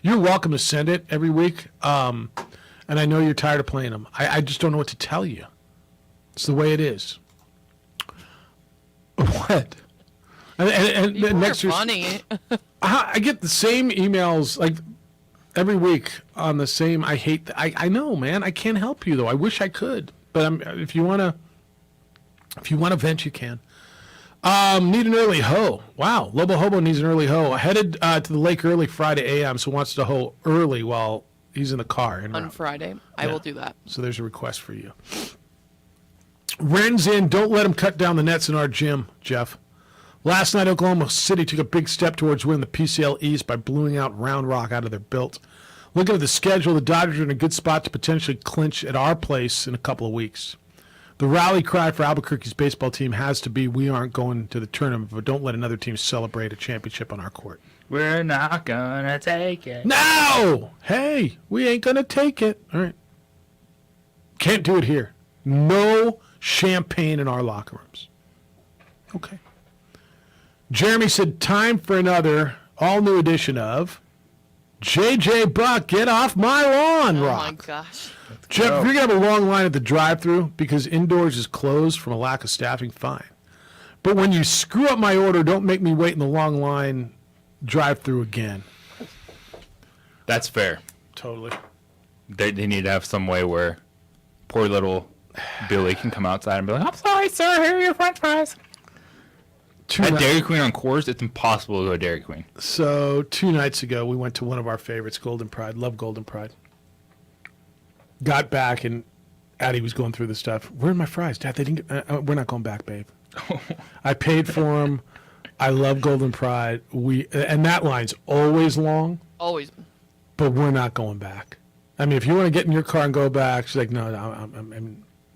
you're welcome to send it every week. And I know you're tired of playing them. I just don't know what to tell you. It's the way it is. What? And You next are year's funny. I get the same emails like every week on the same. I know, man. I can't help you though. I wish I could, but if you wanna vent, you can. Need an early hoe. Wow, Lobo Hobo needs an early hoe. Headed to the lake early Friday a.m. So wants to hoe early while he's in the car. On Friday. I will do that. So there's a request for you. Ren's in. Don't let him cut down the nets in our gym, Jeff. Last night, Oklahoma City took a big step towards winning the PCL East by blowing out Round Rock out of their built. Looking at the schedule, the Dodgers are in a good spot to potentially clinch at our place in a couple of weeks. The rally cry for Albuquerque's baseball team has to be, we aren't going to the tournament, but don't let another team celebrate a championship on our court. We're not gonna take it. No! Hey, we ain't gonna take it. All right. Can't do it here. No champagne in our locker rooms. Okay. Jeremy said, time for another all-new edition of JJ Buck, Get Off My Lawn, Rock. Oh my gosh. Jeff, if you're going to have a long line at the drive-thru because indoors is closed from a lack of staffing, fine. But when you screw up my order, don't make me wait in the long line drive-thru again. That's fair. Totally. They need to have some way where poor little Billy can come outside and be like, I'm sorry, sir, here are your french fries. At Dairy Queen on Coors, it's impossible to go to Dairy Queen. So 2 nights ago, we went to one of our favorites, Golden Pride. Love Golden Pride. Got back, and Addie was going through the stuff. Where are my fries? Dad, they didn't get, we're not going back, babe. I paid for them. I love Golden Pride. And that line's always long. Always. But we're not going back. I mean, if you want to get in your car and go back, she's like, no,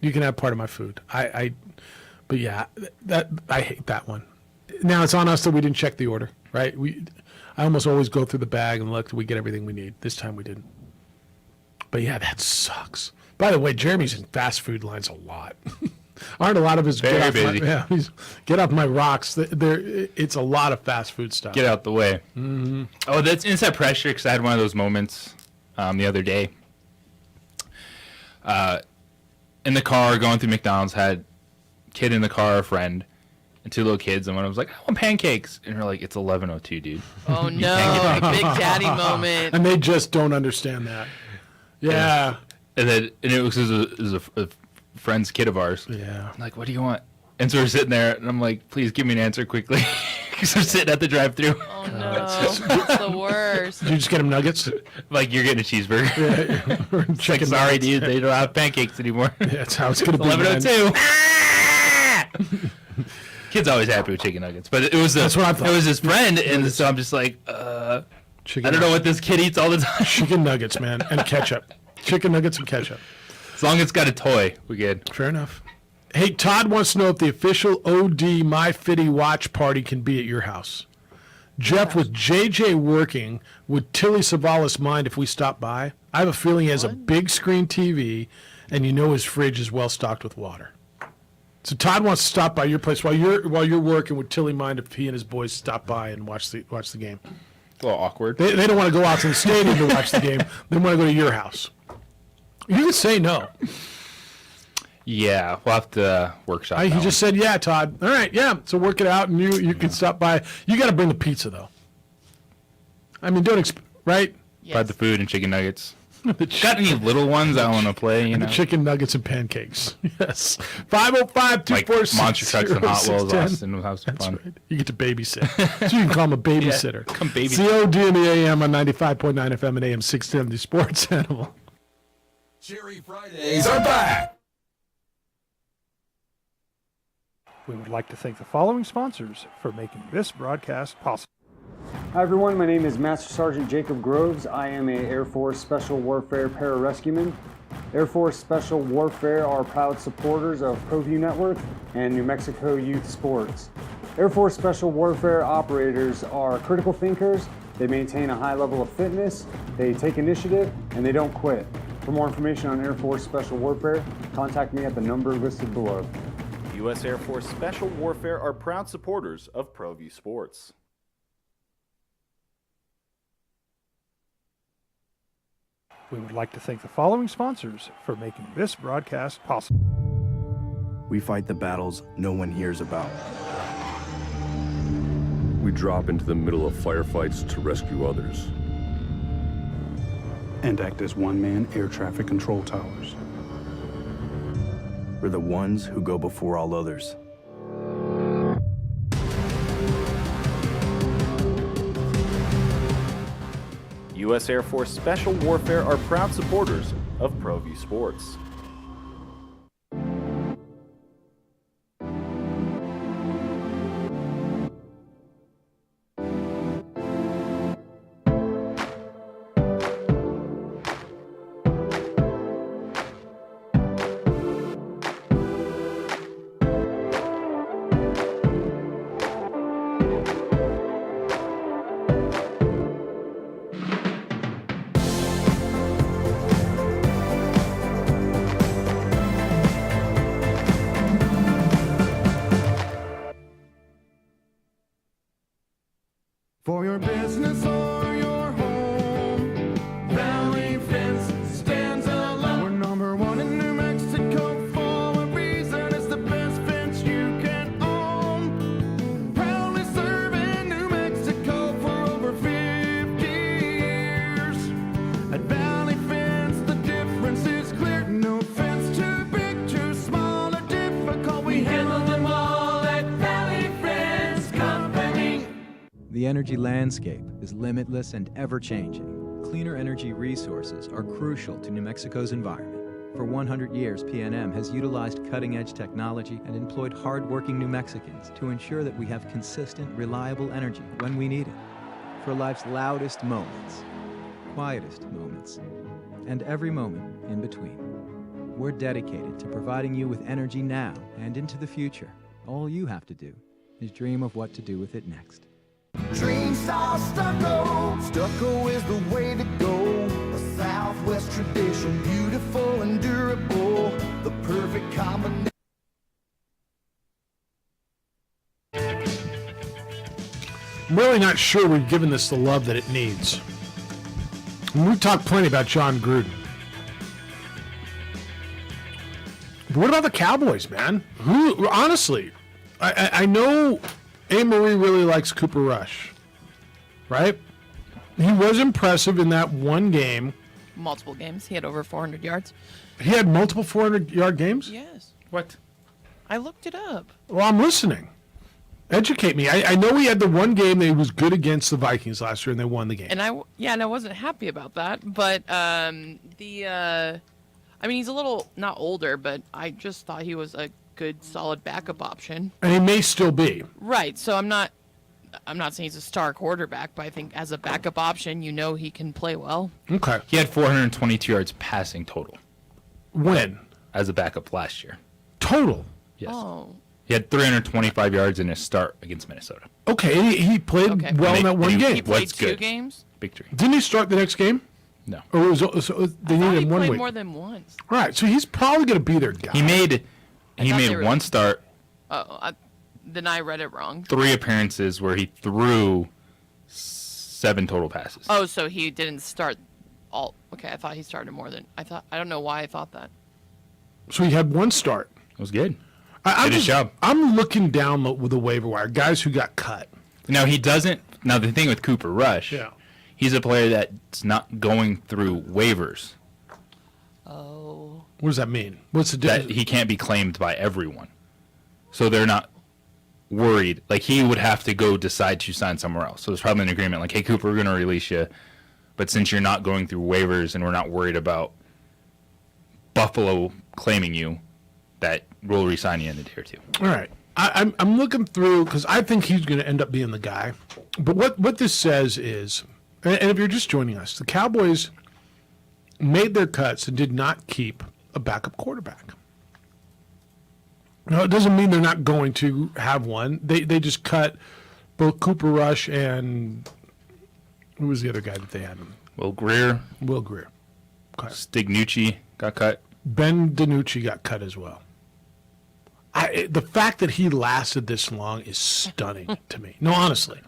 you can have part of my food. But yeah, I hate that one. Now it's on us that we didn't check the order, right? I almost always go through the bag and look, we get everything we need. This time we didn't. But yeah, that sucks. By the way, Jeremy's in fast food lines a lot. Aren't a lot of his Very busy. Get off my rocks. It's a lot of fast food stuff. Get out the way. Mm-hmm. Oh, that's inside pressure because I had one of those moments the other day. In the car going through McDonald's, had kid in the car, a friend, and 2 little kids, and one of them was like, I want pancakes. And we're like, it's 11:02, dude. Oh no, big daddy moment. And they just don't understand that. Yeah. And it was a friend's kid of ours. Yeah. I'm like, what do you want? And so we're sitting there, and I'm like, please give me an answer quickly. Because I'm sitting at the drive-thru. Oh no, it's the worst. Did you just get them nuggets? Like, you're getting a cheeseburger. Yeah. It's like, sorry, dude, they don't have pancakes anymore. Yeah, that's how it's going to be. 11:02. Kid's always happy with chicken nuggets, but it was That's what I thought. It was his friend, and so I'm just like, I don't know what this kid eats all the time. Chicken nuggets, man, and ketchup. Chicken nuggets and ketchup. As long as it's got a toy, we're good. Fair enough. Hey, Todd wants to know if the official OD My Fitty watch party can be at your house. Jeff, with JJ working, would Tilly Savalas mind if we stopped by? I have a feeling he has a big screen TV, and you know his fridge is well stocked with water. So Todd wants to stop by your place while you're working. Would Tilly mind if he and his boys stop by and watch the game? A little awkward. They don't want to go out to the stadium to watch the game. They want to go to your house. You can say no. Yeah, we'll have to workshop. He that just said, yeah, Todd. All right, yeah. So work it out, and you can stop by. You got to bring the pizza, though. I mean, right? Buy the food and chicken nuggets. Got any little ones I want to play? You know, the chicken nuggets and pancakes. Yes. 505-246-0610. Monster trucks and Hot Wheels. Austin will have some fun. Right. You get to babysit. So you can call him a babysitter. Come babysit. COD in the AM on 95.9 FM and AM 610, the Sports Animal. Cherry Fridays are back. We would like to thank the following sponsors for making this broadcast possible. Hi everyone, my name is Master Sergeant Jacob Groves. I am a Air Force Special Warfare Pararescueman. Air Force Special Warfare are proud supporters of ProView Network and New Mexico Youth Sports. Air Force Special Warfare operators are critical thinkers. They maintain a high level of fitness, they take initiative, and they don't quit. For more information on Air Force Special Warfare, contact me at the number listed below. U.S. Air Force Special Warfare are proud supporters of ProView Sports. We would like to thank the following sponsors for making this broadcast possible. We fight the battles no one hears about. We drop into the middle of firefights to rescue others. And act as one-man air traffic control towers. We're the ones who go before all others. U.S. Air Force Special Warfare are proud supporters of ProView Sports. For your business or your home, Valley Fence stands alone. We're number one in New Mexico for a reason. It's the best fence you can own. Proudly serving New Mexico for over 50 years. At Valley Fence, the difference is clear. No fence too big, too small, or difficult. We handle them all at Valley Fence Company. The energy landscape is limitless and ever-changing. Cleaner energy resources are crucial to New Mexico's environment. For 100 years, PNM has utilized cutting-edge technology and employed hard-working New Mexicans to ensure that we have consistent, reliable energy when we need it. For life's loudest moments, quietest moments, and every moment in between. We're dedicated to providing you with energy now and into the future. All you have to do is dream of what to do with it next. Dream Star Stucco. Stucco is the way to go. A Southwest tradition, beautiful and durable. The perfect combination. I'm really not sure we've given this the love that it needs. And we've talked plenty about John Gruden. But what about the Cowboys, man? Who, honestly, I know A-Marie really likes Cooper Rush, right? He was impressive in that one game. Multiple games. He had over 400 yards. He had multiple 400-yard games? Yes. What? I looked it up. Well, I'm listening. Educate me. I know he had the one game that he was good against the Vikings last year, and they won the game. And I wasn't happy about that. But I mean, he's a little not older, but I just thought he was a good, solid backup option. And he may still be. Right. So I'm not saying he's a star quarterback, but I think as a backup option, he can play well. Okay. He had 422 yards passing total. When? As a backup last year. Total? Yes. Oh. He had 325 yards in his start against Minnesota. Okay, and he played well in that one game. He played What's 2 good? games? Victory. Didn't he start the next game? No. Or was so they I thought needed he him one played week. more than once. Right, so he's probably going to be their guy. He made thought they were- one start, Then I read it wrong. 3 appearances where he threw 7 total passes. Oh, so he didn't start all. Okay, I thought he started more than I thought. I don't know why I thought that. So he had one start. It was good. I'm Did his job. I'm looking down the waiver wire, guys who got cut. Now he doesn't. Now the thing with Cooper Rush, he's a player that's not going through waivers. Oh. What does that mean? What's the difference? That he can't be claimed by everyone, so they're not worried. Like he would have to go decide to sign somewhere else. So there's probably an agreement like, hey Cooper, we're going to release you, but since you're not going through waivers and we're not worried about Buffalo claiming you, that we'll re-sign you in a day or 2. All right. I'm looking through because I think he's going to end up being the guy. But what this says is, and if you're just joining us, the Cowboys made their cuts and did not keep a backup quarterback. Now, it doesn't mean they're not going to have one. They just cut both Cooper Rush and who was the other guy that they had? Will Greer. Will Greer. Okay. Stignucci got cut. Ben DiNucci got cut as well. The fact that he lasted this long is stunning to me. No, honestly.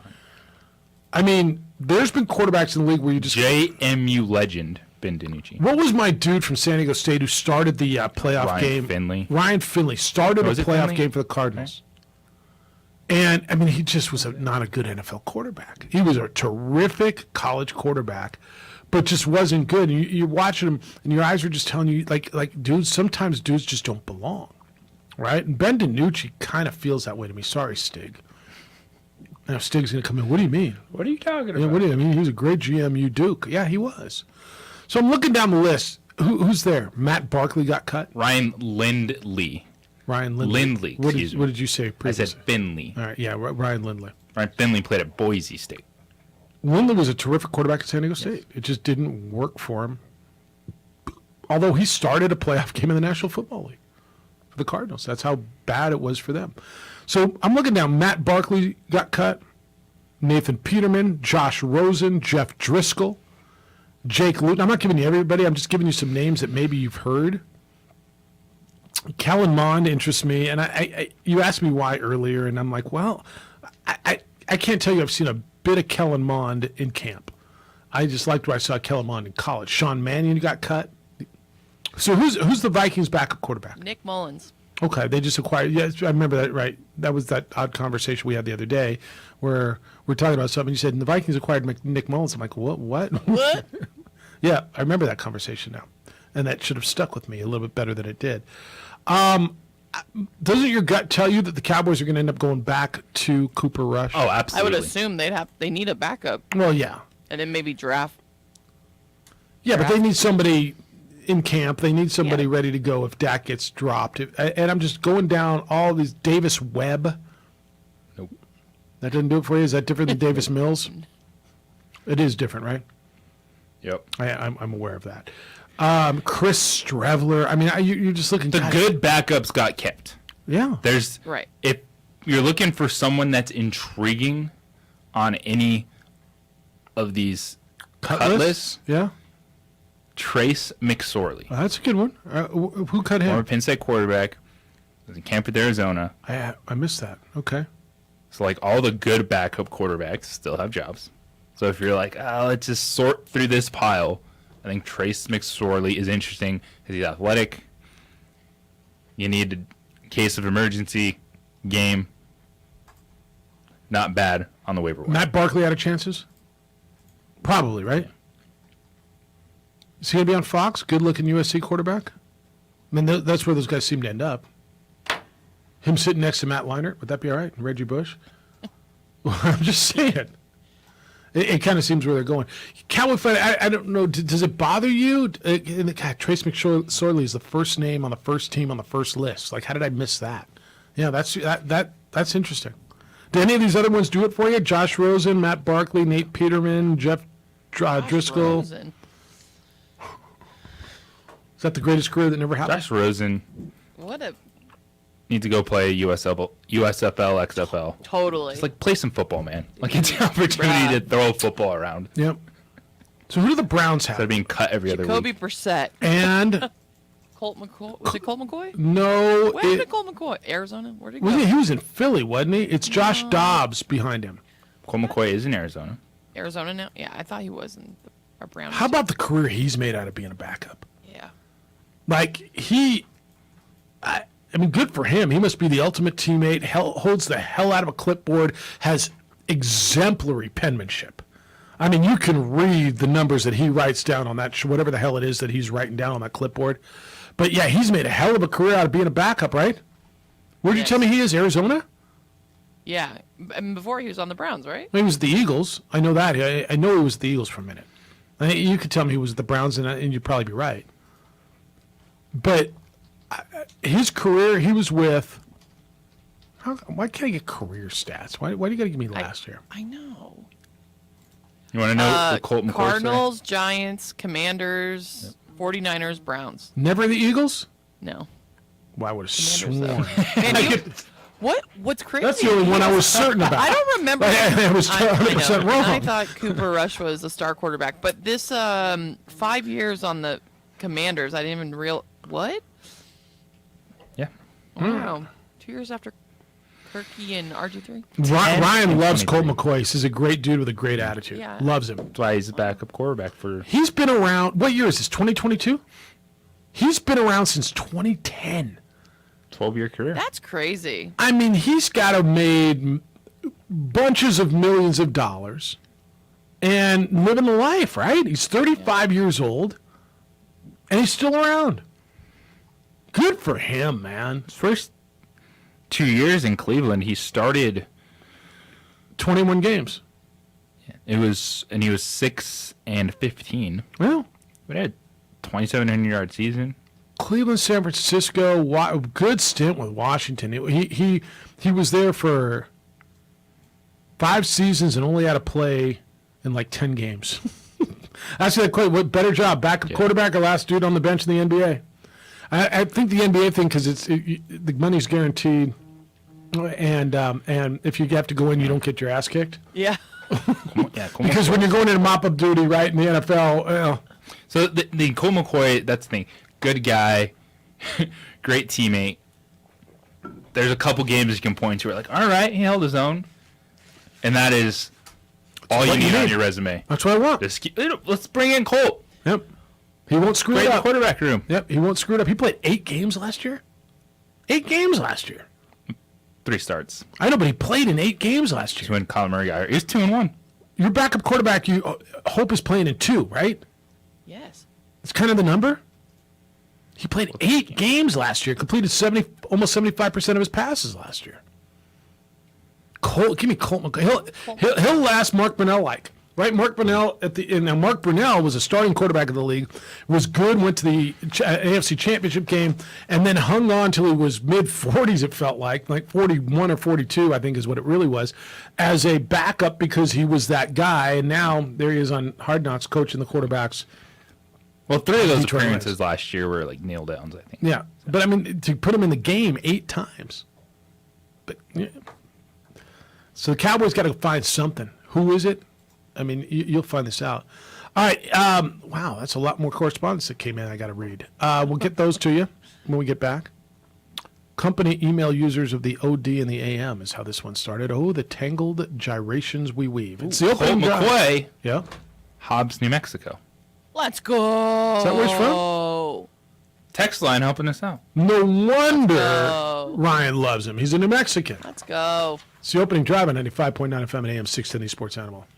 I mean, there's been quarterbacks in the league where you just... JMU legend, Ben DiNucci. What was my dude from San Diego State who started the playoff Ryan game? Finley. Ryan Finley started a Was it playoff Finley? game for the Cardinals. And, I mean, he just was not a good NFL quarterback. He was a terrific college quarterback, but just wasn't good. And you're watching him, and your eyes are just telling you, like dudes, sometimes dudes just don't belong. Right? And Ben DiNucci kind of feels that way to me. Sorry, Stig. Now Stig's going to come in. What do you mean? What are you talking about? Yeah, what do you mean? He was a great GMU Duke. Yeah, he was. So I'm looking down the list. Who's there? Matt Barkley got cut? Ryan Lindley. Ryan Lindley. Lindley, What excuse me. did you say I previously? said Finley. All right, yeah, Ryan Lindley. Ryan Finley played at Boise State. Lindley was a terrific quarterback at San Diego State. It just didn't work for him. Although he started a playoff game in the National Football League for the Cardinals. That's how bad it was for them. So I'm looking down. Matt Barkley got cut. Nathan Peterman, Josh Rosen, Jeff Driscoll, Jake Luton. I'm not giving you everybody. I'm just giving you some names that maybe you've heard. Kellen Mond interests me, and I you asked me why earlier, and I'm like, well, I can't tell you I've seen a bit of Kellen Mond in camp. I just liked what I saw Kellen Mond in college. Sean Mannion got cut. So who's the Vikings backup quarterback? Nick Mullins. Okay, they just acquired. Yes, I remember that. Right, that was that odd conversation we had the other day, where we're talking about something. You said, and the Vikings acquired Nick Mullins. I'm like, what? What? Yeah, I remember that conversation now, and that should have stuck with me a little bit better than it did. Doesn't your gut tell you that the Cowboys are going to end up going back to Cooper Rush? Oh, I absolutely. would assume they need a backup, Well, yeah, and then maybe draft. yeah, but they need somebody in camp. They need somebody ready to go if Dak gets dropped. And I'm just going down all these. Davis Webb. Nope. That doesn't do it for you? Is that different than Davis Mills? It is different, right? Yep. I'm aware of that. Chris Streveler. I mean, you're just looking. The good backups got kept. Yeah. There's Right. If you're looking for someone that's intriguing on any of these cut lists, Yeah. Trace McSorley, That's a good one. Who cut him? former Penn State quarterback, was in camp at Arizona. I missed that. Okay. So like all the good backup quarterbacks still have jobs. So if you're like, oh, let's just sort through this pile, I think Trace McSorley is interesting because he's athletic. You need a case of emergency game. Not bad on the waiver wire. Matt Barkley out of chances? Probably, right? Is he going to be on Fox? Good-looking USC quarterback? I mean, that's where those guys seem to end up. Him sitting next to Matt Leinart, would that be all right? And Reggie Bush? Well, I'm just saying. It kind of seems where they're going. Cowboy fan, I don't know. Does it bother you? God, Trace McSorley is the first name on the first team on the first list. Like, how did I miss that? Yeah, that's interesting. Did any of these other ones do it for you? Josh Rosen, Matt Barkley, Nate Peterman, Jeff Driscoll. Rosen. Is that the greatest career that never happened? Josh Rosen. What a need to go play USFL, XFL. Totally. Just like play some football, man. Like it's an opportunity to throw a football around. Yep. So who do the Browns have? Instead of being cut every other Jacoby week. Brissett. And Colt McCoy. Was it Colt McCoy? no, Where did Colt McCoy? Arizona? Where'd he go? he was in Philly, wasn't he? It's Josh Dobbs behind him. Colt McCoy is in Arizona. Arizona now? Yeah, I thought he was in our Browns. How about the career he's made out of being a backup? Yeah. Like I mean, good for him. He must be the ultimate teammate. Holds the hell out of a clipboard. Has exemplary penmanship. I mean, you can read the numbers that he writes down on that, whatever the hell it is that he's writing down on that clipboard. But yeah, he's made a hell of a career out of being a backup, right? Where'd you tell me he is? Arizona? Yeah. And before he was on the Browns, right? He was the Eagles. I know that. I know he was the Eagles for a minute. You could tell me he was the Browns, and you'd probably be right. But his career, he was with. Why can't I get career stats? Why do you got to give me last year? I know. You want to know the Colt McCoy story? Cardinals, Giants, Commanders, 49ers, Browns. Never the Eagles? No. Well, I would have Commanders, sworn. Man, what's crazy? That's the only one I was certain about. I don't remember. I was 100% wrong. I thought Cooper Rush was a star quarterback, but this 5 years on the Commanders, I didn't even what? Yeah. Wow. 2 years after Kirky and RG3. Ryan loves Colt McCoy. He's a great dude with a great attitude. Yeah. Loves him. That's why he's a backup quarterback for. He's been around. What year is this? 2022? He's been around since 2010. 12-year career. That's crazy. I mean, he's got to made bunches of millions of dollars and living the life, right? He's 35 years old, and he's still around. Good for him, man. His first 2 years in Cleveland, he started 21 games. He was 6-15. Well, but he had 2,700-yard season. Cleveland, San Francisco, good stint with Washington. He was there for 5 seasons and only had to play in like 10 games. Actually, what better job, backup quarterback or last dude on the bench in the NBA? I think the NBA thing because the money's guaranteed, and if you have to go in, you don't get your ass kicked. Yeah. Because when you're going into mop-up duty, right, in the NFL. So the Colt McCoy, that's the thing. Good guy, great teammate. There's a couple games you can point to where like, all right, he held his own. And that is all you need on your resume. That's what I want. Let's bring in Colt. Yep. He won't screw it up. Quarterback room. Yep, he won't screw it up. He played 8 games last year. 8 games last year. 3 starts. I know, but he played in 8 games last year. Just when Kyler Murray got hurt. He was 2-1. Your backup quarterback, you hope is playing in 2, right? Yes. It's kind of the number. He played 8 games last year. Completed almost 75% of his passes last year. Give me Colt McCoy. He'll last Mark Brunell like. Right, Mark Brunell now Mark Brunell was a starting quarterback of the league, was good, went to the AFC Championship game, and then hung on till he was mid-40s. It felt like 41 or 42, I think is what it really was, as a backup because he was that guy. And now there he is on Hard Knocks coaching the quarterbacks. Well, 3 of those Detroit appearances last year were like nail downs, I think. Yeah, but I mean to put him in the game 8 times. But yeah. So the Cowboys got to find something. Who is it? I mean, you'll find this out. All right. Wow, that's a lot more correspondence that came in I got to read. We'll get those to you when we get back. Company email users of the OD and the AM is how this one started. Oh, the tangled gyrations we weave. It's the opening Colt McCoy. Yeah. Hobbs, New Mexico. Let's go. Is that where he's from? Text line helping us out. No wonder Ryan loves him. He's a New Mexican. Let's go. It's the opening drive on 95.9 FM and AM 610 Sports Animal.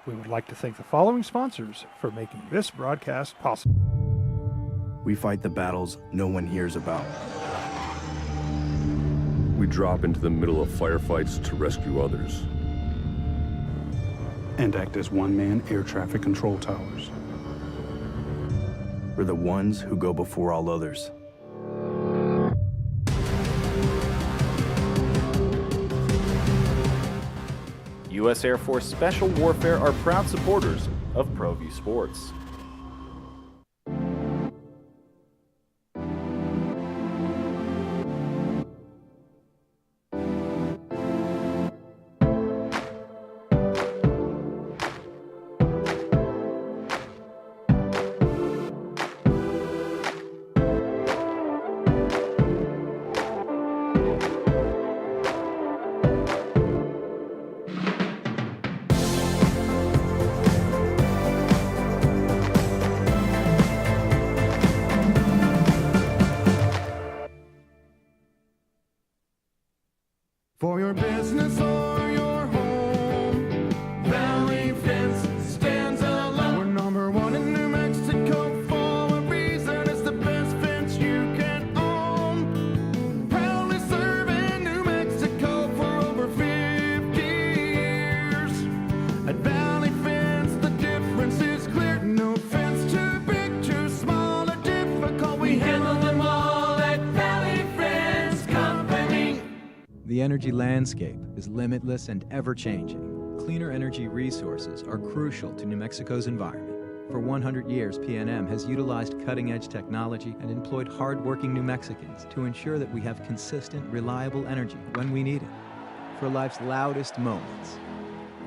We would like to thank the following sponsors for making this broadcast possible. We fight the battles no one hears about. We drop into the middle of firefights to rescue others. And act as one-man air traffic control towers. We're the ones who go before all others. U.S. Air Force Special Warfare are proud supporters of ProView Sports. For your business or your home, Valley Fence stands alone. We're number one in New Mexico for a reason. It's the best fence you can own. Proudly serving New Mexico for over 50 years. At Valley Fence, the difference is clear. No fence too big, too small, or difficult. We handle them all at Valley Fence Company. The energy landscape is limitless and ever-changing. Cleaner energy resources are crucial to New Mexico's environment. For 100 years, PNM has utilized cutting-edge technology and employed hard-working New Mexicans to ensure that we have consistent, reliable energy when we need it. For life's loudest moments,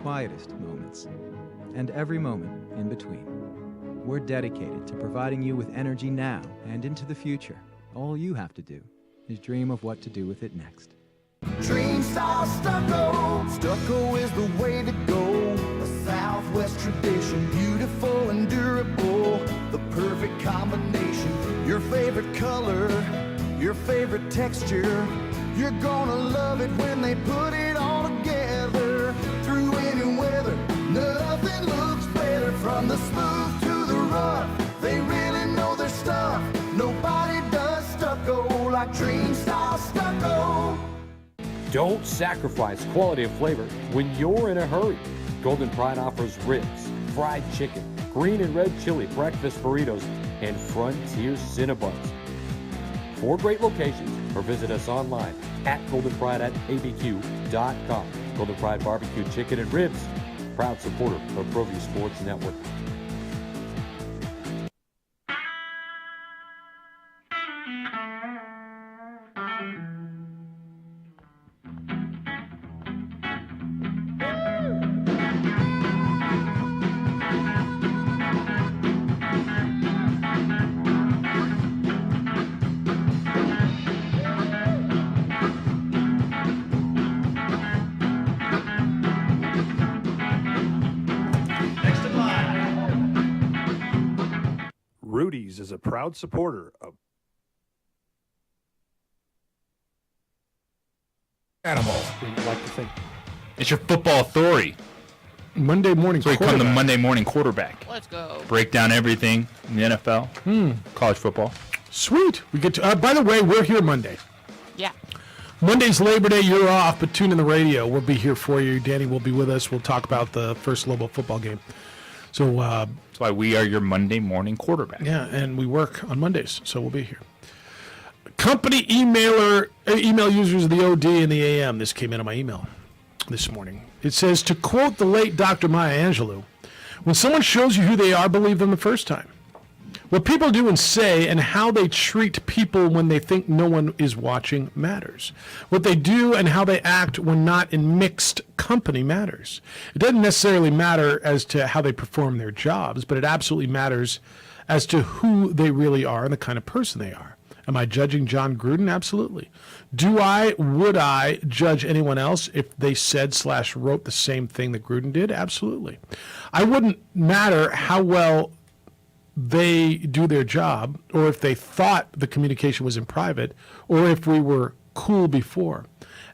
quietest moments, and every moment in between. We're dedicated to providing you with energy now and into the future. All you have to do is dream of what to do with it next. Dream style stucco. Stucco is the way to go. A Southwest tradition, beautiful and durable. The perfect combination. Your favorite color, your favorite texture. You're gonna love it when they put it all together. Through any weather, nothing looks better. From the smooth to the rough, they really know their stuff. Nobody does stucco like Dream style stucco. Don't sacrifice quality and flavor when you're in a hurry. Golden Pride offers ribs, fried chicken, green and red chili breakfast burritos, and Frontier Cinnabons. 4 great locations, or visit us online at goldenpride@abq.com. Golden Pride Barbecue Chicken and Ribs, proud supporter of ProView Sports Network. Rudy's is a proud supporter of Animal. We'd like to think. It's your football authority. Monday morning So we come the quarterback. Monday morning quarterback. Let's go. Break down everything in the NFL, college football. Sweet. We get to. By the way, we're here Monday. Yeah. Monday's Labor Day. You're off, but tune in the radio. We'll be here for you. Danny will be with us. We'll talk about the first Lobo football game. So that's why we are your Monday morning quarterback. Yeah, and we work on Mondays, so we'll be here. Company email users of the OD and the AM. This came in on my email this morning. It says, to quote the late Dr. Maya Angelou, when someone shows you who they are, believe them the first time. What people do and say and how they treat people when they think no one is watching matters. What they do and how they act when not in mixed company matters. It doesn't necessarily matter as to how they perform their jobs, but it absolutely matters as to who they really are and the kind of person they are. Am I judging John Gruden? Absolutely. Would I judge anyone else if they said/wrote the same thing that Gruden did? Absolutely. I wouldn't matter how well they do their job, or if they thought the communication was in private, or if we were cool before.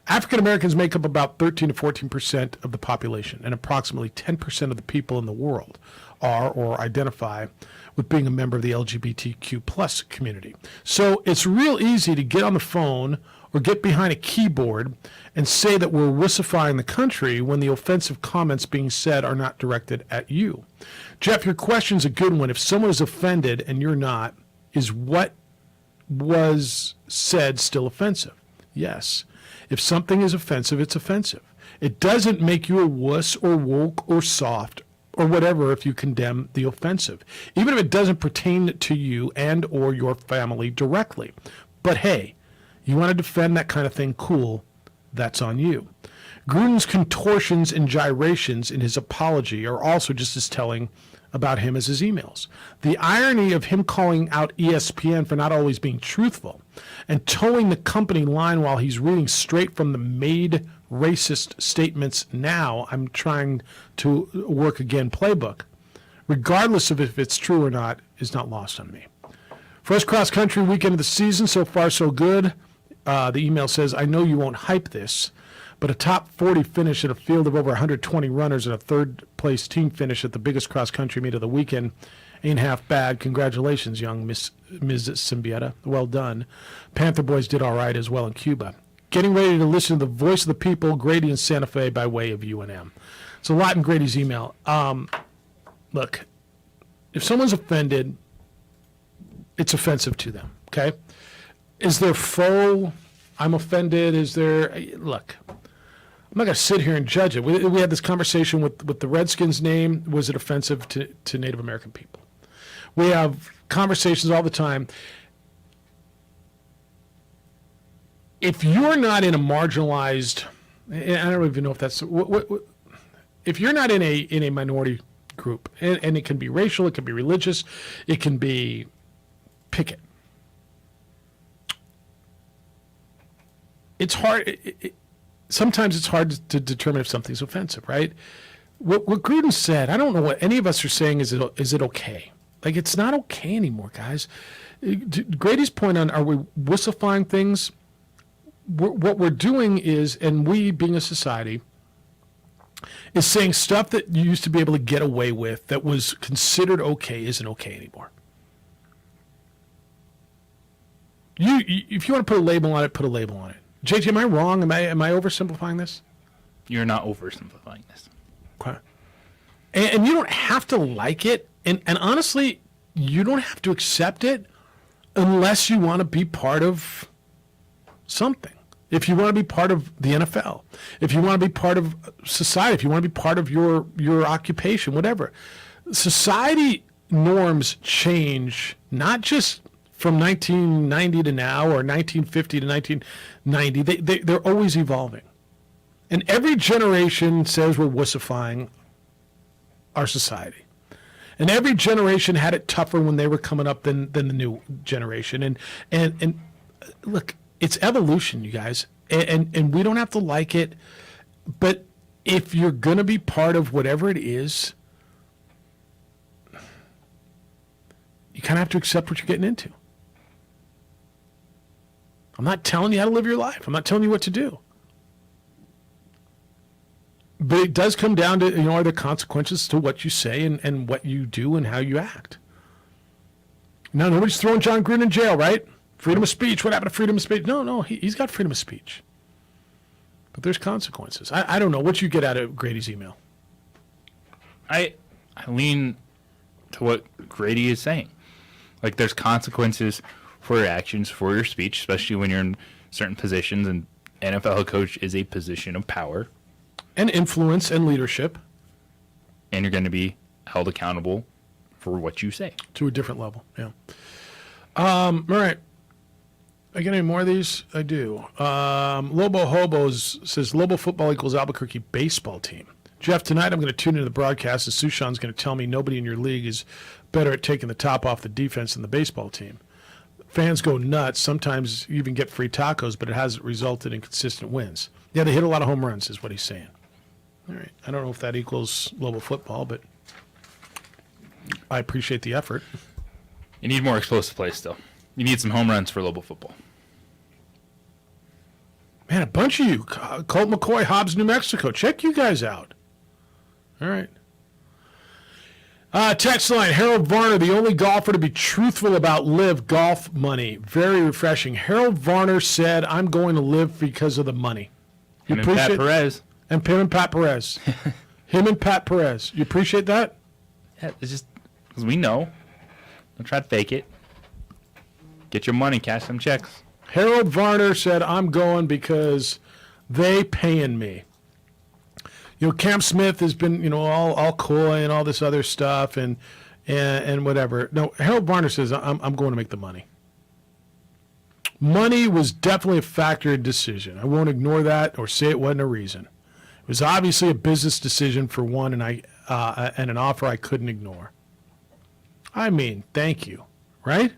African Americans make up about 13 to 14% of the population, and approximately 10% of the people in the world are or identify with being a member of the LGBTQ plus community. So it's real easy to get on the phone or get behind a keyboard and say that we're wussifying the country when the offensive comments being said are not directed at you. Jeff, your question's a good one. If someone is offended and you're not, is what was said still offensive? Yes. If something is offensive, it's offensive. It doesn't make you a wuss or woke or soft or whatever if you condemn the offensive, even if it doesn't pertain to you and or your family directly. But hey, you want to defend that kind of thing, cool, that's on you. Gruden's contortions and gyrations in his apology are also just as telling about him as his emails. The irony of him calling out ESPN for not always being truthful and towing the company line while he's reading straight from the made racist statements now I'm trying to work again playbook, regardless of if it's true or not, is not lost on me. First cross-country weekend of the season, so far so good. The email says, I know you won't hype this, but a top 40 finish in a field of over 120 runners and a third-place team finish at the biggest cross-country meet of the weekend ain't half bad. Congratulations, young Ms. Symbieta. Well done. Panther Boys did all right as well in Cuba. Getting ready to listen to the voice of the people, Grady in Santa Fe by way of UNM. It's a lot in Grady's email. Look, if someone's offended, it's offensive to them, okay? Is there faux, I'm offended? Is there, look, I'm not going to sit here and judge it. We had this conversation with the Redskins name. Was it offensive to Native American people? We have conversations all the time. If you're not in a marginalized, I don't even know if that's, if you're not in a minority group, and it can be racial, it can be religious, it can be, pick it. It's hard. Sometimes it's hard to determine if something's offensive, right? What Gruden said, I don't know what any of us are saying. Is it okay? Like, it's not okay anymore, guys. Grady's point on, are we wussifying things? What we're doing is, and we being a society, is saying stuff that you used to be able to get away with that was considered okay isn't okay anymore. If you want to put a label on it, put a label on it. JJ, am I wrong? Am I oversimplifying this? You're not oversimplifying this. Okay. And you don't have to like it. And honestly, you don't have to accept it unless you want to be part of something. If you want to be part of the NFL, if you want to be part of society, if you want to be part of your occupation, whatever. Society norms change, not just from 1990 to now or 1950 to 1990. They're always evolving. And every generation says we're wussifying our society. And every generation had it tougher when they were coming up than the new generation. And look, it's evolution, you guys. And we don't have to like it. But if you're going to be part of whatever it is, you kind of have to accept what you're getting into. I'm not telling you how to live your life. I'm not telling you what to do. But it does come down to, are there consequences to what you say and what you do and how you act? Now, nobody's throwing John Gruden in jail, right? Freedom of speech. What happened to freedom of speech? No, he's got freedom of speech. But there's consequences. I don't know. What you get out of Grady's email? I lean to what Grady is saying. Like, there's consequences for your actions, for your speech, especially when you're in certain positions, and NFL head coach is a position of power. And influence and leadership. And you're going to be held accountable for what you say. To a different level, yeah. All right. I get any more of these? I do. Lobo Hobos says, Lobo football equals Albuquerque baseball team. Jeff, tonight I'm going to tune into the broadcast, and Sushan's going to tell me nobody in your league is better at taking the top off the defense than the baseball team. Fans go nuts. Sometimes you even get free tacos, but it hasn't resulted in consistent wins. Yeah, they hit a lot of home runs, is what he's saying. All right. I don't know if that equals Lobo football, but I appreciate the effort. You need more explosive plays still. You need some home runs for Lobo football. Man, a bunch of you. Colt McCoy, Hobbs, New Mexico. Check you guys out. All right. Text line, Harold Varner, the only golfer to be truthful about live golf money. Very refreshing. Harold Varner said, I'm going to live because of the money. Him and Pat Perez. And him and Pat Perez. Him and Pat Perez. You appreciate that? Yeah, it's just because we know. Don't try to fake it. Get your money, cash some checks. Harold Varner said, I'm going because they paying me. Cam Smith has been, all coy and all this other stuff and whatever. No, Harold Varner says, I'm going to make the money. Money was definitely a factor in decision. I won't ignore that or say it wasn't a reason. It was obviously a business decision for one, and an offer I couldn't ignore. I mean, thank you, right?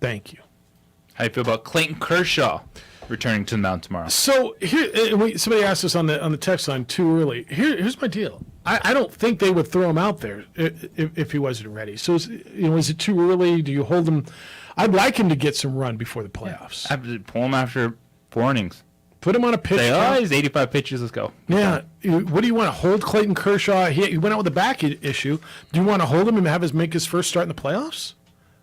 Thank you. How do you feel about Clayton Kershaw returning to the mound tomorrow? So here, somebody asked us on the text line too early. Here's my deal. I don't think they would throw him out there if he wasn't ready. So is it too early? Do you hold him? I'd like him to get some run before the playoffs. Yeah, pull him after 4 innings. Put him on a pitch count. He's 85 pitches. Let's go. Yeah. What do you want to hold Clayton Kershaw? He went out with a back issue. Do you want to hold him and have him make his first start in the playoffs?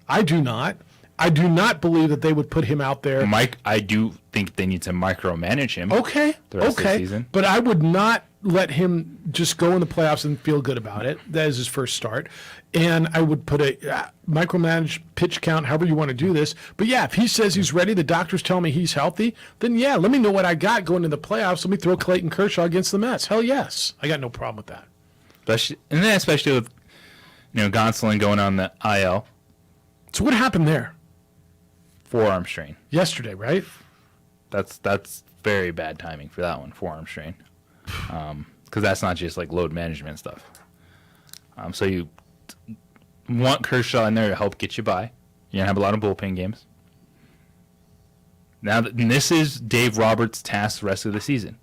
I do not. I do not believe that they would put him out there. Mike, I do think they need to micromanage him. Okay. The rest of the season. But I would not let him just go in the playoffs and feel good about it. That is his first start. And I would put a micromanage pitch count, however you want to do this. But yeah, if he says he's ready, the doctors tell me he's healthy, then yeah, let me know what I got going into the playoffs. Let me throw Clayton Kershaw against the Mets. Hell yes. I got no problem with that. Especially with Gonsolin going on the IL. So what happened there? Forearm strain. Yesterday, right? That's very bad timing for that one, forearm strain. Because that's not just like load management stuff. So you want Kershaw in there to help get you by. You're going to have a lot of bullpen games. Now, this is Dave Roberts' task the rest of the season,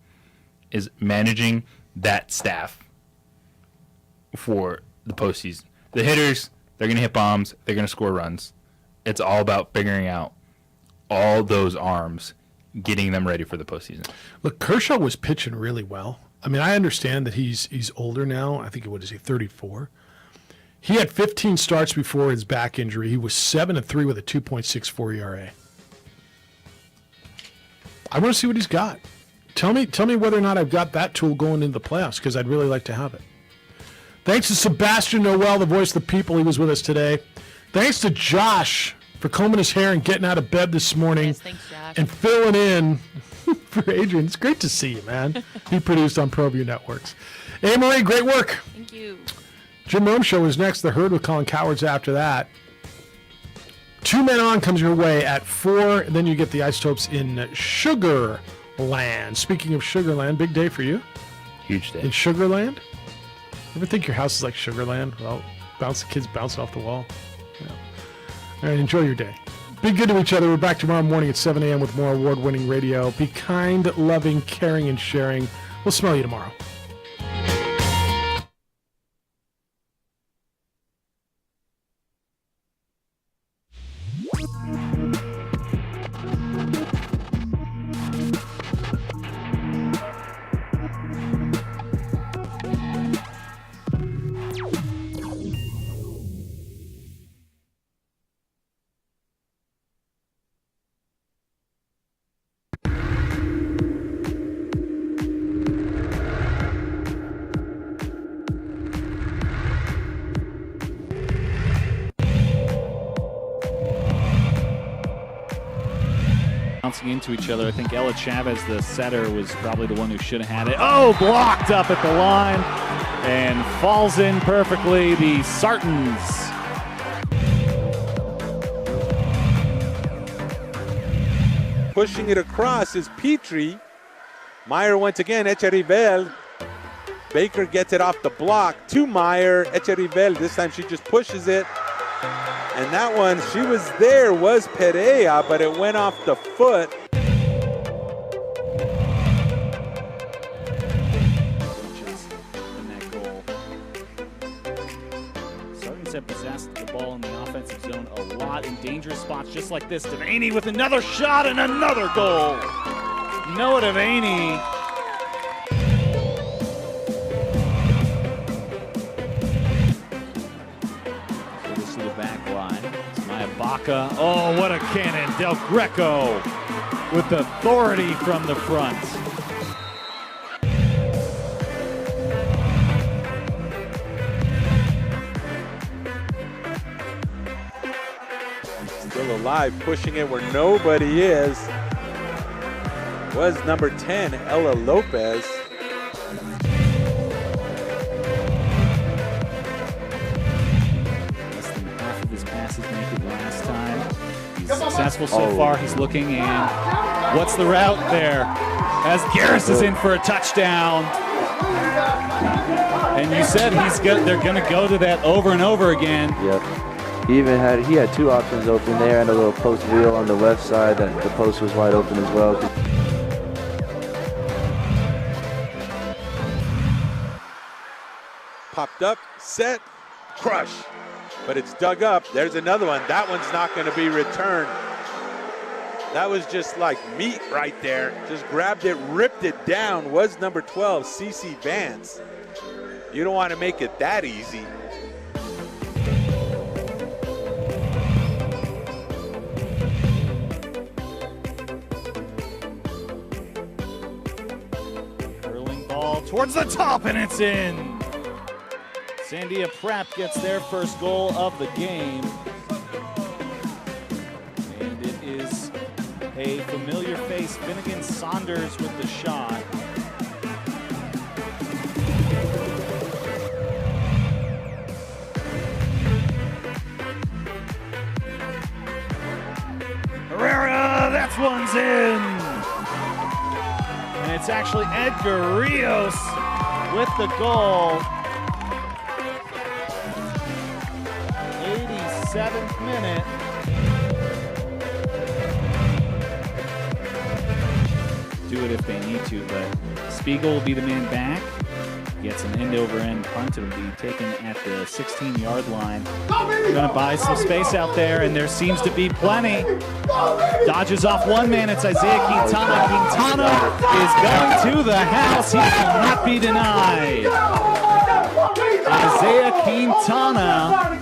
is managing that staff for the postseason. The hitters, they're going to hit bombs. They're going to score runs. It's all about figuring out all those arms, getting them ready for the postseason. Look, Kershaw was pitching really well. I mean, I understand that he's older now. I think, what is he, 34? He had 15 starts before his back injury. He was 7-3 with a 2.64 ERA. I want to see what he's got. Tell me whether or not I've got that tool going into the playoffs, because I'd really like to have it. Thanks to Sebastian Noel, the voice of the people. He was with us today. Thanks to Josh for combing his hair and getting out of bed this morning. Yes, thanks, Josh. And filling in for Adrian. It's great to see you, man. He produced on ProView Networks. Hey, Marie, great work. Thank you. Jim Rome Show is next. The Herd with Colin Cowards after that. 2 Men On comes your way at 4. And then you get the Isotopes in Sugarland. Speaking of Sugarland, big day for you. Huge day. In Sugarland? Ever think your house is like Sugarland? Well, kids bouncing off the wall. Yeah. All right, enjoy your day. Be good to each other. We're back tomorrow morning at 7 a.m. with more award-winning radio. Be kind, loving, caring, and sharing. We'll smell you tomorrow. Bouncing into each other. I think Ella Chavez, the setter, was probably the one who should have had it. Oh, blocked up at the line and falls in perfectly. The Sartans. Pushing it across is Petrie. Meyer once again, Echerivel. Baker gets it off the block to Meyer. Echerivel, this time she just pushes it. And that one, she was there, was Perea, but it went off the foot. Sartans have possessed the ball in the offensive zone a lot in dangerous spots just like this. Devaney with another shot and another goal. Noah Devaney. Baca. Oh, what a cannon. Del Greco with authority from the front. Still alive, pushing it where nobody is. Was number 10, Ella Lopez. Successful so far. He's looking, and what's the route there? As Garris is in for a touchdown. And you said they're going to go to that over and over again. Yep. He had 2 options open there and a little post wheel on the left side, and the post was wide open as well. Popped up, set, crush. But it's dug up. There's another one. That one's not going to be returned. That was just like meat right there. Just grabbed it, ripped it down. Was number 12, CeCe Vance. You don't want to make it that easy. Curling ball towards the top, and it's in. Sandia Prep gets their first goal of the game. And it is a familiar face, Finnegan Saunders with the shot. Herrera, that one's in. And it's actually Edgar Rios with the goal. 87th minute. Do it if they need to, but Spiegel will be the man back. Gets an end-over-end punt. It'll be taken at the 16-yard line. Going to buy some space out there, and there seems to be plenty. Dodges off one man. It's Isaiah Quintana. Quintana is going to the house. He will not be denied. Isaiah Quintana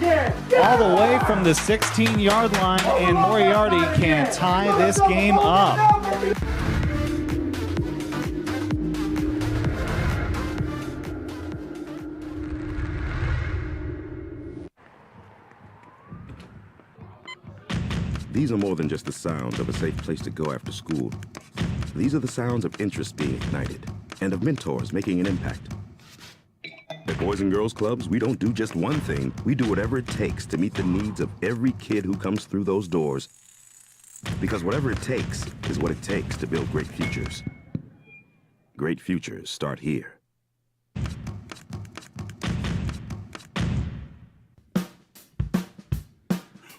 all the way from the 16-yard line, and Moriarty can tie this game up. These are more than just the sounds of a safe place to go after school. These are the sounds of interest being ignited and of mentors making an impact. At Boys and Girls Clubs, we don't do just one thing. We do whatever it takes to meet the needs of every kid who comes through those doors. Because whatever it takes is what it takes to build great futures. Great futures start here.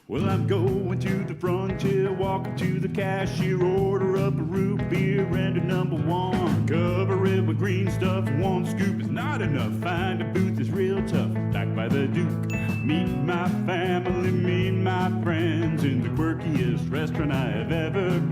Well, I'm going to the frontier, walking to the cashier, order up a root beer and a number one. Cover it with green stuff, one scoop is not enough. Find a booth that's real tough, backed by the Duke. Meet my family, meet my friends in the quirkiest restaurant I have ever been.